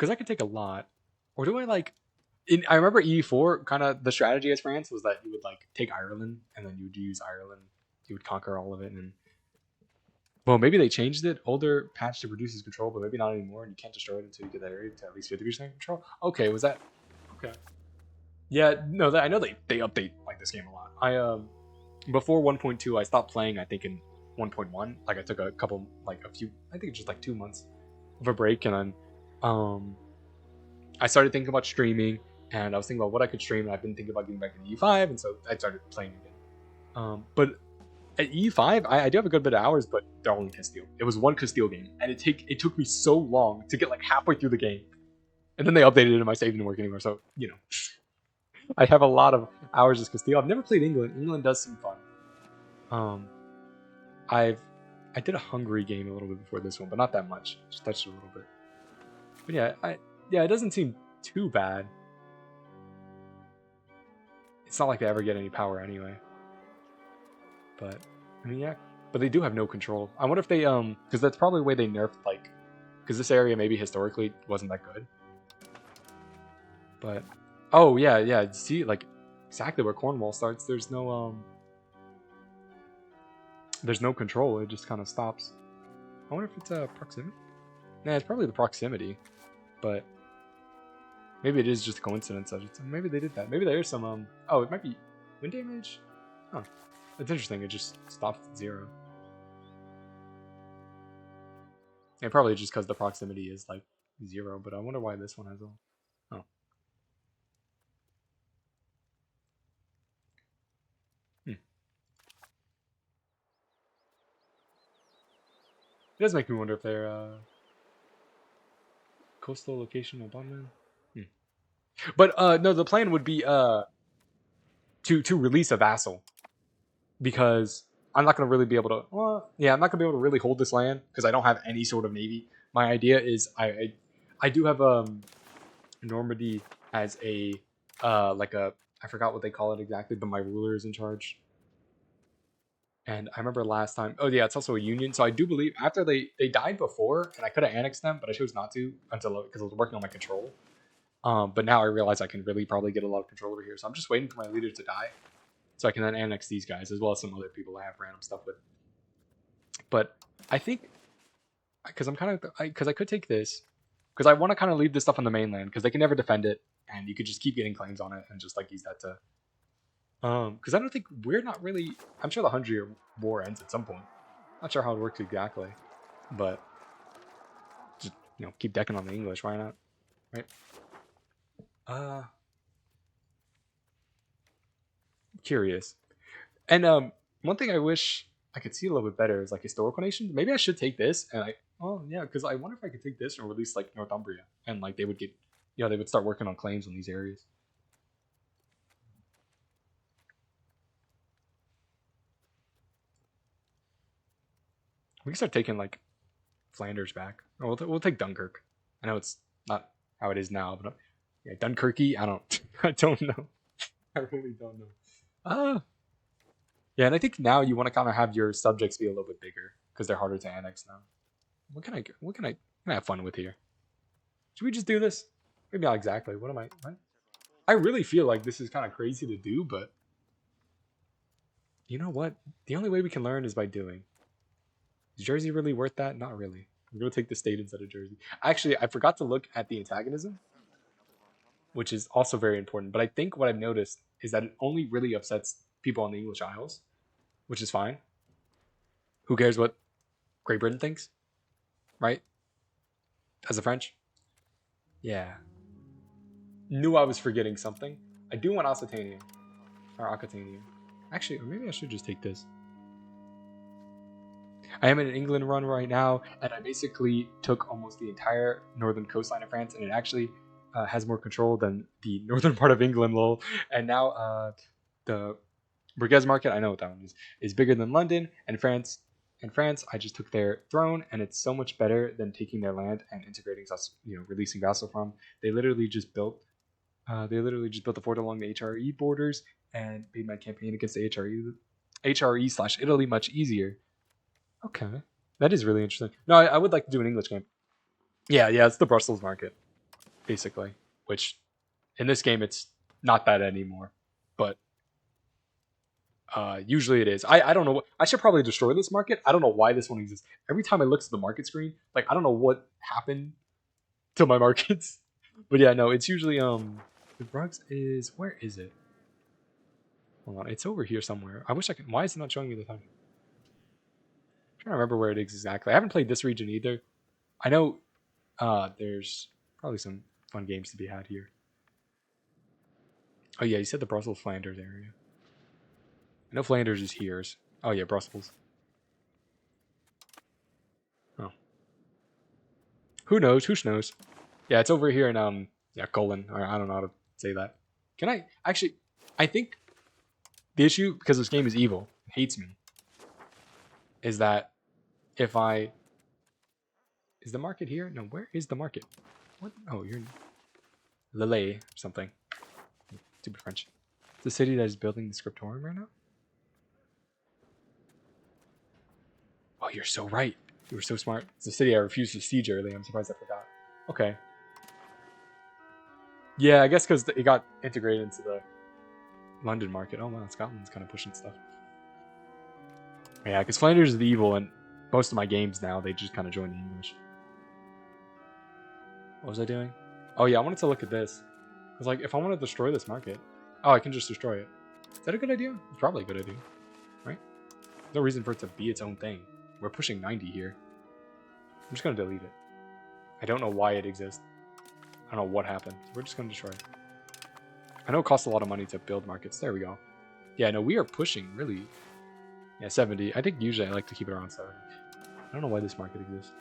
Speaker 1: I can take a lot. Or do I like, I remember EU4, kind of the strategy as France was that you would like take Ireland and then you would use Ireland. You would conquer all of it and well, maybe they changed it. Older patch that reduces control, but maybe not anymore, and you can't destroy it until you get that area to at least 50% control. Okay, was that okay? Yeah, no, I know they update like this game a lot. I before 1.2, I stopped playing. I think in 1.1, like I took a couple, like a few, I think just like 2 months of a break, and then I started thinking about streaming, and I was thinking about what I could stream, and I've been thinking about getting back into EU5, and so I started playing again. But at E5, I do have a good bit of hours, but they're only Castile. It was one Castile game, and it took me so long to get like halfway through the game, and then they updated it, and my save didn't work anymore. So I have a lot of hours as Castile. I've never played England. England does seem fun. I did a Hungary game a little bit before this one, but not that much. Just touched it a little bit. But yeah, it doesn't seem too bad. It's not like they ever get any power anyway. But I mean, yeah. But they do have no control. I wonder if they because that's probably the way they nerfed like, because this area maybe historically wasn't that good. But oh yeah. See, like exactly where Cornwall starts. There's no control. It just kind of stops. I wonder if it's proximity. Nah, it's probably the proximity, but maybe it is just a coincidence. Maybe they did that. Maybe there is some oh, it might be wind damage. Huh. That's interesting. It just stopped at 0. And probably just because the proximity is like 0. But I wonder why this one has all. Oh. It does make me wonder if they're coastal location of bondman. But no, the plan would be to release a vassal, because I'm not going to really be able to. Well, yeah, I'm not going to be able to really hold this land because I don't have any sort of navy. My idea is I do have Normandy as a like a, I forgot what they call it exactly, but my ruler is in charge. And I remember last time, oh yeah, it's also a union. So I do believe after they died before, and I could have annexed them, but I chose not to until, because I was working on my control. But now I realize I can really probably get a lot of control over here. So I'm just waiting for my leader to die, so I can then annex these guys, as well as some other people I have random stuff with. But I think, because I'm kind of, because I could take this, because I want to kind of leave this stuff on the mainland, because they can never defend it, and you could just keep getting claims on it, and just like use that to. Because I don't think we're not really. I'm sure the 100-year war ends at some point. Not sure how it works exactly, but just keep decking on the English. Why not? Right? Curious. And one thing I wish I could see a little bit better is like historical nations. Maybe I should take this and because I wonder if I could take this and release like Northumbria, and like they would get, they would start working on claims on these areas. We can start taking like Flanders back. Oh, we'll take Dunkirk. I know it's not how it is now, but yeah, Dunkirky. I don't know. I really don't know. Yeah, and I think now you want to kind of have your subjects be a little bit bigger because they're harder to annex now. What can I have fun with here? Should we just do this? Maybe not exactly. What? I really feel like this is kind of crazy to do, but you know what? The only way we can learn is by doing. Is Jersey really worth that? Not really. I'm going to take the state instead of Jersey. Actually, I forgot to look at the antagonism, which is also very important. But I think what I've noticed is that it only really upsets people on the English Isles, which is fine. Who cares what Great Britain thinks? Right? As a French? Yeah. Knew I was forgetting something. I do want Occitania. Or Aquitania. Actually, or maybe I should just take this. I am in an England run right now, and I basically took almost the entire northern coastline of France, and it actually has more control than the northern part of England, lol. And now the Borghese market, I know what that one is bigger than London. And France, I just took their throne, and it's so much better than taking their land and integrating us, releasing vassal from. They literally just built the fort along the HRE borders and made my campaign against the HRE/Italy much easier. Okay, that is really interesting. No, I would like to do an English game. Yeah, it's the Brussels market, basically. Which, in this game, it's not that anymore, but usually it is. I don't know. I should probably destroy this market. I don't know why this one exists. Every time I look at the market screen, like I don't know what happened to my markets, but yeah, no, it's usually the Brugs is, where is it? Hold on, it's over here somewhere. I wish I could. Why is it not showing me the time? I don't remember where it is exactly. I haven't played this region either. I know there's probably some fun games to be had here. Oh yeah, you said the Brussels Flanders area. I know Flanders is here. Oh yeah, Brussels. Oh. Who knows? Who knows? Yeah, it's over here in Colon. Or I don't know how to say that. Can I actually? I think the issue, because this game is evil, hates me, is that if I... Is the market here? No, where is the market? What? Oh, you're in Lille or something. Stupid French. It's the city that is building the scriptorium right now? Oh, you're so right. You were so smart. It's a city I refused to siege early. I'm surprised I forgot. Okay. Yeah, I guess because it got integrated into the London market. Oh, wow, Scotland's kind of pushing stuff. Yeah, because Flanders is the evil, and most of my games now, they just kind of join the English. What was I doing? Oh yeah, I wanted to look at this. Because like, if I want to destroy this market, oh, I can just destroy it. Is that a good idea? It's probably a good idea, right? No reason for it to be its own thing. We're pushing 90 here. I'm just gonna delete it. I don't know why it exists. I don't know what happened. We're just gonna destroy it. I know it costs a lot of money to build markets. There we go. Yeah, no, we are pushing really. Yeah, 70. I think usually I like to keep it around 70. I don't know why this market exists.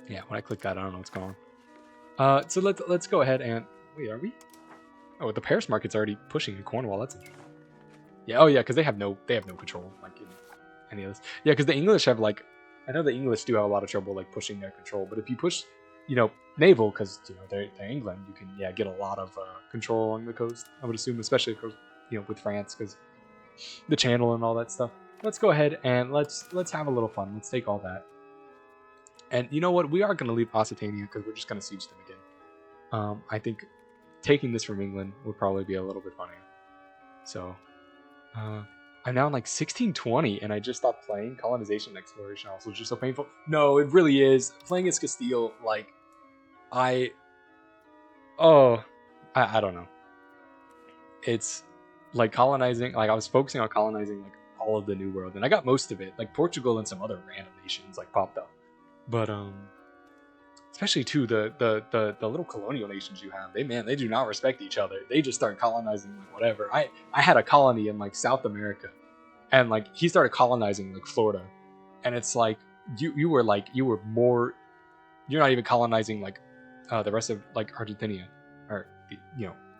Speaker 1: Yeah, when I click that, I don't know what's going on. So let's go ahead and wait. Are we? Oh, the Paris market's already pushing in Cornwall. That's interesting. Yeah. Oh yeah, because they have no control like in any of this. Yeah, because the English have like, I know the English do have a lot of trouble like pushing their control, but if you push, naval, because they're England, you can get a lot of control along the coast. I would assume, especially with France, because the channel and all that stuff. Let's go ahead and let's have a little fun. Let's take all that. And you know what? We are going to leave Occitania because we're just going to siege them again. I think taking this from England would probably be a little bit funnier. So, I'm now in like 1620, and I just stopped playing. Colonization and exploration also is just so painful. No, it really is. Playing as Castile, like, I don't know. It's like colonizing. Like I was focusing on colonizing like all of the New World, and I got most of it. Like Portugal and some other random nations like popped up, but especially too the little colonial nations you have. They do not respect each other. They just start colonizing like whatever. I had a colony in like South America, and like he started colonizing like Florida, and it's like you were more. You're not even colonizing like the rest of like Argentina or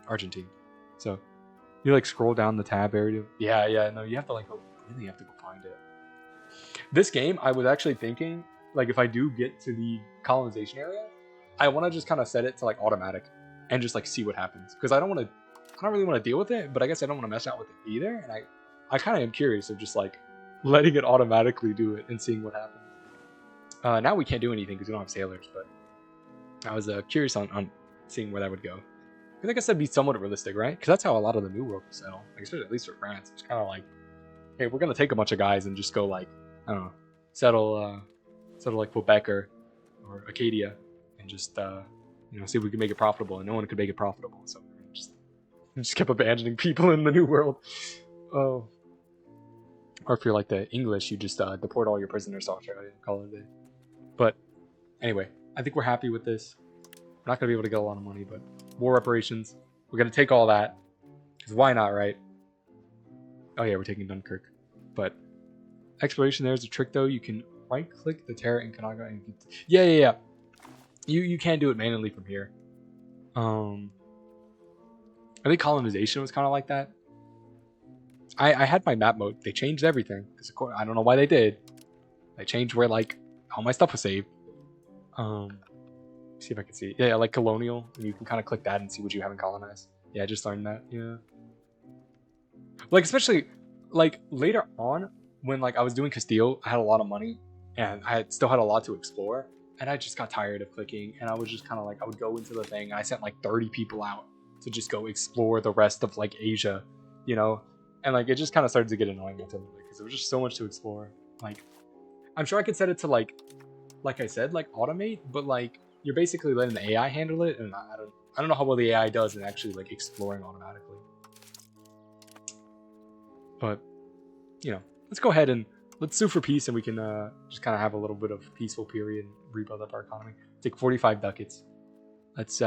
Speaker 1: Argentine. So you like scroll down the tab area. Yeah. No, you have to like really have to go find it. This game, I was actually thinking like if I do get to the colonization area, I want to just kind of set it to like automatic and just like see what happens because I don't really want to deal with it, but I guess I don't want to mess out with it either. And I kind of am curious of just like letting it automatically do it and seeing what happens. Now we can't do anything because we don't have sailors, but I was curious on seeing where that would go. I think I said it'd be somewhat realistic, right? Because that's how a lot of the New World will settle, like, especially at least for France. It's kind of like, hey, we're gonna take a bunch of guys and just go like, I don't know, settle like Quebec or Acadia, and just see if we can make it profitable. And no one could make it profitable, so we just kept abandoning people in the New World. Oh, or if you're like the English, you just deport all your prisoners to Australia and call it a day. But anyway, I think we're happy with this. We're not gonna be able to get a lot of money, but war reparations. We're gonna take all that. Because why not, right? Oh yeah, we're taking Dunkirk. But exploration, there's a trick though. You can right click the Terra Incanaga and yeah. You can't do it manually from here. I think colonization was kind of like that. I had my map mode. They changed everything. Because I don't know why they did. They changed where like all my stuff was saved. See if I can see. Yeah, like colonial, and you can kind of click that and see what you haven't colonized. Yeah, I just learned that. Yeah, like especially like later on when like I was doing Castile, I had a lot of money and I still had a lot to explore, and I just got tired of clicking, and I was just kind of like I would go into the thing and I sent like 30 people out to just go explore the rest of like Asia, and like it just kind of started to get annoying ultimately because there was just so much to explore. Like I'm sure I could set it to like I said, like automate, but like you're basically letting the AI handle it, and I don't know how well the AI does in actually like exploring automatically. But let's go ahead and let's sue for peace, and we can just kind of have a little bit of peaceful period and rebuild up our economy. Take 45 ducats. Let's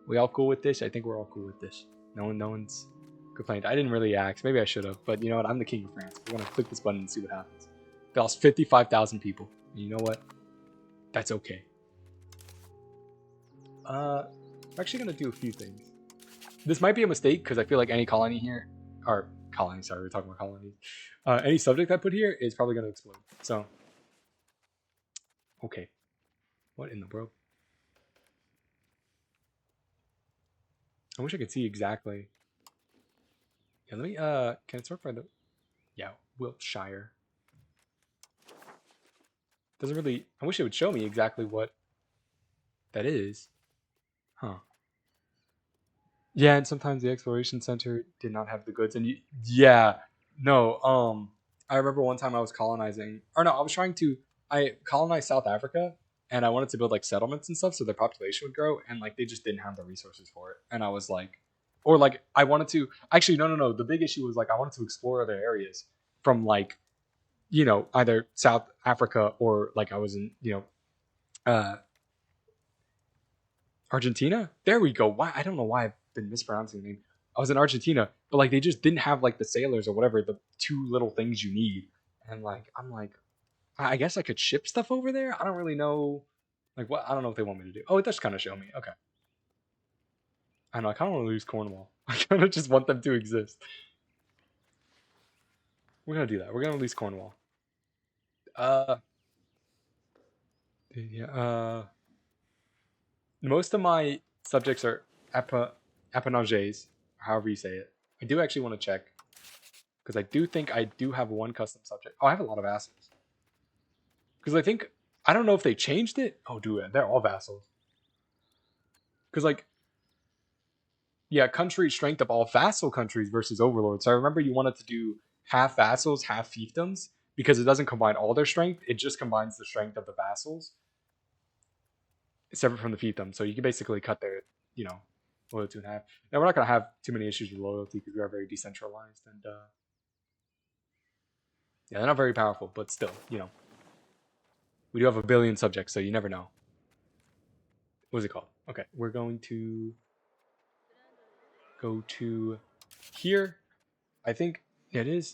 Speaker 1: we all cool with this? I think we're all cool with this. No one's complained. I didn't really ask. Maybe I should have, but you know what? I'm the king of France. We're gonna click this button and see what happens. They lost 55,000 people. And you know what? That's okay. I'm actually gonna do a few things. This might be a mistake because I feel like any colony here, or colony, sorry, we're talking about colonies. Any subject I put here is probably gonna explode. So, okay, what in the world? I wish I could see exactly. Yeah, let me. Can it sort by the? Yeah, Wiltshire. Doesn't really. I wish it would show me exactly what that is. Huh. Yeah, and sometimes the exploration center did not have the goods, and yeah, no, I remember one time I was colonizing, or no, I colonized South Africa, and I wanted to build like settlements and stuff so their population would grow, and like they just didn't have the resources for it. And I was like, or like I wanted to, actually, no, no, no. The big issue was like I wanted to explore other areas from like, either South Africa or like I was in, Argentina. There we go. Why? I don't know why I've been mispronouncing the name. I was in Argentina, but like they just didn't have like the sailors or whatever, the two little things you need. And like I'm like, I guess I could ship stuff over there. I don't really know, like what. I don't know what they want me to do. Oh, it does kind of show me. Okay. I know. I kind of want to lose Cornwall. I kind of just want them to exist. We're gonna do that. We're gonna release Cornwall. Uh, yeah. Most of my subjects are apanages, however you say it. I do actually want to check because I do think I do have one custom subject. Oh, I have a lot of vassals because I don't know if they changed it. Oh, they're all vassals. Because like, yeah, country strength of all vassal countries versus overlords. So I remember you wanted to do half vassals, half fiefdoms because it doesn't combine all their strength. It just combines the strength of the vassals separate from the fiefdom. So you can basically cut their, loyalty in half. Now we're not gonna have too many issues with loyalty because we are very decentralized and yeah, they're not very powerful, but still, we do have a billion subjects, so you never know. What's it called? Okay, we're going to go to here. I think it is.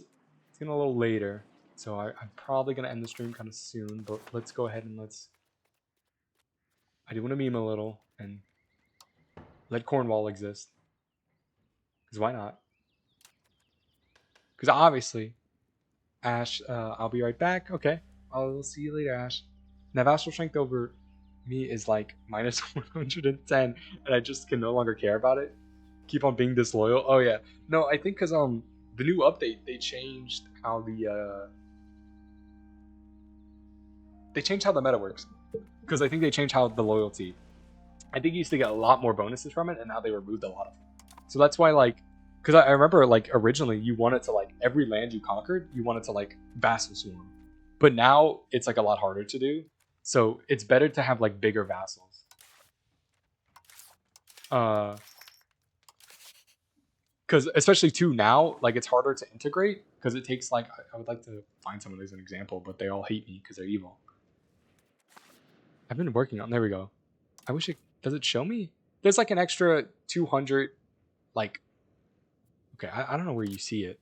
Speaker 1: It's getting a little later, so I'm probably gonna end the stream kind of soon. But let's go ahead and I do want to meme a little and let Cornwall exist. Because why not? Because obviously, Ash, I'll be right back. Okay, I'll see you later, Ash. Now, vassal strength over me is like minus 110, and I just can no longer care about it. Keep on being disloyal. Oh yeah, no, I think because the new update they changed how the meta works. Because I think they changed how the loyalty. I think you used to get a lot more bonuses from it, and now they removed a lot of them. So that's why because I remember like originally you wanted to like every land you conquered, you wanted to like vassal swarm, but now it's like a lot harder to do. So it's better to have like bigger vassals. Because especially too now, like it's harder to integrate because it takes like I would like to find someone as an example, but they all hate me because they're evil. I've been working on. There we go. I wish it does it show me. There's like an extra 200, like. Okay, I don't know where you see it,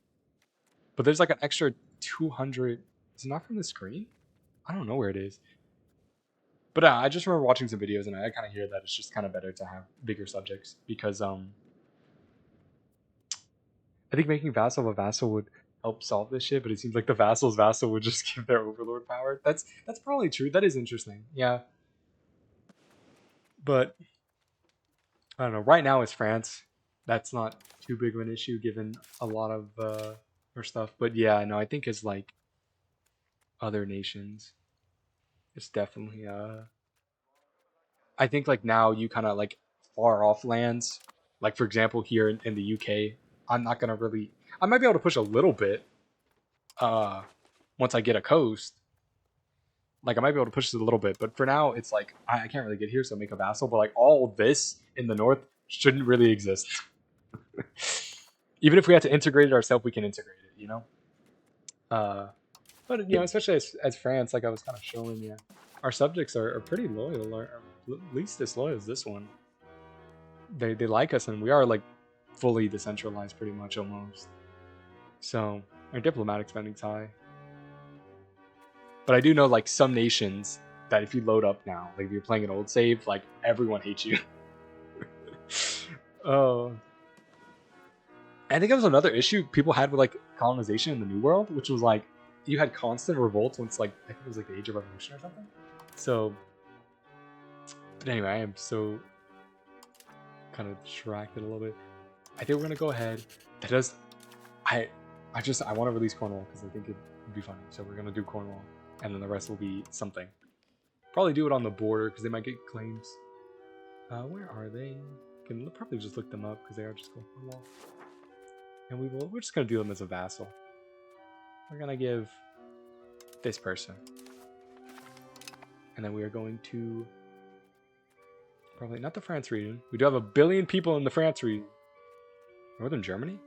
Speaker 1: but there's like an extra 200. Is it not from the screen? I don't know where it is. But I just remember watching some videos and I kind of hear that it's just kind of better to have bigger subjects because I think making vassal of a vassal would help solve this shit, but it seems like the vassal's vassal would just give their overlord power. That's probably true. That is interesting. Yeah. But I don't know. Right now it's France. That's not too big of an issue given a lot of our stuff. But yeah, no, I think it's like other nations. It's definitely I think like now you kind of like far off lands, like for example here in the UK, I'm not gonna really. I might be able to push a little bit. Once I get a coast, like I might be able to push it a little bit, but for now it's like I can't really get here, so make a vassal. But like all this in the north shouldn't really exist. Even if we had to integrate it ourselves, we can integrate it. But especially as France, like I was kind of showing you, our subjects are pretty loyal, or at least as loyal as this one. They like us, and we are like fully decentralized, pretty much almost. So our diplomatic spending's high. But I do know like some nations that if you load up now, like if you're playing an old save, like everyone hates you. Oh. I think that was another issue people had with like colonization in the New World, which was like you had constant revolts once like I think it was like the Age of Revolution or something. So, but anyway, I am so kind of distracted a little bit. I think we're gonna go ahead. That does. I want to release Cornwall because I think it would be funny. So we're gonna do Cornwall, and then the rest will be something. Probably do it on the border because they might get claims. Where are they? Can probably just look them up because they are just called Cornwall. And we're just gonna do them as a vassal. we're gonna give this person. And then we are going to probably not the France region. We do have 1 billion people in the France region. Northern Germany?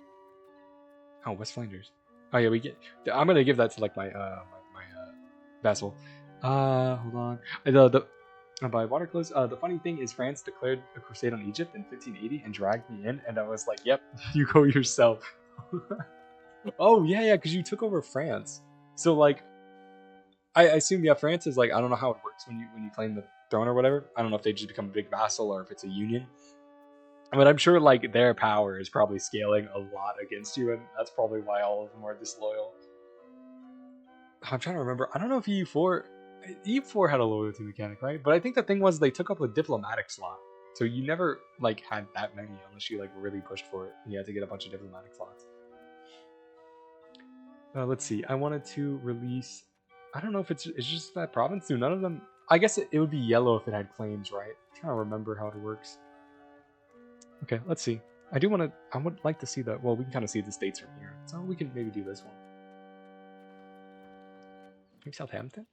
Speaker 1: Oh, West Flanders. Oh yeah, we get. I'm gonna give that to like my vassal. Hold on. By water close. The funny thing is, France declared a crusade on Egypt in 1580 and dragged me in, and I was like, "Yep, you go yourself." Oh yeah, because you took over France. So like, I assume France is like, I don't know how it works when you claim the throne or whatever. I don't know if they just become a big vassal or if it's a union. But I'm sure like their power is probably scaling a lot against you, and that's probably why all of them are disloyal. I'm trying to remember. I don't know if EU4 had a loyalty mechanic, right? But I think the thing was they took up a diplomatic slot, so you never like had that many unless you like really pushed for it. You had to get a bunch of diplomatic slots. Let's see. I wanted to release. I don't know if it's just that province. Do none of them? I guess it would be yellow if it had claims, right? I'm trying to remember how it works. Okay, let's see. I would like to see that. Well, we can kind of see the states from here, so we can maybe do this one. Maybe Southampton.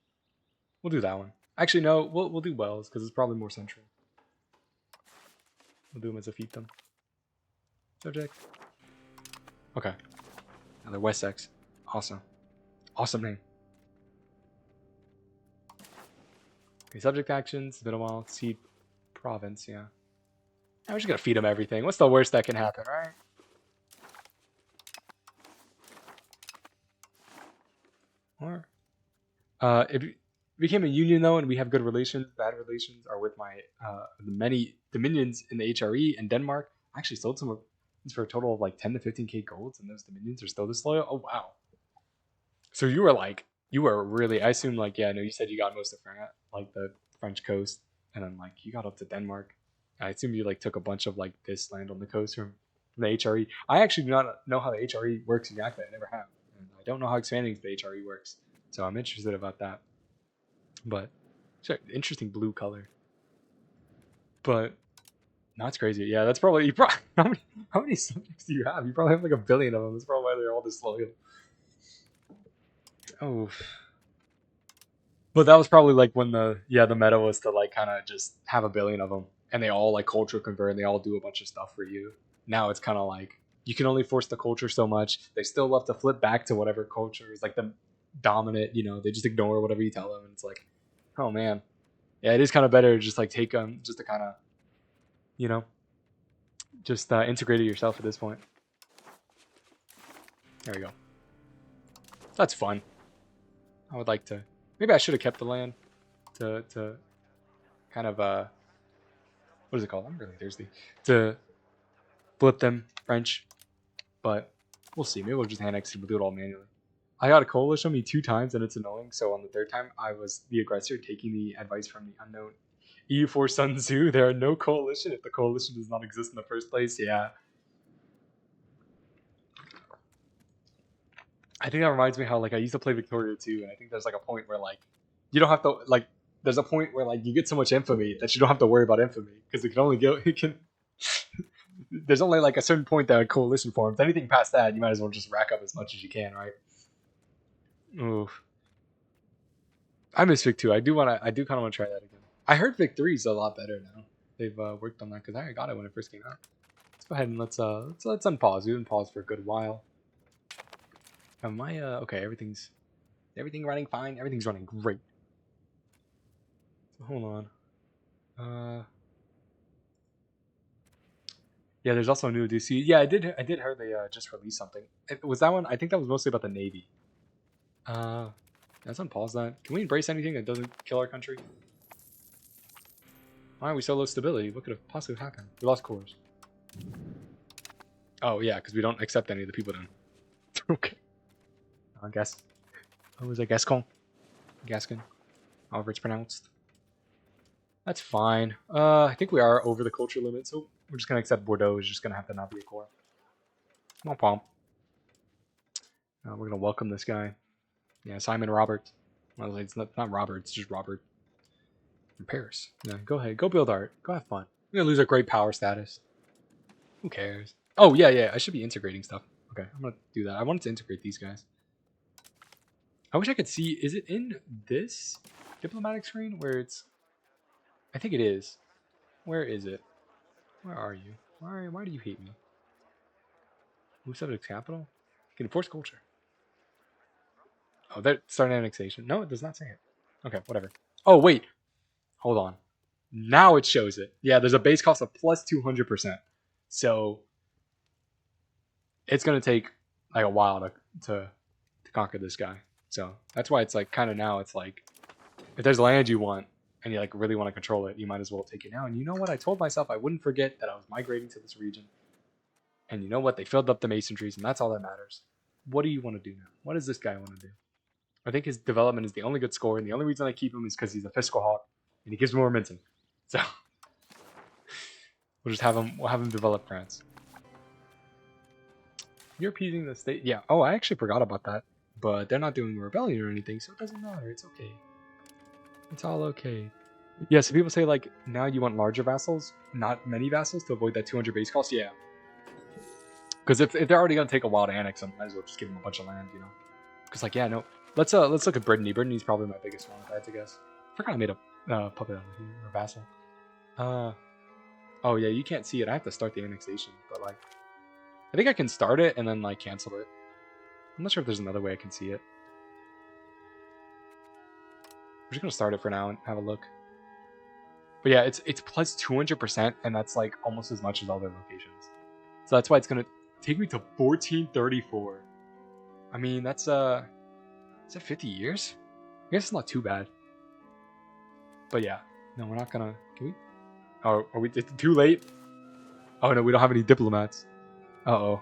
Speaker 1: We'll do that one. Actually, no. We'll do Wells because it's probably more central. We'll do them as a fiefdom. Subject. Okay. Now they're Wessex. Awesome. Awesome name. Okay, subject actions. Middle seed province. Yeah. I'm just gonna feed them everything. What's the worst that can happen, right? Or, it became a union though, and we have good relations. Bad relations are with my the many dominions in the HRE and Denmark. I actually sold some of these for a total of like 10 to 15k golds, and those dominions are still disloyal. Oh wow! So you were really. I assume like yeah, no, you said you got most of France, like the French coast, and then like you got up to Denmark. I assume you like took a bunch of like this land on the coast from the HRE. I actually do not know how the HRE works exactly. I never have, and I don't know how expanding the HRE works. So I'm interested about that. But sorry, interesting blue color. But no, it's crazy. Yeah, that's probably how many subjects do you have? You probably have like 1 billion of them. That's probably why they're all disloyal. Oh. But that was probably like when the meta was to like kind of just have 1 billion of them, and they all like culture convert, and they all do a bunch of stuff for you. Now it's kind of like you can only force the culture so much. They still love to flip back to whatever culture is like the dominant. They just ignore whatever you tell them, and it's like, oh man, yeah, it is kind of better to just like take them just to kind of, just integrate it yourself at this point. There we go. That's fun. I would like to. Maybe I should have kept the land to kind of what is it called? I'm really thirsty. To flip them French, but we'll see. Maybe we'll just annex it. We'll do it all manually. I got a coalition me 2 times, and it's annoying. So on the 3rd time, I was the aggressor, taking the advice from the unknown EU4 Sun Tzu. There are no coalition if the coalition does not exist in the first place. Yeah. I think that reminds me how like I used to play Victoria too, and I think there's like a point where like you don't have to like. There's a point where like you get so much infamy that you don't have to worry about infamy because it can only go. It can. There's only like a certain point that a coalition forms. Anything past that, you might as well just rack up as much as you can, right? Oof. I miss Vic 2. I do kind of want to try that again. I heard Vic 3 is a lot better now. They've worked on that because I got it when it first came out. Let's go ahead and let's unpause. We didn't pause for a good while. Am I okay? Everything running fine. Everything's running great. So hold on. Yeah, there's also a new DC. Yeah, I did heard they just released something. Was that one? I think that was mostly about the Navy. Let's unpause that. Can we embrace anything that doesn't kill our country? Why are we so low stability? What could have possibly happened? We lost cores. Oh yeah, because we don't accept any of the people then. Okay. I guess. What was it? Gascon? Gascon? However it's pronounced. That's fine. I think we are over the culture limit, so we're just gonna accept Bordeaux is just gonna have to not be a core. No problem. We're gonna welcome this guy. Yeah, Simon Robert. Well, it's not Robert, it's just Robert. From Paris. Yeah, go ahead. Go build art. Go have fun. We're gonna lose our great power status. Who cares? Oh, yeah. I should be integrating stuff. Okay, I'm gonna do that. I wanted to integrate these guys. I wish I could see, is it in this diplomatic screen where it's, I think it is. Where is it? Where are you? Why do you hate me? Move subject capital? You can enforce culture. Oh, that start annexation. No, it does not say it. Okay, whatever. Oh, wait. Hold on. Now it shows it. Yeah, there's a base cost of plus 200%. So it's going to take like a while to conquer this guy. So that's why it's like kind of now it's like if there's land you want and you like really want to control it, you might as well take it now. And you know what? I told myself I wouldn't forget that I was migrating to this region. And you know what? They filled up the mason trees, and that's all that matters. What do you want to do now? What does this guy want to do? I think his development is the only good score, and the only reason I keep him is because he's a fiscal hawk, and he gives more momentum. So we'll just have him develop France. You're appeasing the state. Yeah. Oh, I actually forgot about that. But they're not doing a rebellion or anything, so it doesn't matter. It's okay. It's all okay. Yeah, so people say, like, now you want larger vassals, not many vassals, to avoid that 200 base cost. Yeah. Because if they're already going to take a while to annex them, might as well just give them a bunch of land, you know? Because, like, yeah, no. Let's look at Brittany. Brittany's probably my biggest one, if I had to guess. I forgot I made a puppet out of here, or vassal. Oh, yeah, you can't see it. I have to start the annexation, but, like, I think I can start it and then, like, cancel it. I'm not sure if there's another way I can see it. I'm just going to start it for now and have a look. But yeah, it's plus 200%, and that's, like, almost as much as all their locations. So that's why it's going to take me to 1434. I mean, that's, is it 50 years? I guess it's not too bad. But yeah, no, we're not gonna, can we? Oh, are we too late? Oh no, we don't have any diplomats. Uh-oh.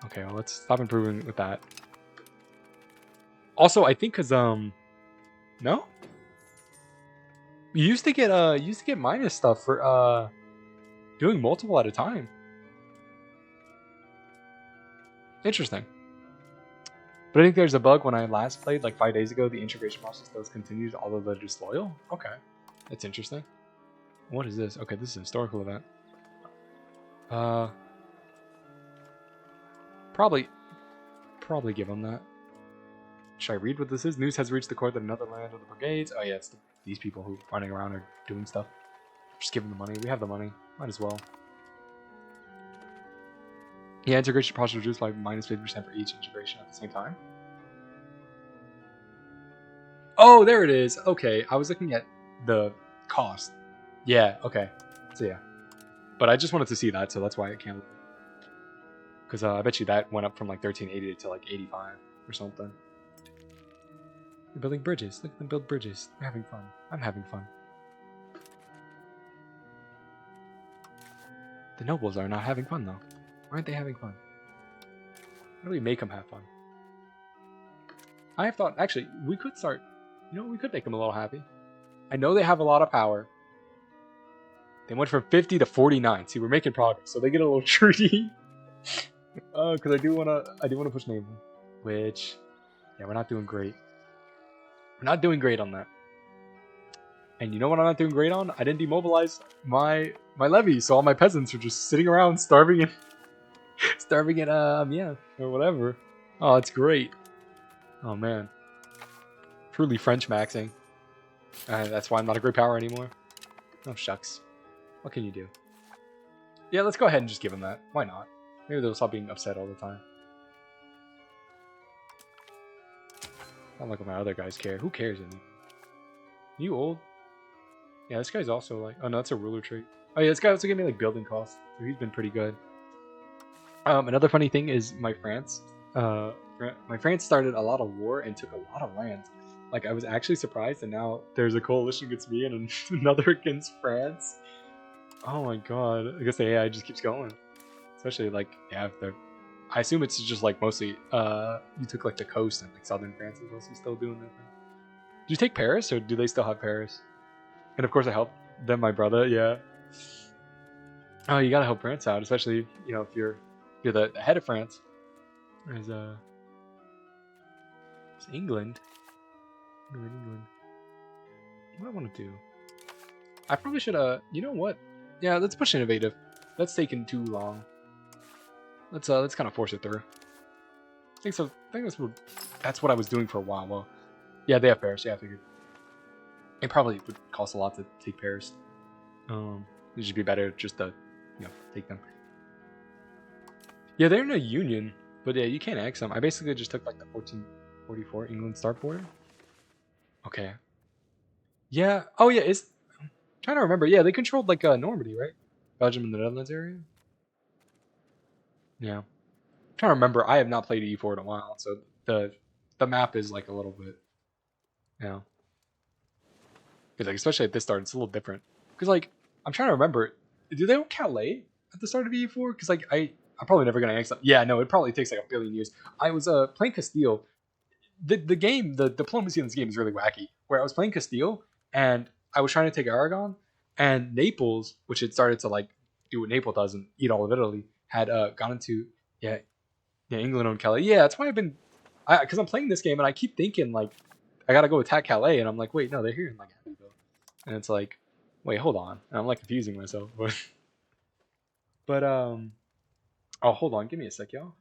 Speaker 1: Okay, well, let's stop improving with that. Also, I think because, no? You used to get minus stuff for, doing multiple at a time. Interesting. But I think there's a bug when I last played, like 5 days ago, the integration process does continue, although they're disloyal. Okay. That's interesting. What is this? Okay, this is a historical event. Probably give them that. Should I read what this is? News has reached the court that another land of the brigades. Oh yeah, it's these people who running around are doing stuff. Just give them the money. We have the money. Might as well. Yeah, integration process reduced by minus 50% for each integration at the same time. Oh, there it is. Okay, I was looking at the cost. Yeah, okay. So yeah. But I just wanted to see that, so that's why I can't. Because I bet you that went up from like 1380 to like 85 or something. They're building bridges. Look at them build bridges. They're having fun. I'm having fun. The nobles are not having fun though. Why aren't they having fun? How do we make them have fun? I have thought, actually, we could start, you know, we could make them a little happy. I know they have a lot of power. They went from 50 to 49. See, we're making progress. So they get a little treaty. Because I do want to push naval. Which, yeah, we're not doing great. We're not doing great on that. And you know what I'm not doing great on? I didn't demobilize my levy, so all my peasants are just sitting around starving in yeah, or whatever. Oh, it's great. Oh man. Truly French maxing. That's why I'm not a great power anymore. Oh shucks. What can you do? Yeah, let's go ahead and just give them that. Why not? Maybe they'll stop being upset all the time. Not like my other guys care. Who cares anymore? You old? Yeah, this guy's also like... Oh no, that's a ruler trait. Oh yeah, this guy also gave me like building costs. So he's been pretty good. Another funny thing is my France started a lot of war and took a lot of land. Like I was actually surprised, and now there's a coalition against me and another against France. Oh my god! I guess the AI just keeps going. Especially like yeah, I assume it's just like mostly you took like the coast and like southern France is also still doing that thing. Did you take Paris or do they still have Paris? And of course I helped them, my brother. Yeah. Oh, you gotta help France out, especially you know if you're the head of France. There's it's England. England. What do I want to do? I probably should you know what? Yeah, let's push innovative. That's taking too long. Let's kind of force it through. I think so. I think this would That's what I was doing for a while. Well, yeah, they have Paris. Yeah, I figured. It probably would cost a lot to take Paris. It'd just be better just to, take them. Yeah, they're in a union, but yeah, you can't annex them. I basically just took like the 1444 England start border. Okay. Yeah. Oh yeah, I'm trying to remember. Yeah, they controlled like Normandy, right? Belgium and the Netherlands area. Yeah. I'm trying to remember. I have not played E4 in a while, so the map is like a little bit, because like especially at this start, it's a little different. Because like I'm trying to remember, do they own Calais at the start of E4? Because like I'm probably never gonna annex them. Yeah, no, it probably takes like a billion years. I was playing Castile. The game, the diplomacy in this game is really wacky. Where I was playing Castile and I was trying to take Aragon, and Naples, which had started to like do what Naples does and eat all of Italy, had gone into England owned Calais. Yeah, that's why because I'm playing this game and I keep thinking like I gotta go attack Calais, and I'm like, wait, no, they're here in like Abbeville, and it's like, wait, hold on, and I'm like confusing myself, but oh, hold on, give me a sec, y'all.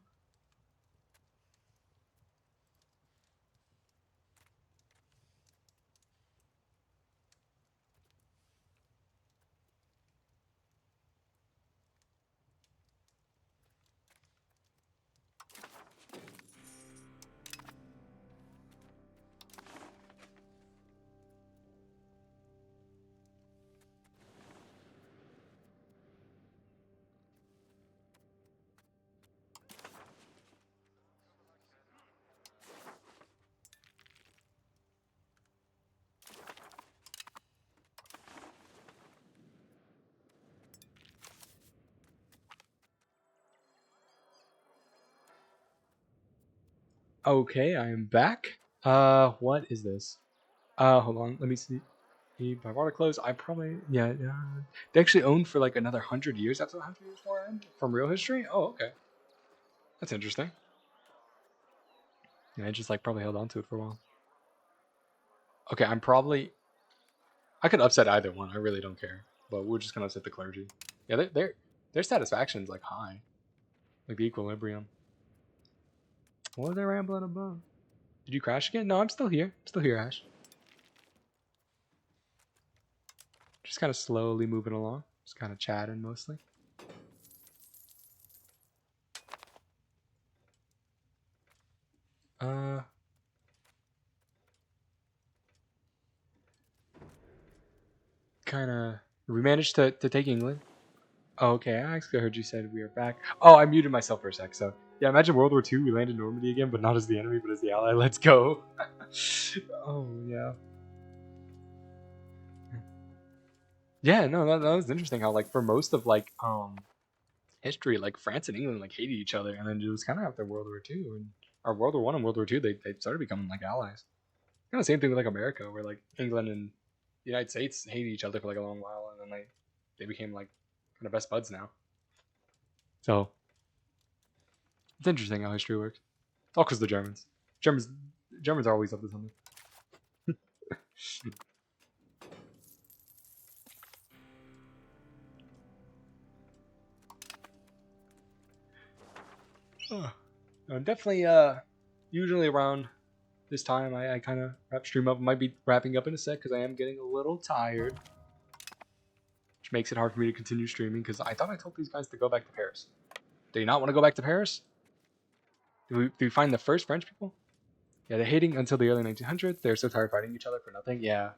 Speaker 1: Okay, I am back. What is this? Hold on, let me see. By water close, I probably they actually owned for like another 100 years after the 100 years war end from real history. Oh, okay, that's interesting. Yeah, I just like probably held on to it for a while. Okay, I could upset either one. I really don't care, but we're just gonna upset the clergy. Yeah, their satisfaction's like high, like the equilibrium. What was I rambling about? Did you crash again? No, I'm still here. I'm still here, Ash. Just kind of slowly moving along. Just kind of chatting mostly. Uh, kind of. We managed to take England. Oh, okay, I actually heard you said we are back. Oh, I muted myself for a sec. So yeah, imagine World War II. We landed Normandy again, but not as the enemy, but as the ally. Let's go. Oh yeah. Yeah, no, that was interesting. How like for most of like history, like France and England like hated each other, and then it was kind of after World War II and or World War I and World War II, they started becoming like allies. Kind of same thing with like America, where like England and the United States hated each other for like a long while, and then they became like kind of best buds now. So it's interesting how history works. It's all because the Germans. Germans, Germans are always up to something. Definitely. Usually around this time, I kind of wrap stream up. Might be wrapping up in a sec because I am getting a little tired, which makes it hard for me to continue streaming. Because I thought I told these guys to go back to Paris. Do you not want to go back to Paris? Do we find the first French people? Yeah, they're hating until the early 1900s. They're so tired fighting each other for nothing. Yeah.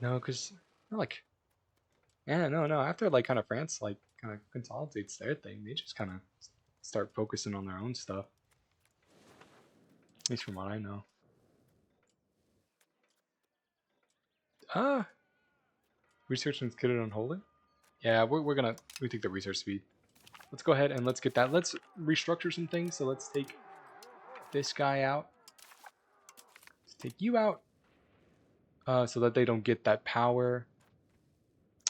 Speaker 1: No, because like, yeah, no. After like kind of France like kind of consolidates their thing, they just kind of start focusing on their own stuff. At least from what I know. Research and get it on holding. Yeah, we take the research speed. Let's go ahead and let's get that. Let's restructure some things. So let's take this guy out. Let's take you out. So that they don't get that power.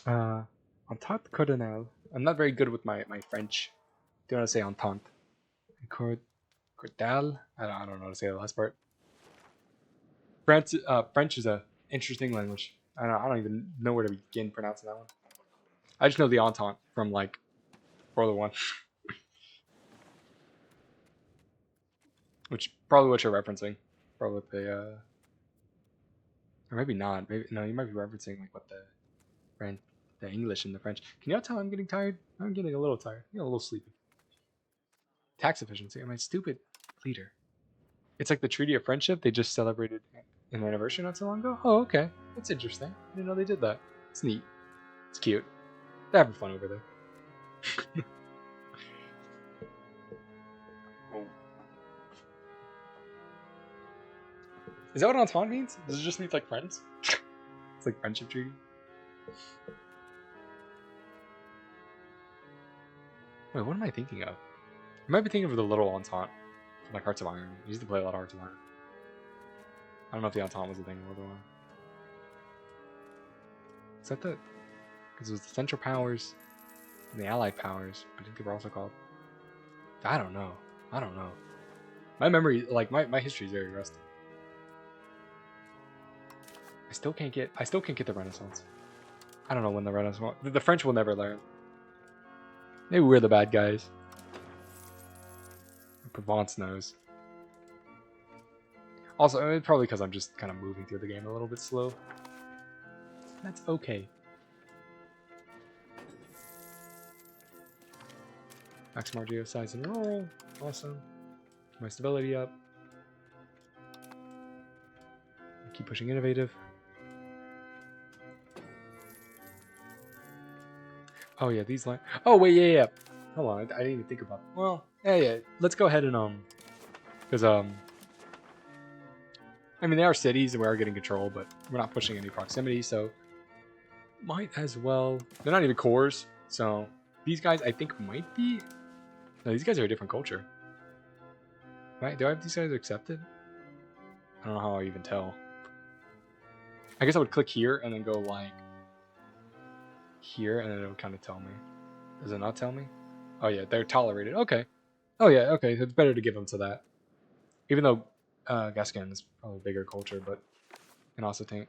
Speaker 1: Entente Cardinal. I'm not very good with my French. Do you want to say Entente? Cordal? I don't know how to say the last part. French is a interesting language. I don't even know where to begin pronouncing that one. I just know the Entente from like World War One. which probably what you're referencing. Probably what they or maybe not. Maybe no, you might be referencing like what the French, the English and the French. Can y'all tell I'm getting tired? I'm getting a little tired. I'm getting a little sleepy. Tax efficiency. I'm a stupid leader. It's like the Treaty of Friendship. They just celebrated an anniversary not so long ago. Oh, okay. That's interesting. I didn't know they did that. It's neat. It's cute. They're having fun over there. Oh. Is that what Entente means? Does it just mean like friends? It's like friendship treaty. Wait, what am I thinking of? I might be thinking of the little Entente from like Hearts of Iron. I used to play a lot of Hearts of Iron. I don't know if the Entente was a thing in World War I. Is that the... Because it was the Central Powers and the Allied Powers. I think they were also called... I don't know. I don't know. My memory, like, my history is very rusty. I still can't get the Renaissance. I don't know when the Renaissance... The French will never learn. Maybe we're the bad guys. Provence knows. Also, it's probably because I'm just kind of moving through the game a little bit slow. That's okay. Max more geo size and roll. Awesome. Keep my stability up. Keep pushing innovative. Oh yeah, these lines. Oh wait, yeah. Hold on, I didn't even think about. Well, yeah. Let's go ahead and because I mean they are cities and we are getting control, but we're not pushing any proximity, so might as well. They're not even cores, so these guys I think might be. No, these guys are a different culture. Right? Do I have these guys accepted? I don't know how I even tell. I guess I would click here and then go like here, and then it would kind of tell me. Does it not tell me? Oh yeah, they're tolerated. Okay. Oh yeah, okay. So it's better to give them to that. Even though Gascon is probably a bigger culture, but can also take.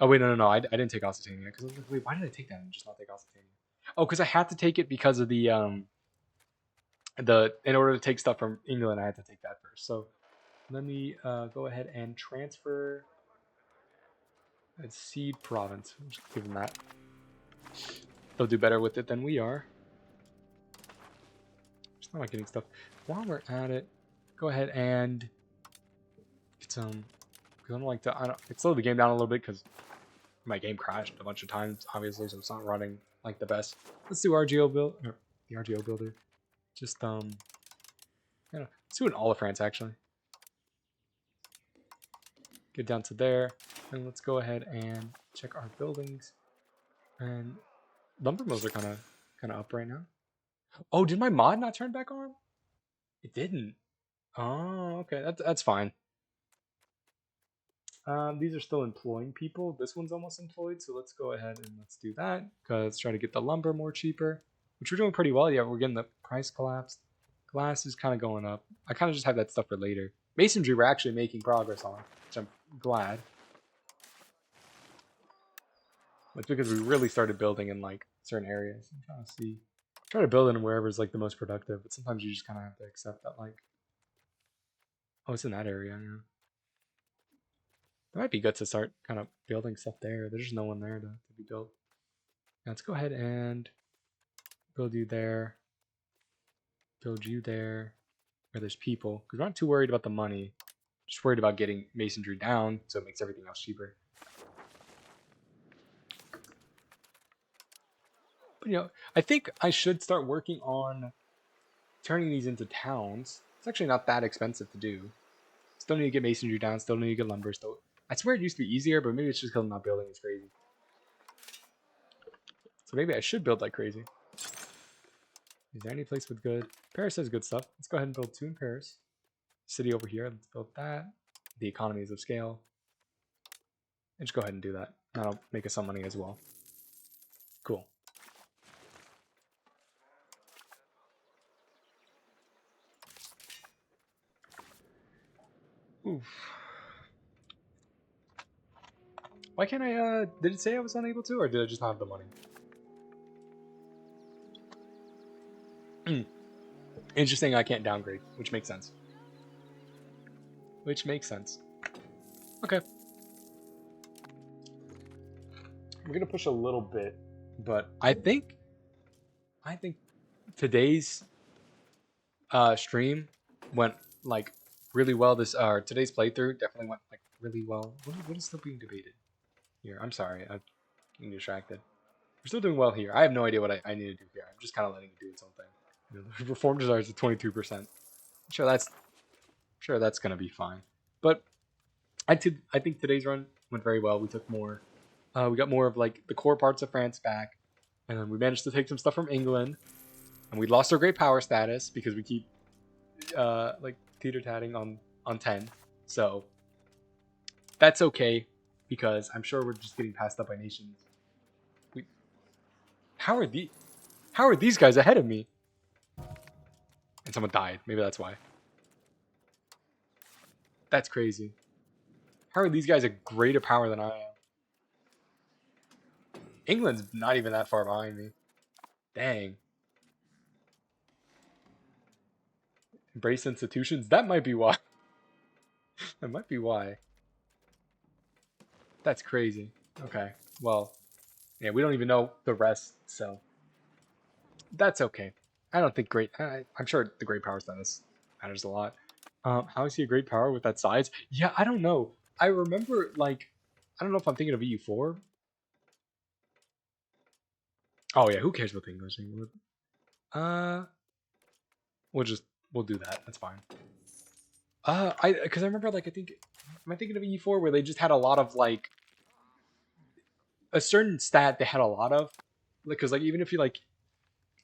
Speaker 1: Oh wait, no. I didn't take Occitania because I was like, wait, why did I take that and just not take Occitania? Oh, because I had to take it because of the in order to take stuff from England, I had to take that first. So let me go ahead and transfer. It's Seed Province. I'm just give them that. They'll do better with it than we are. Just not like getting stuff. While we're at it, go ahead and get some. Because I don't like to. I don't. It slowed the game down a little bit because my game crashed a bunch of times. Obviously, so it's not running like the best. Let's do RGO build. Or the RGO builder. Just you know, let's do it in all of France actually. Get down to there, and let's go ahead and check our buildings. And lumber mills are kind of up right now. Oh, did my mod not turn back on? It didn't. Oh, okay, that's fine. These are still employing people. This one's almost employed, so let's go ahead and let's do that. Let's try to get the lumber more cheaper, which we're doing pretty well. Yeah, we're getting the price collapsed. Glass is kind of going up. I kind of just have that stuff for later. Masonry we're actually making progress on, which I'm glad. It's because we really started building in like certain areas. I'm trying to see. Try to build in wherever is like the most productive, but sometimes you just kind of have to accept that like, oh, it's in that area. Yeah. It might be good to start kind of building stuff there. There's just no one there to be built. Now let's go ahead and build you there. Build you there where there's people. Because we're not too worried about the money. Just worried about getting masonry down so it makes everything else cheaper. But you know, I think I should start working on turning these into towns. It's actually not that expensive to do. Still need to get masonry down, still need to get lumber, still. I swear it used to be easier, but maybe it's just because I'm not building as crazy. So maybe I should build like crazy. Is there any place with good? Paris has good stuff. Let's go ahead and build 2 in Paris. City over here, let's build that. The economies of scale. And just go ahead and do that. That'll make us some money as well. Cool. Oof. Why can't I, did it say I was unable to, or did I just not have the money? Interesting, I can't downgrade, which makes sense. Which makes sense. Okay. We're gonna push a little bit, but I think today's stream went like really well. This today's playthrough definitely went like really well. What is still being debated here? I'm sorry, I'm getting distracted. We're still doing well here. I have no idea what I need to do here. I'm just kind of letting it do its own thing. You know, the reform desire is at 22%. Sure, that's gonna be fine. But I think today's run went very well. We took more. We got more of like the core parts of France back, and then we managed to take some stuff from England, and we lost our great power status because we keep like teeter-tatting on 10. So that's okay because I'm sure we're just getting passed up by nations. How are these guys ahead of me? And someone died. Maybe that's why. That's crazy. How are these guys a greater power than I am? England's not even that far behind me. Dang. Embrace institutions? That might be why. That might be why. That's crazy. Okay. Well, yeah, we don't even know the rest, so that's okay. I don't think I'm sure the great power status matters a lot. How is he a great power with that size? Yeah, I don't know. I remember, like, I don't know if I'm thinking of EU4. Oh yeah, who cares what the English thing? We'll do that. That's fine. Because I remember, like, am I thinking of EU4 where they just had a lot of like a certain stat they had a lot of, because like even if you like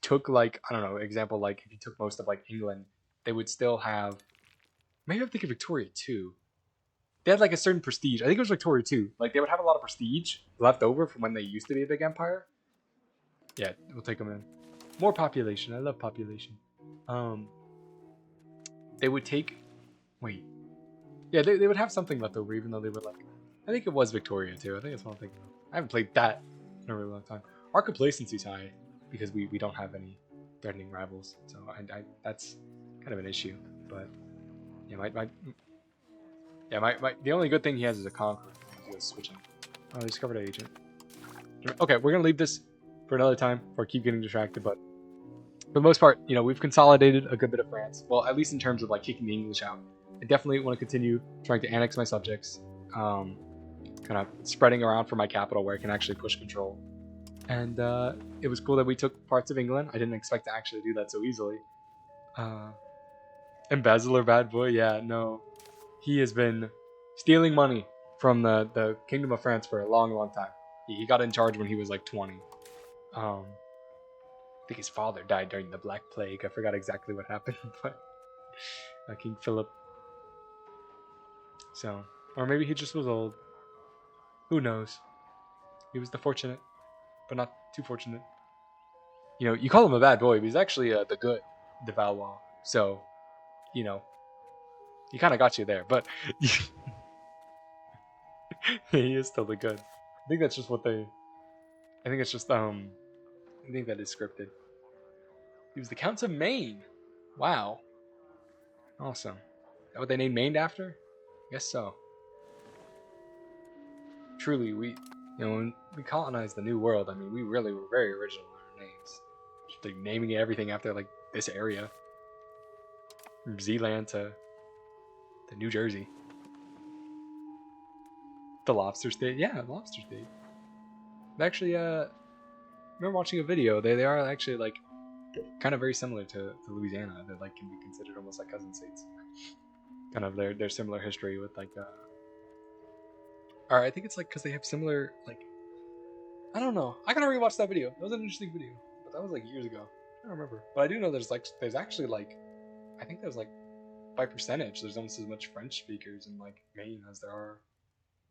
Speaker 1: took like I don't know example like if you took most of like England, they would still have. Maybe I'm thinking Victoria too. They had like a certain prestige. I think it was Victoria too. Like they would have a lot of prestige left over from when they used to be a big empire. Yeah, we'll take them in. More population. I love population. They would take. Wait. Yeah, they would have something left over, even though they would like. I think it was Victoria too. I think that's what I'm thinking of. I haven't played that in a really long time. Our complacency's high because we don't have any threatening rivals, so I that's kind of an issue. But yeah, the only good thing he has is a conqueror. He was switching. Oh, they discovered an agent. Okay, we're gonna leave this for another time, or keep getting distracted. But for the most part, you know, we've consolidated a good bit of France. Well, at least in terms of like kicking the English out. I definitely want to continue trying to annex my subjects, kind of spreading around for my capital where I can actually push control. And it was cool that we took parts of England. I didn't expect to actually do that so easily. Embezzler bad boy, yeah, no. He has been stealing money from the Kingdom of France for a long, long time. He got in charge when he was like 20. I think his father died during the Black Plague. I forgot exactly what happened, but King Philip. So, or maybe he just was old. Who knows? He was the fortunate, but not too fortunate. You know, you call him a bad boy, but he's actually the good, the Valois. So, you know, he kind of got you there, but he is still the good. I think that's just what they. I think it's just I think that is scripted. He was the Counts of Maine. Wow. Awesome. Is that what they named Maine after? Guess so. Truly, when we colonized the New World, I mean, we really were very original in our names. Just like naming everything after like this area, from Zealand to New Jersey, the Lobster State. Yeah, Lobster State. Actually, I remember watching a video. They are actually like kind of very similar to Louisiana. That like can be considered almost like cousin states. Kind of their similar history with like. Or I think it's like because they have similar like. I don't know. I gotta rewatch that video. That was an interesting video, but that was like years ago. I don't remember. But I do know there's actually like, I think there's like, by percentage, there's almost as much French speakers in like Maine as there are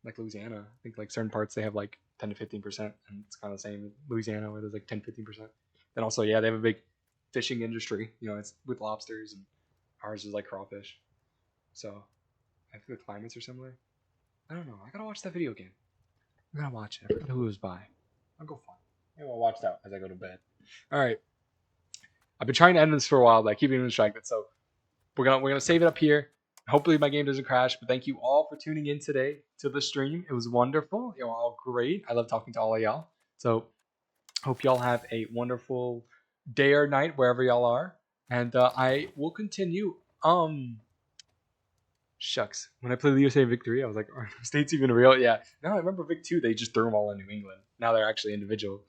Speaker 1: like Louisiana. I think like certain parts they have like 10 to 15%, and it's kind of the same in Louisiana where there's like 10-15%. Then also, yeah, they have a big fishing industry. You know, it's with lobsters, and ours is like crawfish. So I think the climates are similar. I don't know. I gotta watch that video again. I gotta watch it. I forgot who it was by. I'll go find it. Maybe I'll watch that as I go to bed. All right. I've been trying to end this for a while, but I keep getting distracted. So we're gonna save it up here. Hopefully my game doesn't crash. But thank you all for tuning in today to the stream. It was wonderful. You're all great. I love talking to all of y'all. So hope y'all have a wonderful day or night wherever y'all are. And I will continue. Shucks. When I played the USA Vic 3, I was like, are states even real? Yeah. No, I remember Vic 2, they just threw them all in New England. Now they're actually individual.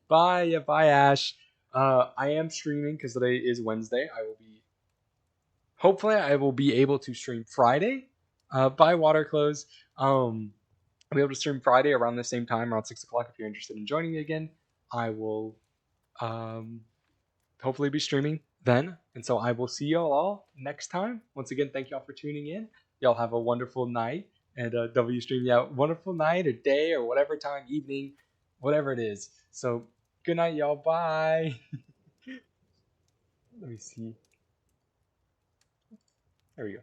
Speaker 1: Bye. Yeah, bye, Ash. I am streaming because today is Wednesday. Hopefully, I will be able to stream Friday by water close. I'll be able to stream Friday around the same time, around 6 o'clock. If you're interested in joining me again, I will hopefully be streaming then. And so I will see y'all all next time. Once again, thank y'all for tuning in. Y'all have a wonderful night. And W stream, yeah, wonderful night or day or whatever time, evening, whatever it is. So good night, y'all. Bye. Let me see. There we go.